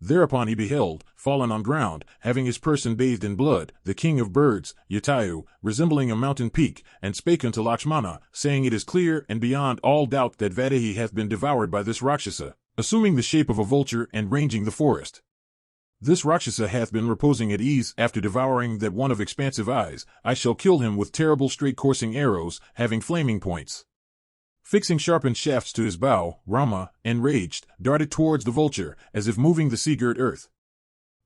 Thereupon he beheld, fallen on ground, having his person bathed in blood, the king of birds, Jatayu, resembling a mountain peak, and spake unto Lakshmana, saying, It is clear and beyond all doubt that Vaidehi hath been devoured by this Rakshasa, assuming the shape of a vulture and ranging the forest. This Rakshasa hath been reposing at ease after devouring that one of expansive eyes. I shall kill him with terrible straight coursing arrows, having flaming points. Fixing sharpened shafts to his bow, Rama, enraged, darted towards the vulture, as if moving the sea-girt earth.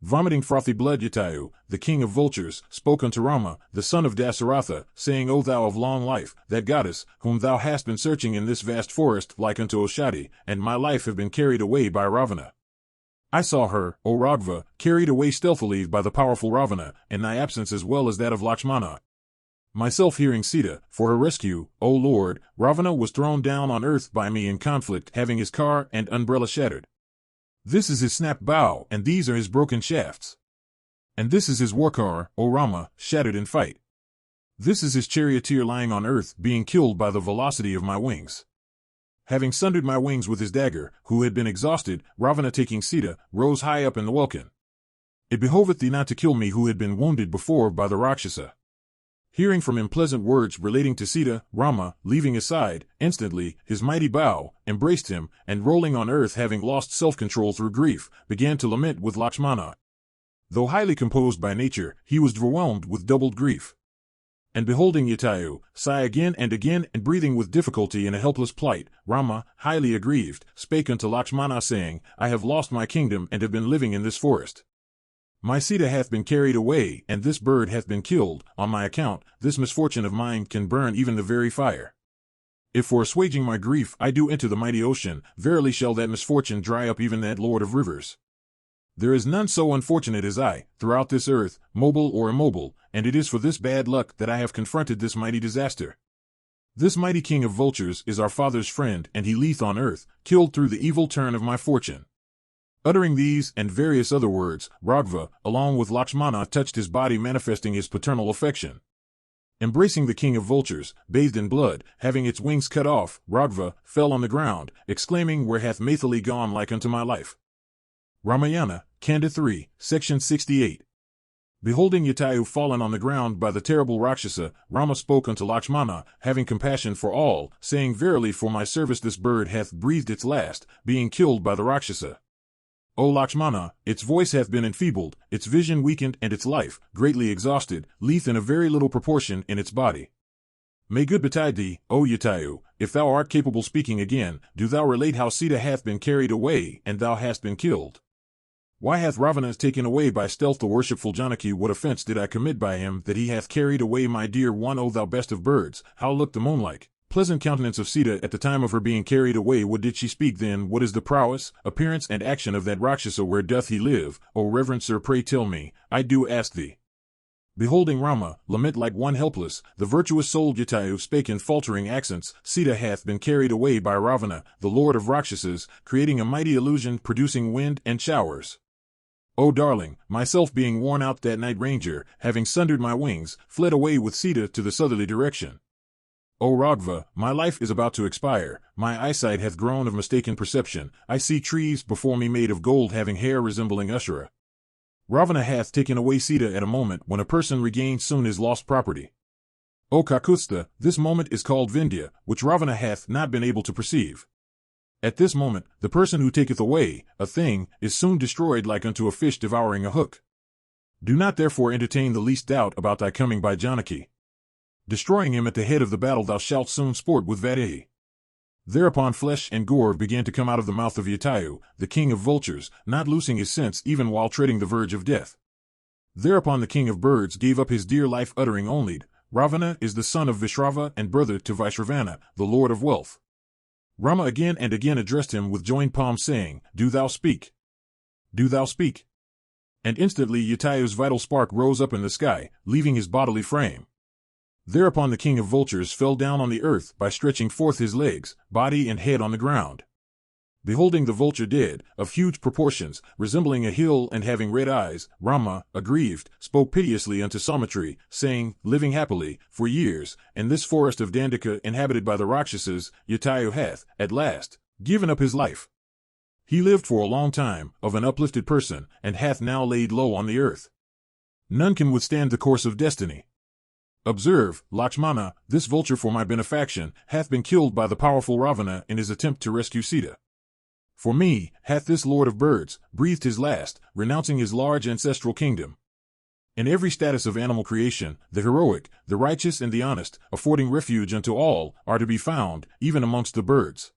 Vomiting frothy blood, Jatayu, the king of vultures, spoke unto Rama, the son of Dasaratha, saying, O thou of long life, that goddess, whom thou hast been searching in this vast forest, like unto Oshadi, and my life have been carried away by Ravana. I saw her, O Raghava, carried away stealthily by the powerful Ravana, in thy absence as well as that of Lakshmana. Myself hearing Sita, for her rescue, O Lord, Ravana was thrown down on earth by me in conflict, having his car and umbrella shattered. This is his snapped bow, and these are his broken shafts. And this is his war car, O Rama, shattered in fight. This is his charioteer lying on earth, being killed by the velocity of my wings. Having sundered my wings with his dagger, who had been exhausted, Ravana taking Sita, rose high up in the welkin. It behoveth thee not to kill me who had been wounded before by the Rakshasa. Hearing from him pleasant words relating to Sita, Rama, leaving aside, instantly, his mighty bow, embraced him, and rolling on earth, having lost self-control through grief, began to lament with Lakshmana. Though highly composed by nature, he was overwhelmed with doubled grief. And beholding Jatayu, sigh again and breathing with difficulty in a helpless plight, Rama, highly aggrieved, spake unto Lakshmana, saying, I have lost my kingdom and have been living in this forest. My Sita hath been carried away, and this bird hath been killed. On my account, this misfortune of mine can burn even the very fire. If for assuaging my grief I do enter the mighty ocean, verily shall that misfortune dry up even that lord of rivers. There is none so unfortunate as I, throughout this earth, mobile or immobile, and it is for this bad luck that I have confronted this mighty disaster. This mighty king of vultures is our father's friend, and he lieth on earth, killed through the evil turn of my fortune. Uttering these and various other words, Raghava, along with Lakshmana, touched his body, manifesting his paternal affection. Embracing the king of vultures, bathed in blood, having its wings cut off, Raghava fell on the ground, exclaiming, Where hath Maithili gone like unto my life? Ramayana, Kanda 3, section 68. Beholding Jatayu fallen on the ground by the terrible Rakshasa, Rama spoke unto Lakshmana, having compassion for all, saying, Verily for my service this bird hath breathed its last, being killed by the Rakshasa. O Lakshmana, its voice hath been enfeebled, its vision weakened, and its life, greatly exhausted, lieth in a very little proportion in its body. May good betide thee, O Jatayu, if thou art capable speaking again, do thou relate how Sita hath been carried away, and thou hast been killed. Why hath Ravana taken away by stealth the worshipful Janaki? What offense did I commit by him, that he hath carried away my dear one? O thou best of birds, how looked the moonlike, pleasant countenance of Sita at the time of her being carried away? What did she speak then? What is the prowess, appearance, and action of that Rakshasa? Where doth he live? O reverend sir, pray tell me, I do ask thee. Beholding Rama, lament like one helpless, the virtuous-souled Jatayu spake in faltering accents, Sita hath been carried away by Ravana, the lord of Rakshasas, creating a mighty illusion producing wind and showers. O darling, myself being worn out that night ranger, having sundered my wings, fled away with Sita to the southerly direction. O Raghava, my life is about to expire, my eyesight hath grown of mistaken perception, I see trees before me made of gold having hair resembling Ushara. Ravana hath taken away Sita at a moment when a person regains soon his lost property. O Kakusta, this moment is called Vindhya, which Ravana hath not been able to perceive. At this moment, the person who taketh away a thing is soon destroyed like unto a fish devouring a hook. Do not therefore entertain the least doubt about thy coming by Janaki. Destroying him at the head of the battle thou shalt soon sport with Vaidehi. Thereupon flesh and gore began to come out of the mouth of Jatayu, the king of vultures, not loosing his sense even while treading the verge of death. Thereupon the king of birds gave up his dear life uttering only, Ravana is the son of Vishrava and brother to Vaishravana, the lord of wealth. Rama again and again addressed him with joined palms saying, Do thou speak? Do thou speak? And instantly Jatayu's vital spark rose up in the sky, leaving his bodily frame. Thereupon the king of vultures fell down on the earth by stretching forth his legs, body and head on the ground. Beholding the vulture dead, of huge proportions, resembling a hill and having red eyes, Rama, aggrieved, spoke piteously unto Samitri, saying, Living happily, for years, in this forest of Dandaka inhabited by the Rakshasas, Jatayu hath, at last, given up his life. He lived for a long time, of an uplifted person, and hath now laid low on the earth. None can withstand the course of destiny. Observe, Lakshmana, this vulture for my benefaction, hath been killed by the powerful Ravana in his attempt to rescue Sita. For me, hath this lord of birds, breathed his last, renouncing his large ancestral kingdom. In every status of animal creation, the heroic, the righteous and the honest, affording refuge unto all, are to be found, even amongst the birds.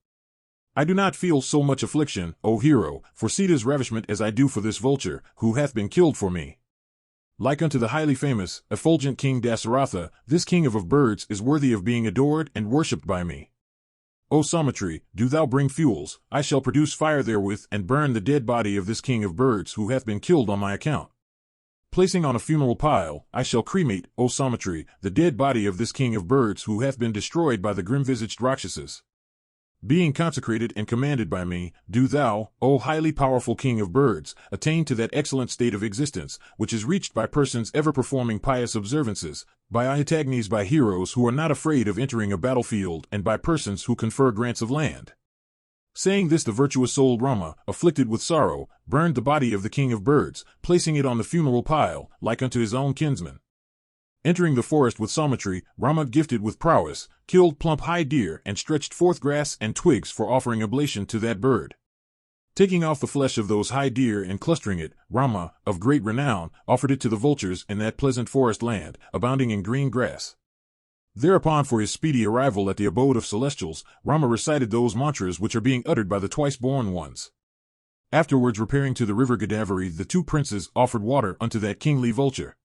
I do not feel so much affliction, O hero, for Sita's ravishment as I do for this vulture, who hath been killed for me. Like unto the highly famous, effulgent King Dasaratha, this king of birds is worthy of being adored and worshipped by me. O Samitri, do thou bring fuels, I shall produce fire therewith and burn the dead body of this king of birds who hath been killed on my account. Placing on a funeral pile, I shall cremate, O Samitri, the dead body of this king of birds who hath been destroyed by the grim-visaged Rakshasas. Being consecrated and commanded by me, do thou, O highly powerful king of birds, attain to that excellent state of existence, which is reached by persons ever performing pious observances, by Ayodhyagnis, by heroes who are not afraid of entering a battlefield, and by persons who confer grants of land. Saying this, the virtuous-souled Rama, afflicted with sorrow, burned the body of the king of birds, placing it on the funeral pile, like unto his own kinsman. Entering the forest with Samitri, Rama, gifted with prowess, killed plump high deer and stretched forth grass and twigs for offering oblation to that bird. Taking off the flesh of those high deer and clustering it, Rama, of great renown, offered it to the vultures in that pleasant forest land, abounding in green grass. Thereupon, for his speedy arrival at the abode of celestials, Rama recited those mantras which are being uttered by the twice-born ones. Afterwards, repairing to the river Godavari, the two princes offered water unto that kingly vulture.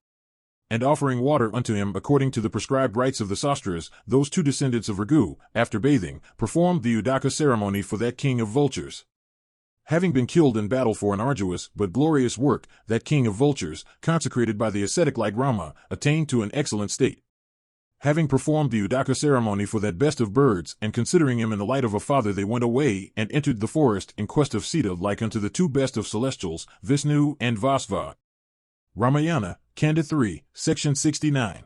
And offering water unto him according to the prescribed rites of the Sastras, those two descendants of Raghu, after bathing, performed the Udaka ceremony for that king of vultures. Having been killed in battle for an arduous but glorious work, that king of vultures, consecrated by the ascetic like Rama, attained to an excellent state. Having performed the Udaka ceremony for that best of birds, and considering him in the light of a father, they went away and entered the forest in quest of Sita like unto the two best of celestials, Vishnu and Vasva. Ramayana, Kanda 3, Section 69.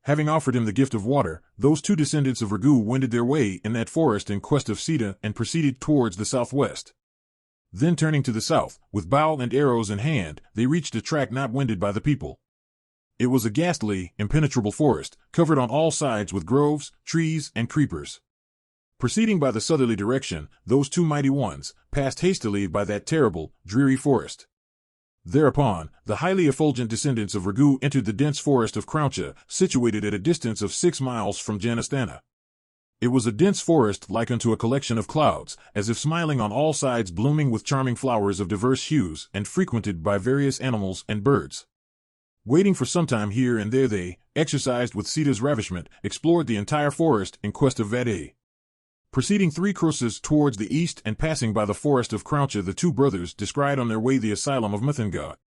Having offered him the gift of water, those two descendants of Raghu wended their way in that forest in quest of Sita and proceeded towards the southwest. Then turning to the south, with bow and arrows in hand, they reached a track not wended by the people. It was a ghastly, impenetrable forest, covered on all sides with groves, trees, and creepers. Proceeding by the southerly direction, those two mighty ones passed hastily by that terrible, dreary forest. Thereupon, the highly effulgent descendants of Raghu entered the dense forest of Krauncha, situated at a distance of 6 miles from Janasthana. It was a dense forest like unto a collection of clouds, as if smiling on all sides, blooming with charming flowers of diverse hues, and frequented by various animals and birds. Waiting for some time here and there, they, exercised with Sita's ravishment, explored the entire forest in quest of Vaidehi. Proceeding 3 krosas towards the east and passing by the forest of Krauncha, the two brothers descried on their way the asylum of Mithanga.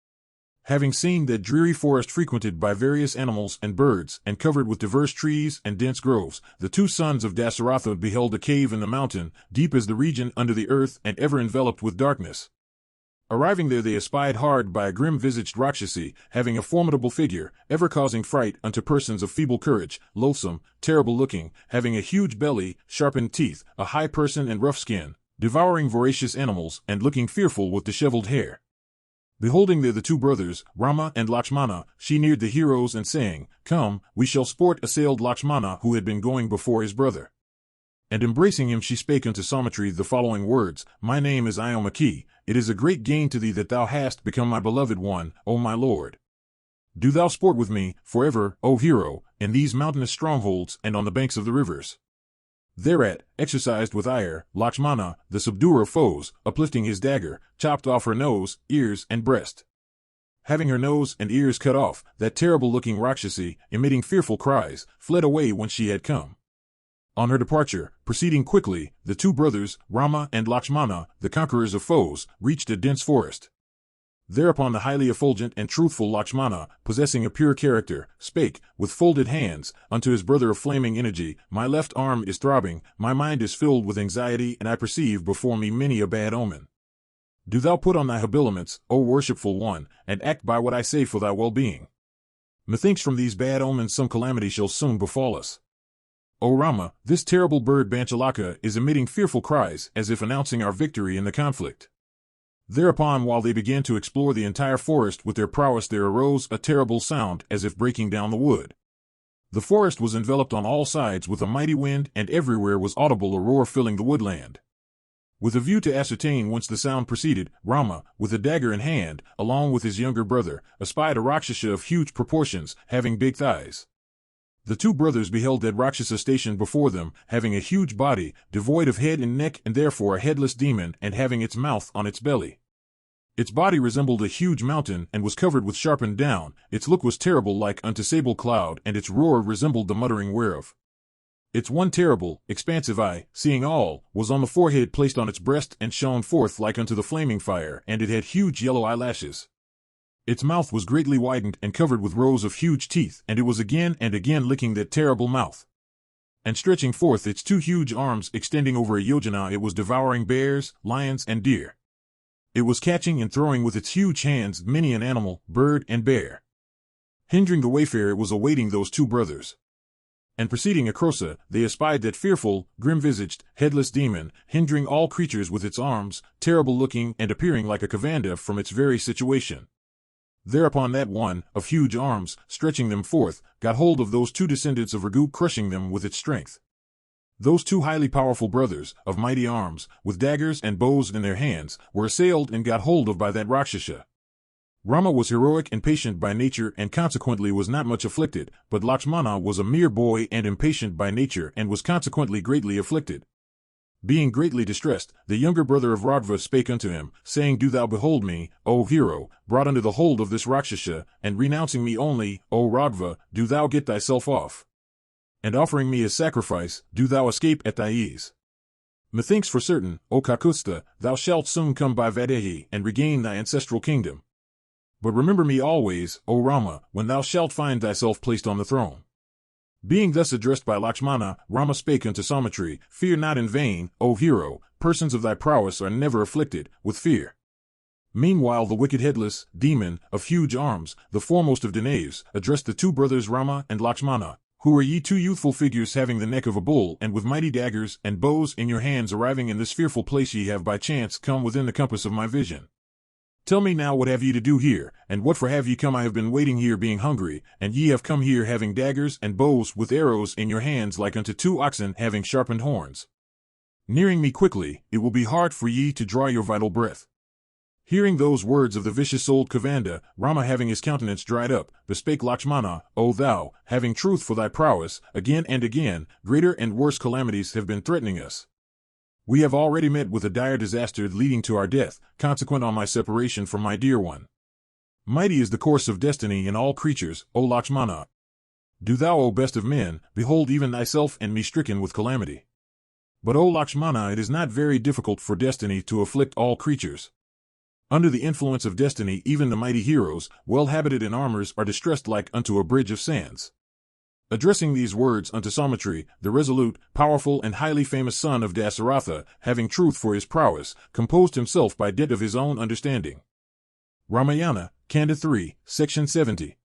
Having seen that dreary forest frequented by various animals and birds, and covered with diverse trees and dense groves, the two sons of Dasaratha beheld a cave in the mountain, deep as the region under the earth and ever enveloped with darkness. Arriving there, they espied hard by a grim-visaged Rakshasi, having a formidable figure, ever causing fright unto persons of feeble courage, loathsome, terrible-looking, having a huge belly, sharpened teeth, a high person and rough skin, devouring voracious animals, and looking fearful with disheveled hair. Beholding there the two brothers, Rama and Lakshmana, she neared the heroes and saying, "Come, we shall sport," assailed Lakshmana, who had been going before his brother. And embracing him she spake unto Saumitri the following words, "My name is Ayomaki, it is a great gain to thee that thou hast become my beloved one, O my lord. Do thou sport with me, forever, O hero, in these mountainous strongholds and on the banks of the rivers." Thereat, exercised with ire, Lakshmana, the subduer of foes, uplifting his dagger, chopped off her nose, ears, and breast. Having her nose and ears cut off, that terrible-looking Rakshasi, emitting fearful cries, fled away whence she had come. On her departure, proceeding quickly, the two brothers, Rama and Lakshmana, the conquerors of foes, reached a dense forest. Thereupon the highly effulgent and truthful Lakshmana, possessing a pure character, spake, with folded hands, unto his brother of flaming energy, "My left arm is throbbing, my mind is filled with anxiety, and I perceive before me many a bad omen. Do thou put on thy habiliments, O worshipful one, and act by what I say for thy well-being. Methinks from these bad omens some calamity shall soon befall us. O Rama, this terrible bird Banchalaka is emitting fearful cries, as if announcing our victory in the conflict." Thereupon, while they began to explore the entire forest with their prowess, there arose a terrible sound, as if breaking down the wood. The forest was enveloped on all sides with a mighty wind, and everywhere was audible a roar filling the woodland. With a view to ascertain whence the sound proceeded, Rama, with a dagger in hand, along with his younger brother, espied a Rakshasa of huge proportions, having big thighs. The two brothers beheld that Rakshasa stationed before them, having a huge body, devoid of head and neck, and therefore a headless demon, and having its mouth on its belly. Its body resembled a huge mountain, and was covered with sharpened down, its look was terrible like unto sable cloud, and its roar resembled the muttering whereof. Its one terrible, expansive eye, seeing all, was on the forehead placed on its breast, and shone forth like unto the flaming fire, and it had huge yellow eyelashes. Its mouth was greatly widened and covered with rows of huge teeth, and it was again and again licking that terrible mouth. And stretching forth its two huge arms extending over a yojana, it was devouring bears, lions, and deer. It was catching and throwing with its huge hands many an animal, bird, and bear. Hindering the wayfarer, it was awaiting those two brothers. And proceeding across, they espied that fearful, grim-visaged, headless demon, hindering all creatures with its arms, terrible-looking and appearing like a Kanda from its very situation. Thereupon that one, of huge arms, stretching them forth, got hold of those two descendants of Ragu, crushing them with its strength. Those two highly powerful brothers, of mighty arms, with daggers and bows in their hands, were assailed and got hold of by that Rakshasa. Rama was heroic and patient by nature and consequently was not much afflicted, but Lakshmana was a mere boy and impatient by nature and was consequently greatly afflicted. Being greatly distressed, the younger brother of Radva spake unto him, saying, "Do thou behold me, O hero, brought under the hold of this Rakshasa, and renouncing me only, O Radva, do thou get thyself off. And offering me as sacrifice, do thou escape at thy ease. Methinks for certain, O Kakusta, thou shalt soon come by Vadehi and regain thy ancestral kingdom. But remember me always, O Rama, when thou shalt find thyself placed on the throne." Being thus addressed by Lakshmana, Rama spake unto Saumitri, "Fear not in vain, O hero, persons of thy prowess are never afflicted with fear." Meanwhile the wicked headless demon, of huge arms, the foremost of Danaes, addressed the two brothers Rama and Lakshmana, "Who are ye two youthful figures having the neck of a bull, and with mighty daggers and bows in your hands, arriving in this fearful place? Ye have by chance come within the compass of my vision. Tell me now, what have ye to do here, and what for have ye come? I have been waiting here being hungry, and ye have come here having daggers and bows with arrows in your hands like unto two oxen having sharpened horns. Nearing me quickly, it will be hard for ye to draw your vital breath." Hearing those words of the vicious-souled Kanda, Rama, having his countenance dried up, bespake Lakshmana, "O thou, having truth for thy prowess, again and again, greater and worse calamities have been threatening us. We have already met with a dire disaster leading to our death, consequent on my separation from my dear one. Mighty is the course of destiny in all creatures, O Lakshmana. Do thou, O best of men, behold even thyself and me stricken with calamity. But, O Lakshmana, it is not very difficult for destiny to afflict all creatures. Under the influence of destiny, even the mighty heroes, well-habited in armors, are distressed like unto a bridge of sands. Addressing these words unto Saumitri, the resolute, powerful, and highly famous son of Dasaratha, having truth for his prowess, composed himself by dint of his own understanding. Ramayana, Kanda 3, Section 70.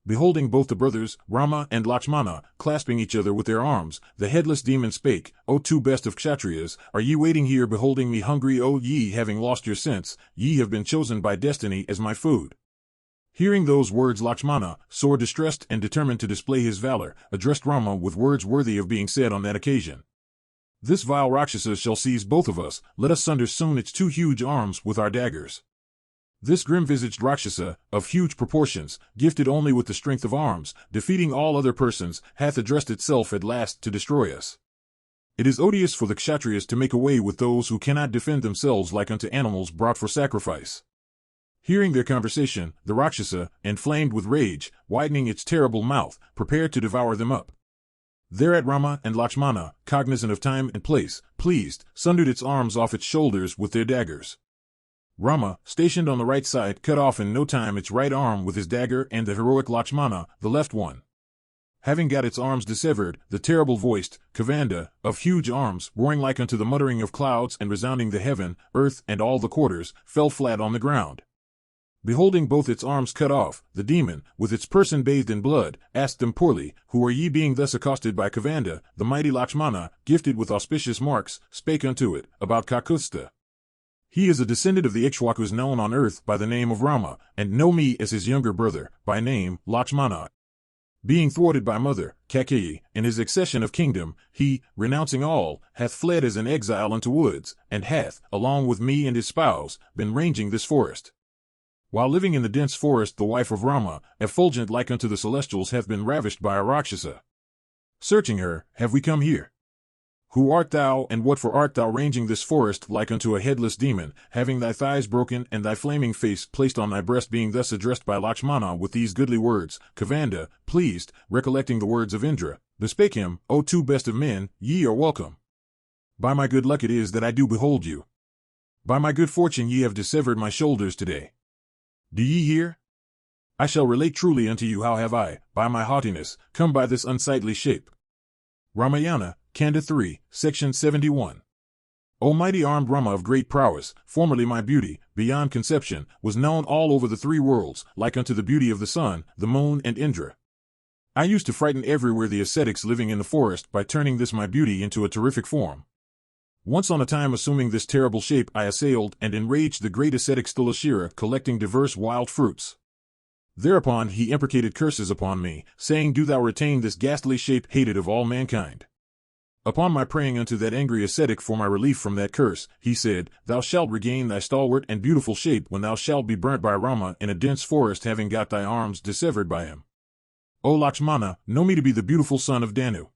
Beholding both the brothers, Rama and Lakshmana, clasping each other with their arms, the headless demon spake, O two best of Kshatriyas, are ye waiting here beholding me hungry? O ye having lost your sense, ye have been chosen by destiny as my food. Hearing those words, Lakshmana, sore distressed and determined to display his valor, addressed Rama with words worthy of being said on that occasion. This vile Rakshasa shall seize both of us, let us sunder soon its two huge arms with our daggers. This grim-visaged Rakshasa, of huge proportions, gifted only with the strength of arms, defeating all other persons, hath addressed itself at last to destroy us. It is odious for the Kshatriyas to make away with those who cannot defend themselves like unto animals brought for sacrifice. Hearing their conversation, the Rakshasa, inflamed with rage, widening its terrible mouth, prepared to devour them up. Thereat Rama and Lakshmana, cognizant of time and place, pleased, sundered its arms off its shoulders with their daggers. Rama, stationed on the right side, cut off in no time its right arm with his dagger, and the heroic Lakshmana, the left one. Having got its arms dissevered, the terrible-voiced Kanda, of huge arms, roaring like unto the muttering of clouds and resounding the heaven, earth, and all the quarters, fell flat on the ground. Beholding both its arms cut off, the demon, with its person bathed in blood, asked them poorly, Who are ye? Being thus accosted by Kanda, the mighty Lakshmana, gifted with auspicious marks, spake unto it, about Kakusta. He is a descendant of the Ikshwakus known on earth by the name of Rama, and know me as his younger brother, by name, Lakshmana. Being thwarted by mother, Kakeyi, in his accession of kingdom, he, renouncing all, hath fled as an exile unto woods, and hath, along with me and his spouse, been ranging this forest. While living in the dense forest, the wife of Rama, effulgent like unto the celestials, hath been ravished by a Rakshasa. Searching her, have we come here. Who art thou, and what for art thou ranging this forest like unto a headless demon, having thy thighs broken and thy flaming face placed on thy breast? Being thus addressed by Lakshmana with these goodly words, Kanda, pleased, recollecting the words of Indra, bespake him, O two best of men, ye are welcome. By my good luck it is that I do behold you. By my good fortune ye have dissevered my shoulders today. Do ye hear? I shall relate truly unto you how have I, by my haughtiness, come by this unsightly shape. Ramayana, Kanda 3, Section 71. O mighty armed Rama of great prowess, formerly my beauty, beyond conception, was known all over the three worlds, like unto the beauty of the sun, the moon, and Indra. I used to frighten everywhere the ascetics living in the forest by turning this my beauty into a terrific form. Once on a time, assuming this terrible shape, I assailed and enraged the great ascetic Sthulashira, collecting diverse wild fruits. Thereupon he imprecated curses upon me, saying, Do thou retain this ghastly shape, hated of all mankind. Upon my praying unto that angry ascetic for my relief from that curse, he said, Thou shalt regain thy stalwart and beautiful shape when thou shalt be burnt by Rama in a dense forest, having got thy arms dissevered by him. O Lakshmana, know me to be the beautiful son of Danu.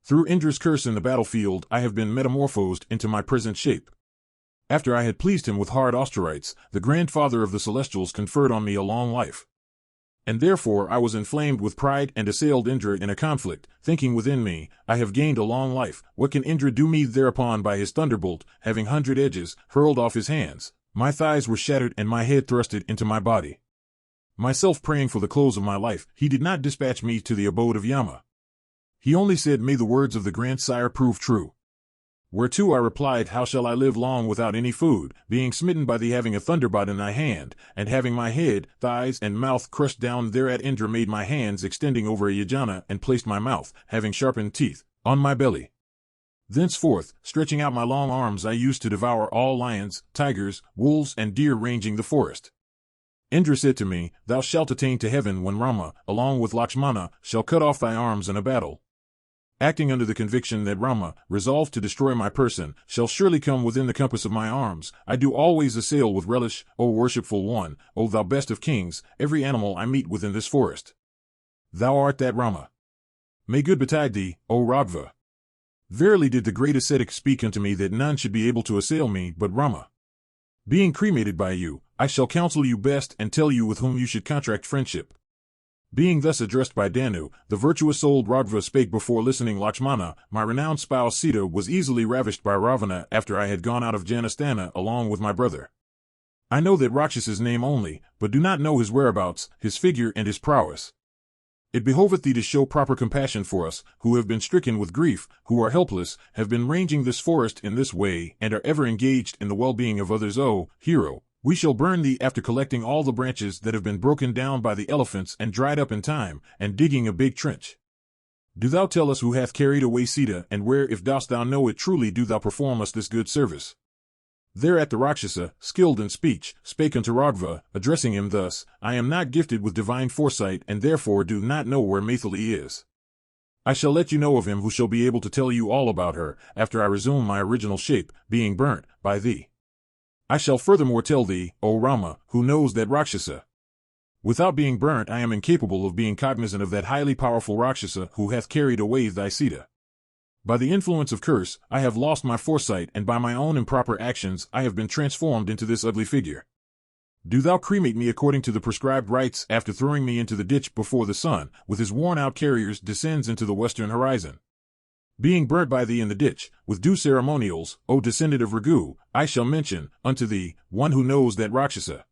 Through Indra's curse in the battlefield I have been metamorphosed into my present shape. After I had pleased him with hard austerites, the grandfather of the celestials conferred on me a long life. And therefore I was inflamed with pride and assailed Indra in a conflict, thinking within me, I have gained a long life, what can Indra do me? Thereupon by his thunderbolt, having 100 edges, hurled off his hands, my thighs were shattered and my head thrusted into my body. Myself praying for the close of my life, he did not dispatch me to the abode of Yama. He only said, May the words of the grandsire prove true. Whereto I replied, How shall I live long without any food, being smitten by thee, having a thunderbolt in thy hand, and having my head, thighs, and mouth crushed down? Thereat Indra made my hands extending over a yajana, and placed my mouth, having sharpened teeth, on my belly. Thenceforth, stretching out my long arms, I used to devour all lions, tigers, wolves, and deer ranging the forest. Indra said to me, Thou shalt attain to heaven when Rama, along with Lakshmana, shall cut off thy arms in a battle. Acting under the conviction that Rama, resolved to destroy my person, shall surely come within the compass of my arms, I do always assail with relish, O worshipful one, O thou best of kings, every animal I meet within this forest. Thou art that Rama. May good betide thee, O Raghava. Verily did the great ascetic speak unto me that none should be able to assail me but Rama. Being cremated by you, I shall counsel you best and tell you with whom you should contract friendship. Being thus addressed by Danu, the virtuous-souled Raghava spake before listening. Lakshmana, my renowned spouse Sita, was easily ravished by Ravana after I had gone out of Janastana along with my brother. I know that Rakshas's name only, but do not know his whereabouts, his figure and his prowess. It behoveth thee to show proper compassion for us, who have been stricken with grief, who are helpless, have been ranging this forest in this way, and are ever engaged in the well-being of others. O hero, we shall burn thee after collecting all the branches that have been broken down by the elephants and dried up in time, and digging a big trench. Do thou tell us who hath carried away Sita, and where, if dost thou know it truly, do thou perform us this good service. Thereat the Rakshasa, skilled in speech, spake unto Raghav, addressing him thus, I am not gifted with divine foresight, and therefore do not know where Maithili is. I shall let you know of him who shall be able to tell you all about her, after I resume my original shape, being burnt by thee. I shall furthermore tell thee, O Rama, who knows that Rakshasa. Without being burnt I am incapable of being cognizant of that highly powerful Rakshasa who hath carried away thy Sita. By the influence of curse, I have lost my foresight, and by my own improper actions I have been transformed into this ugly figure. Do thou cremate me according to the prescribed rites, after throwing me into the ditch before the sun, with his worn-out carriers, descends into the western horizon. Being burnt by thee in the ditch, with due ceremonials, O descendant of Raghu, I shall mention, unto thee, one who knows that Rakshasa.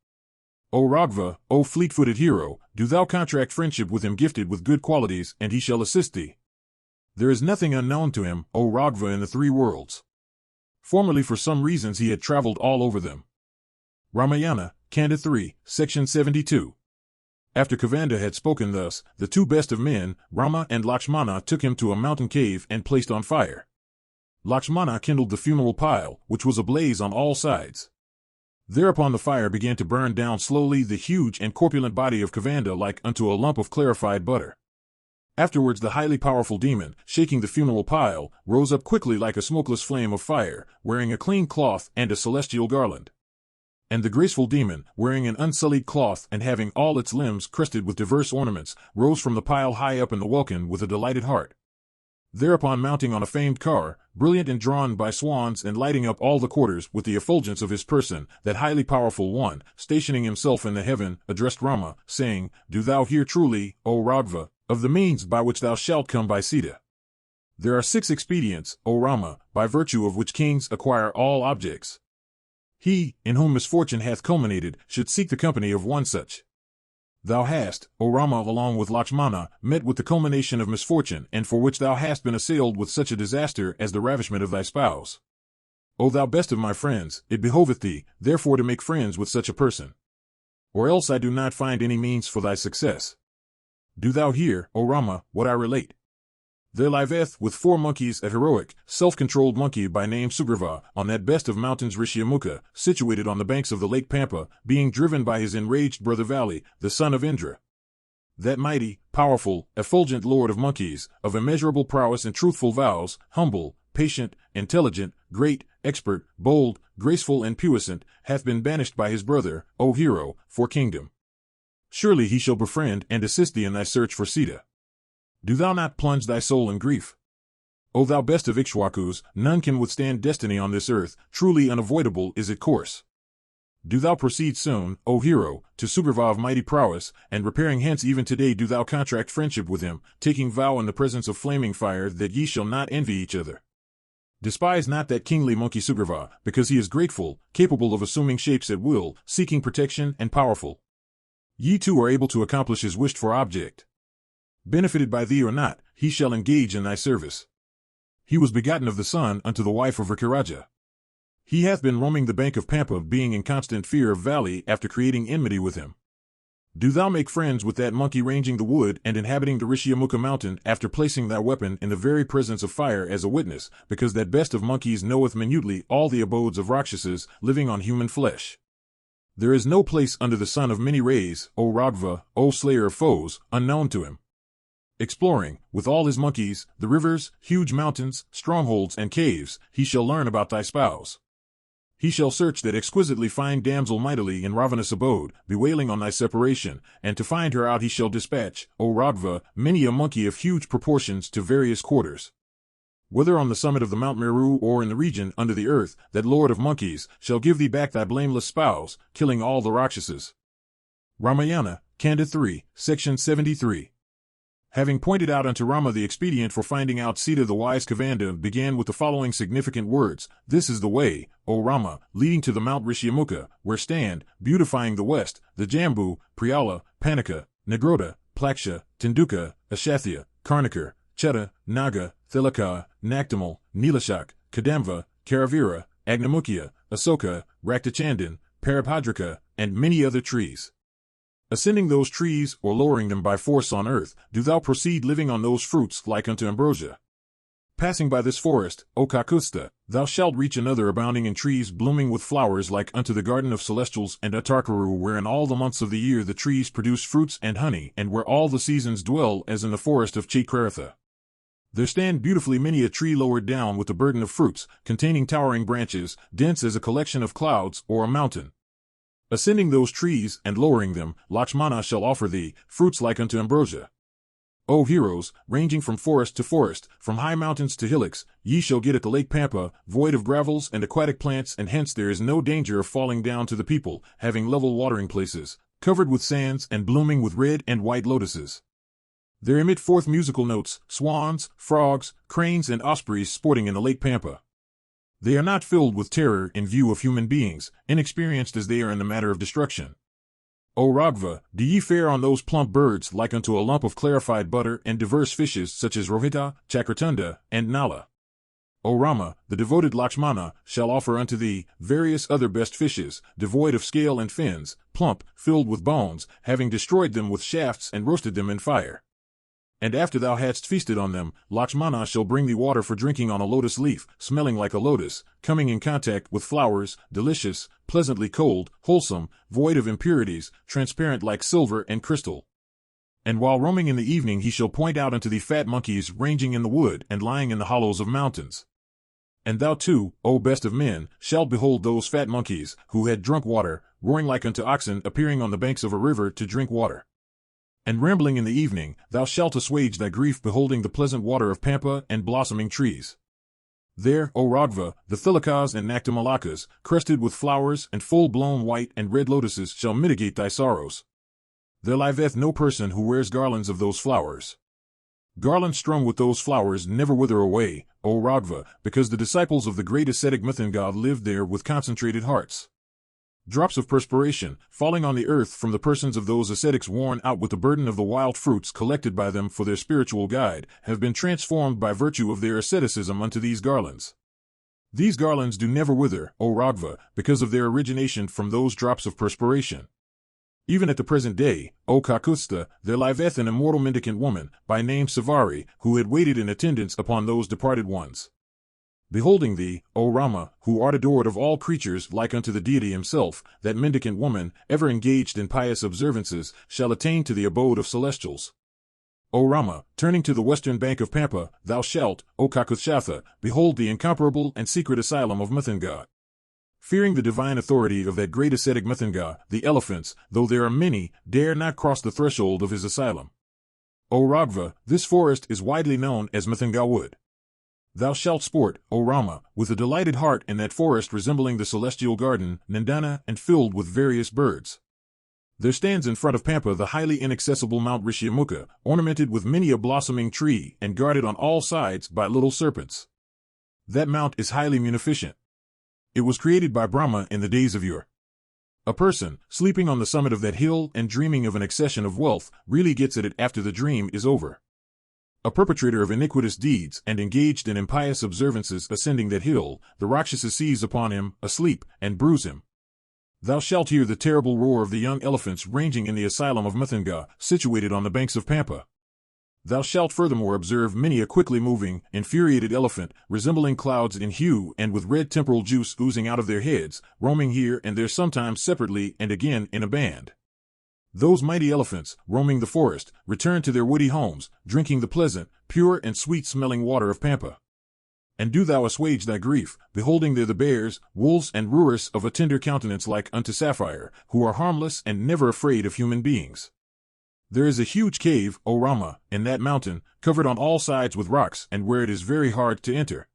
O Raghav, O fleet-footed hero, do thou contract friendship with him gifted with good qualities, and he shall assist thee. There is nothing unknown to him, O Raghav, in the three worlds. Formerly for some reasons he had traveled all over them. Ramayana, Kanda 3, Section 72. After Kanda had spoken thus, the two best of men, Rama and Lakshmana, took him to a mountain cave and placed on fire. Lakshmana kindled the funeral pile, which was ablaze on all sides. Thereupon the fire began to burn down slowly the huge and corpulent body of Kanda like unto a lump of clarified butter. Afterwards the highly powerful demon, shaking the funeral pile, rose up quickly like a smokeless flame of fire, wearing a clean cloth and a celestial garland. And the graceful demon, wearing an unsullied cloth and having all its limbs crested with diverse ornaments, rose from the pile high up in the welkin with a delighted heart. Thereupon mounting on a famed car, brilliant and drawn by swans and lighting up all the quarters with the effulgence of his person, that highly powerful one, stationing himself in the heaven, addressed Rama, saying, Do thou hear truly, O Raghav, of the means by which thou shalt come by Sita. There are 6 expedients, O Rama, by virtue of which kings acquire all objects. He, in whom misfortune hath culminated, should seek the company of one such. Thou hast, O Rama, along with Lakshmana, met with the culmination of misfortune, and for which thou hast been assailed with such a disaster as the ravishment of thy spouse. O thou best of my friends, it behoveth thee, therefore, to make friends with such a person. Or else I do not find any means for thy success. Do thou hear, O Rama, what I relate. There liveth with 4 monkeys a heroic, self-controlled monkey by name Sugriva, on that best of mountains Rishyamukha, situated on the banks of the lake Pampa, being driven by his enraged brother Vali, the son of Indra. That mighty, powerful, effulgent lord of monkeys, of immeasurable prowess and truthful vows, humble, patient, intelligent, great, expert, bold, graceful and puissant, hath been banished by his brother, O hero, for kingdom. Surely he shall befriend and assist thee in thy search for Sita. Do thou not plunge thy soul in grief. O thou best of Ikshwakus, none can withstand destiny on this earth, truly unavoidable is its course. Do thou proceed soon, O hero, to Sugriva of mighty prowess, and repairing hence even today do thou contract friendship with him, taking vow in the presence of flaming fire that ye shall not envy each other. Despise not that kingly monkey Sugriva, because he is grateful, capable of assuming shapes at will, seeking protection, and powerful. Ye too are able to accomplish his wished-for object. Benefited by thee or not, he shall engage in thy service. He was begotten of the sun unto the wife of Rikiraja. He hath been roaming the bank of Pampa, being in constant fear of Valley after creating enmity with him. Do thou make friends with that monkey ranging the wood and inhabiting the Rishyamukha mountain after placing thy weapon in the very presence of fire as a witness, because that best of monkeys knoweth minutely all the abodes of Rakshasas living on human flesh. There is no place under the sun of many rays, O Raghav, O slayer of foes, unknown to him. Exploring, with all his monkeys, the rivers, huge mountains, strongholds, and caves, he shall learn about thy spouse. He shall search that exquisitely fine damsel mightily in Ravana's abode, bewailing on thy separation, and to find her out he shall dispatch, O Raghav, many a monkey of huge proportions to various quarters. Whether on the summit of the Mount Meru or in the region under the earth, that lord of monkeys shall give thee back thy blameless spouse, killing all the Rakshasas. Ramayana, Kanda 3, Section 73. Having pointed out unto Rama the expedient for finding out Sita, the wise Kanda began with the following significant words: "This is the way, O Rama, leading to the Mount Rishyamukha, where stand, beautifying the west, the Jambu, Priyala, Panika, Nagrota, Plaksha, Tinduka, Ashathya, Karnakar, Chetta, Naga, Thilaka, Naktamal, Nilashak, Kadamva, Karavira, Agnamukya, Asoka, Raktachandan, Parabhadraka, and many other trees. Ascending those trees, or lowering them by force on earth, do thou proceed living on those fruits like unto ambrosia. Passing by this forest, O Kakusta, thou shalt reach another abounding in trees blooming with flowers like unto the garden of celestials and Atarkaru, where in all the months of the year the trees produce fruits and honey, and where all the seasons dwell as in the forest of Chaitkaratha. There stand beautifully many a tree lowered down with the burden of fruits, containing towering branches, dense as a collection of clouds or a mountain. Ascending those trees and lowering them, Lakshmana shall offer thee fruits like unto ambrosia. O heroes, ranging from forest to forest, from high mountains to hillocks, ye shall get at the lake Pampa, void of gravels and aquatic plants, and hence there is no danger of falling down to the people, having level watering places, covered with sands and blooming with red and white lotuses. There emit forth musical notes, swans, frogs, cranes, and ospreys sporting in the lake Pampa. They are not filled with terror in view of human beings, inexperienced as they are in the matter of destruction. O Raghava, do ye fare on those plump birds like unto a lump of clarified butter, and diverse fishes such as Rohita, Chakratunda, and Nala. O Rama, the devoted Lakshmana, shall offer unto thee various other best fishes, devoid of scale and fins, plump, filled with bones, having destroyed them with shafts and roasted them in fire. And after thou hadst feasted on them, Lakshmana shall bring thee water for drinking on a lotus leaf, smelling like a lotus, coming in contact with flowers, delicious, pleasantly cold, wholesome, void of impurities, transparent like silver and crystal. And while roaming in the evening he shall point out unto thee fat monkeys ranging in the wood and lying in the hollows of mountains. And thou too, O best of men, shalt behold those fat monkeys, who had drunk water, roaring like unto oxen appearing on the banks of a river to drink water. And rambling in the evening, thou shalt assuage thy grief beholding the pleasant water of Pampa and blossoming trees. There, O Raghava, the Thilakas and Naktamalakas, crested with flowers and full-blown white and red lotuses, shall mitigate thy sorrows. There liveth no person who wears garlands of those flowers. Garlands strung with those flowers never wither away, O Raghava, because the disciples of the great ascetic Mithanga lived there with concentrated hearts. Drops of perspiration, falling on the earth from the persons of those ascetics worn out with the burden of the wild fruits collected by them for their spiritual guide, have been transformed by virtue of their asceticism unto these garlands. These garlands do never wither, O Raghava, because of their origination from those drops of perspiration. Even at the present day, O Kakusta, there liveth an immortal mendicant woman, by name Savari, who had waited in attendance upon those departed ones. Beholding thee, O Rama, who art adored of all creatures like unto the deity himself, that mendicant woman, ever engaged in pious observances, shall attain to the abode of celestials. O Rama, turning to the western bank of Pampa, thou shalt, O Kakushatha, behold the incomparable and secret asylum of Mithanga. Fearing the divine authority of that great ascetic Mithanga, the elephants, though there are many, dare not cross the threshold of his asylum. O Raghava, this forest is widely known as Mithanga Wood. Thou shalt sport, O Rama, with a delighted heart in that forest resembling the celestial garden, Nandana, and filled with various birds. There stands in front of Pampa the highly inaccessible Mount Rishyamukha, ornamented with many a blossoming tree and guarded on all sides by little serpents. That mount is highly munificent. It was created by Brahma in the days of yore. A person, sleeping on the summit of that hill and dreaming of an accession of wealth, really gets at it after the dream is over. A perpetrator of iniquitous deeds and engaged in impious observances ascending that hill, the Rakshasa seize upon him, asleep, and bruise him. Thou shalt hear the terrible roar of the young elephants ranging in the asylum of Mithanga, situated on the banks of Pampa. Thou shalt furthermore observe many a quickly moving, infuriated elephant, resembling clouds in hue and with red temporal juice oozing out of their heads, roaming here and there sometimes separately and again in a band. Those mighty elephants, roaming the forest, return to their woody homes, drinking the pleasant, pure and sweet-smelling water of Pampa. And do thou assuage thy grief, beholding there the bears, wolves and ruris of a tender countenance like unto sapphire, who are harmless and never afraid of human beings. There is a huge cave, O Rama, in that mountain, covered on all sides with rocks and where it is very hard to enter.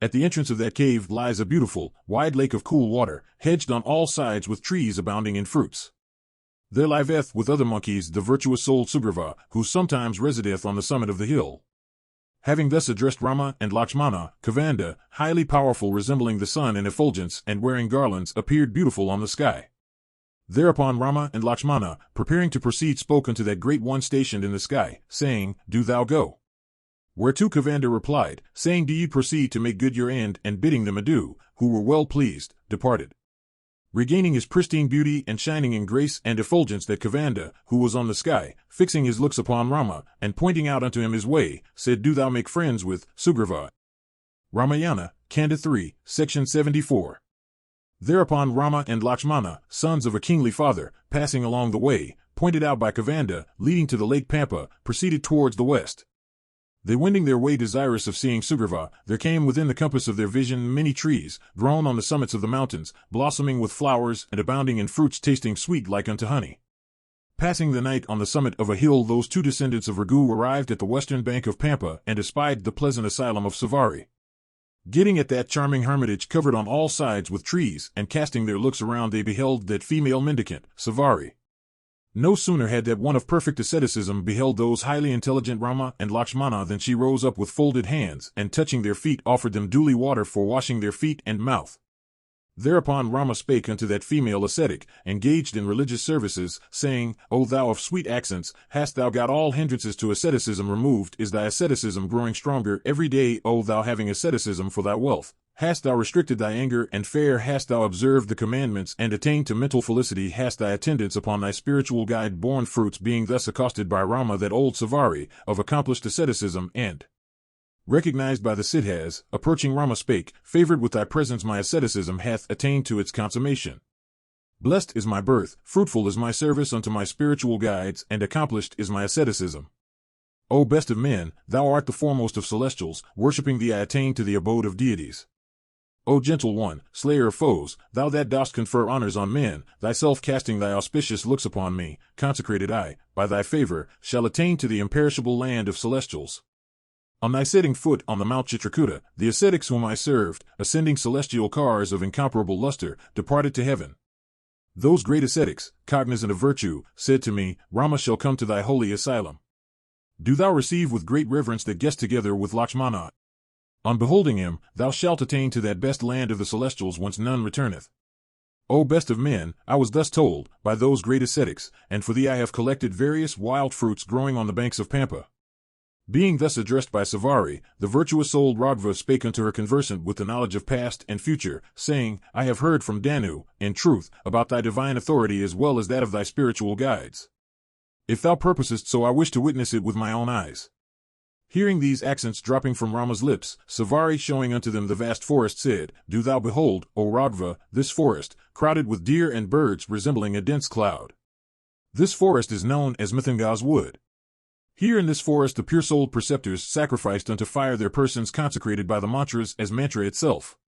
At the entrance of that cave lies a beautiful, wide lake of cool water, hedged on all sides with trees abounding in fruits. There liveth with other monkeys the virtuous-souled Sugriva, who sometimes resideth on the summit of the hill. Having thus addressed Rama and Lakshmana, Kanda, highly powerful, resembling the sun in effulgence and wearing garlands, appeared beautiful on the sky. Thereupon Rama and Lakshmana, preparing to proceed, spoke unto that great one stationed in the sky, saying, Do thou go. Whereto Kanda replied, saying, Do ye proceed to make good your end, and bidding them adieu, who were well pleased, departed. Regaining his pristine beauty and shining in grace and effulgence, that Kanda, who was on the sky, fixing his looks upon Rama, and pointing out unto him his way, said, Do thou make friends with Sugriva. Ramayana, Kanda 3, section 74. Thereupon Rama and Lakshmana, sons of a kingly father, passing along the way, pointed out by Kanda, leading to the lake Pampa, proceeded towards the west. They wending their way desirous of seeing Sugriva, there came within the compass of their vision many trees, grown on the summits of the mountains, blossoming with flowers and abounding in fruits tasting sweet like unto honey. Passing the night on the summit of a hill, those two descendants of Ragu arrived at the western bank of Pampa and espied the pleasant asylum of Savari. Getting at that charming hermitage covered on all sides with trees, and casting their looks around, they beheld that female mendicant, Savari. No sooner had that one of perfect asceticism beheld those highly intelligent Rama and Lakshmana than she rose up with folded hands, and touching their feet offered them duly water for washing their feet and mouth. Thereupon Rama spake unto that female ascetic, engaged in religious services, saying, O thou of sweet accents, hast thou got all hindrances to asceticism removed? Is thy asceticism growing stronger every day? O thou having asceticism for thy wealth, hast thou restricted thy anger and fair? Hast thou observed the commandments and attained to mental felicity? Hast thy attendance upon thy spiritual guide borne fruits? Being thus accosted by Rama, that old Savari, of accomplished asceticism and recognized by the Siddhas, approaching Rama spake, Favored with thy presence, my asceticism hath attained to its consummation. Blessed is my birth, fruitful is my service unto my spiritual guides, and accomplished is my asceticism. O best of men, thou art the foremost of celestials, worshipping thee I attain to the abode of deities. O gentle one, slayer of foes, thou that dost confer honors on men, thyself casting thy auspicious looks upon me, consecrated I, by thy favor, shall attain to the imperishable land of celestials. On thy setting foot on the Mount Chitrakuta, the ascetics whom I served, ascending celestial cars of incomparable luster, departed to heaven. Those great ascetics, cognizant of virtue, said to me, Rama shall come to thy holy asylum. Do thou receive with great reverence that guest together with Lakshmana. On beholding him, thou shalt attain to that best land of the celestials whence none returneth. O best of men, I was thus told, by those great ascetics, and for thee I have collected various wild fruits growing on the banks of Pampa. Being thus addressed by Savari, the virtuous-souled Raghava spake unto her, conversant with the knowledge of past and future, saying, I have heard from Danu, in truth, about thy divine authority as well as that of thy spiritual guides. If thou purposest so, I wish to witness it with my own eyes. Hearing these accents dropping from Rama's lips, Savari, showing unto them the vast forest, said, Do thou behold, O Raghava, this forest, crowded with deer and birds resembling a dense cloud. This forest is known as Mithanga's wood. Here in this forest the pure-souled preceptors sacrificed unto fire their persons consecrated by the mantras as mantra itself.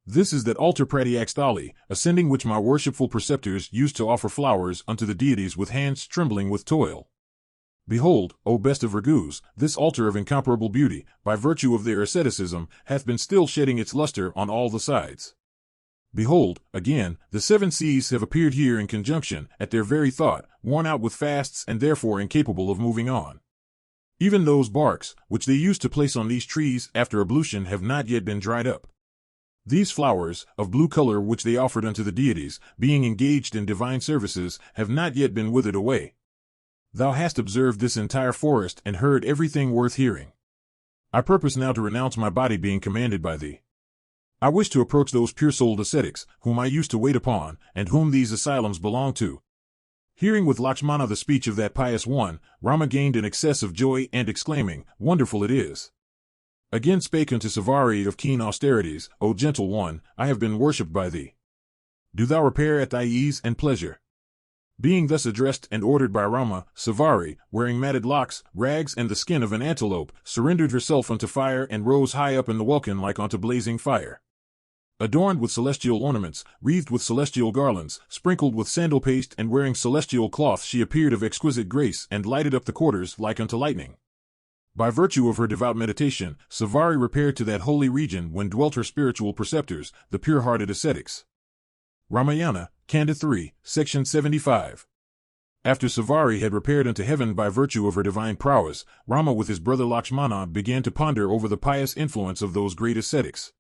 This is that altar Pratyakstali, ascending which my worshipful preceptors used to offer flowers unto the deities with hands trembling with toil. Behold, O best of Raghus, this altar of incomparable beauty, by virtue of their asceticism, hath been still shedding its luster on all the sides. Behold, again, the seven seas have appeared here in conjunction, at their very thought, worn out with fasts and therefore incapable of moving on. Even those barks, which they used to place on these trees after ablution, have not yet been dried up. These flowers, of blue color, which they offered unto the deities, being engaged in divine services, have not yet been withered away. Thou hast observed this entire forest and heard everything worth hearing. I purpose now to renounce my body, being commanded by thee. I wish to approach those pure-souled ascetics, whom I used to wait upon, and whom these asylums belong to. Hearing with Lakshmana the speech of that pious one, Rama gained an excess of joy, and exclaiming, Wonderful it is! Again spake unto Savari of keen austerities, O gentle one, I have been worshipped by thee. Do thou repair at thy ease and pleasure. Being thus addressed and ordered by Rama, Savari, wearing matted locks, rags, and the skin of an antelope, surrendered herself unto fire and rose high up in the welkin like unto blazing fire. Adorned with celestial ornaments, wreathed with celestial garlands, sprinkled with sandal paste, and wearing celestial cloth, she appeared of exquisite grace and lighted up the quarters like unto lightning. By virtue of her devout meditation, Savari repaired to that holy region when dwelt her spiritual preceptors, the pure-hearted ascetics. Ramayana, Kanda 3, section 75. After Savari had repaired unto heaven by virtue of her divine prowess, Rama with his brother Lakshmana began to ponder over the pious influence of those great ascetics.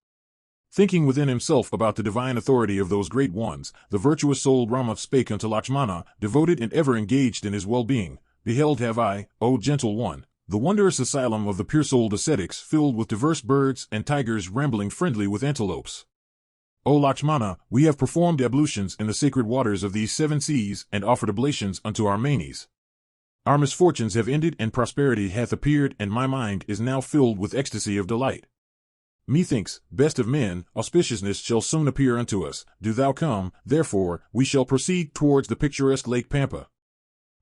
Thinking within himself about the divine authority of those great ones, the virtuous-souled Rama spake unto Lakshmana, devoted and ever engaged in his well-being, Behold have I, O gentle one, the wondrous asylum of the pure-souled ascetics filled with diverse birds and tigers rambling friendly with antelopes. O Lakshmana, we have performed ablutions in the sacred waters of these 7 seas and offered oblations unto our manes. Our misfortunes have ended and prosperity hath appeared, and my mind is now filled with ecstasy of delight. Methinks, best of men, auspiciousness shall soon appear unto us. Do thou come, therefore, we shall proceed towards the picturesque Lake Pampa.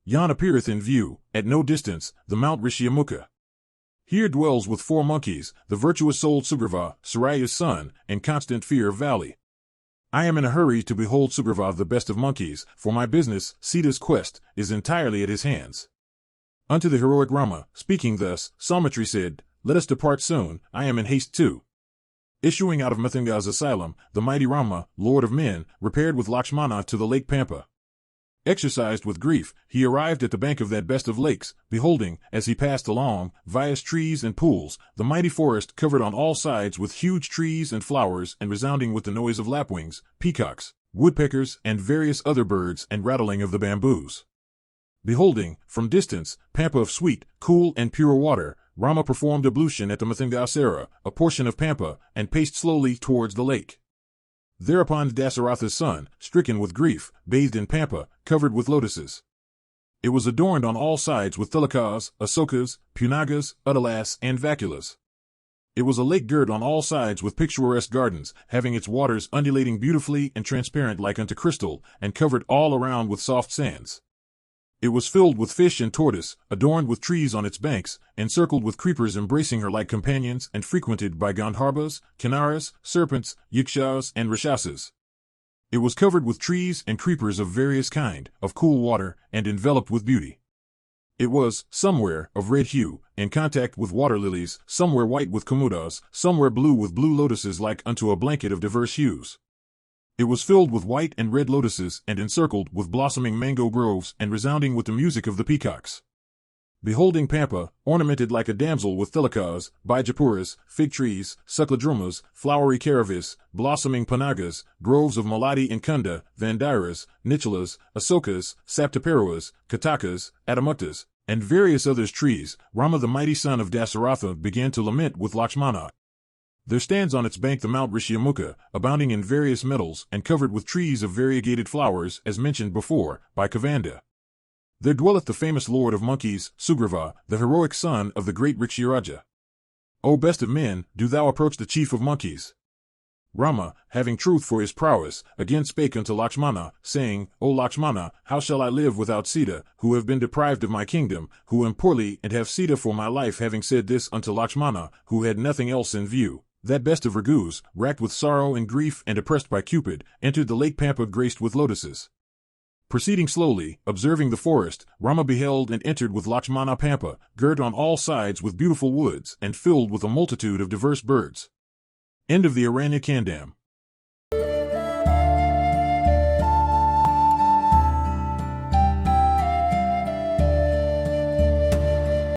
Yon appeareth in view, at no distance, the Mount Rishyamukha. Here dwells with 4 monkeys, the virtuous-souled Sugriva, Suraya's son, and constant fear valley. I am in a hurry to behold Sugriva the best of monkeys, for my business, Sita's quest, is entirely at his hands. Unto the heroic Rama, speaking thus, Saumitri said, Let us depart soon, I am in haste too. Issuing out of Mathinga's asylum, the mighty Rama, lord of men, repaired with Lakshmana to the Lake Pampa. Exercised with grief, he arrived at the bank of that best of lakes, beholding, as he passed along, various trees and pools, the mighty forest covered on all sides with huge trees and flowers and resounding with the noise of lapwings, peacocks, woodpeckers, and various other birds and rattling of the bamboos. Beholding, from distance, Pampa of sweet, cool, and pure water, Rama performed ablution at the Mathingasara, a portion of Pampa, and paced slowly towards the lake. Thereupon Dasaratha's son, stricken with grief, bathed in Pampa, covered with lotuses. It was adorned on all sides with tilakas, asokas, punagas, udalas, and vacuolas. It was a lake girt on all sides with picturesque gardens, having its waters undulating beautifully and transparent like unto crystal, and covered all around with soft sands. It was filled with fish and tortoise, adorned with trees on its banks, encircled with creepers embracing her like companions, and frequented by Gandharbas, Kinnaras, serpents, Yakshas, and Rakshasas. It was covered with trees and creepers of various kind, of cool water, and enveloped with beauty. It was, somewhere, of red hue, in contact with water lilies, somewhere white with komodas, somewhere blue with blue lotuses like unto a blanket of diverse hues. It was filled with white and red lotuses and encircled with blossoming mango groves and resounding with the music of the peacocks. Beholding Pampa, ornamented like a damsel with tilakas, bijapuras, fig trees, sucladrumas, flowery caravis, blossoming panagas, groves of maladi and kunda, vandairas, nichalas, asokas, saptaparuas, katakas, adamuktas, and various other trees, Rama the mighty son of Dasaratha began to lament with Lakshmana. There stands on its bank the Mount Rishyamukha, abounding in various metals and covered with trees of variegated flowers, as mentioned before, by Kavanda. There dwelleth the famous lord of monkeys, Sugriva, the heroic son of the great Rikshiraja. O best of men, do thou approach the chief of monkeys. Rama, having truth for his prowess, again spake unto Lakshmana, saying, O Lakshmana, how shall I live without Sita, who have been deprived of my kingdom, who am poorly and have Sita for my life? Having said this unto Lakshmana, who had nothing else in view, that best of Raghus, racked with sorrow and grief and oppressed by Cupid, entered the lake Pampa graced with lotuses. Proceeding slowly, observing the forest, Rama beheld and entered with Lakshmana Pampa, girt on all sides with beautiful woods and filled with a multitude of diverse birds. End of the Aranya Kandam.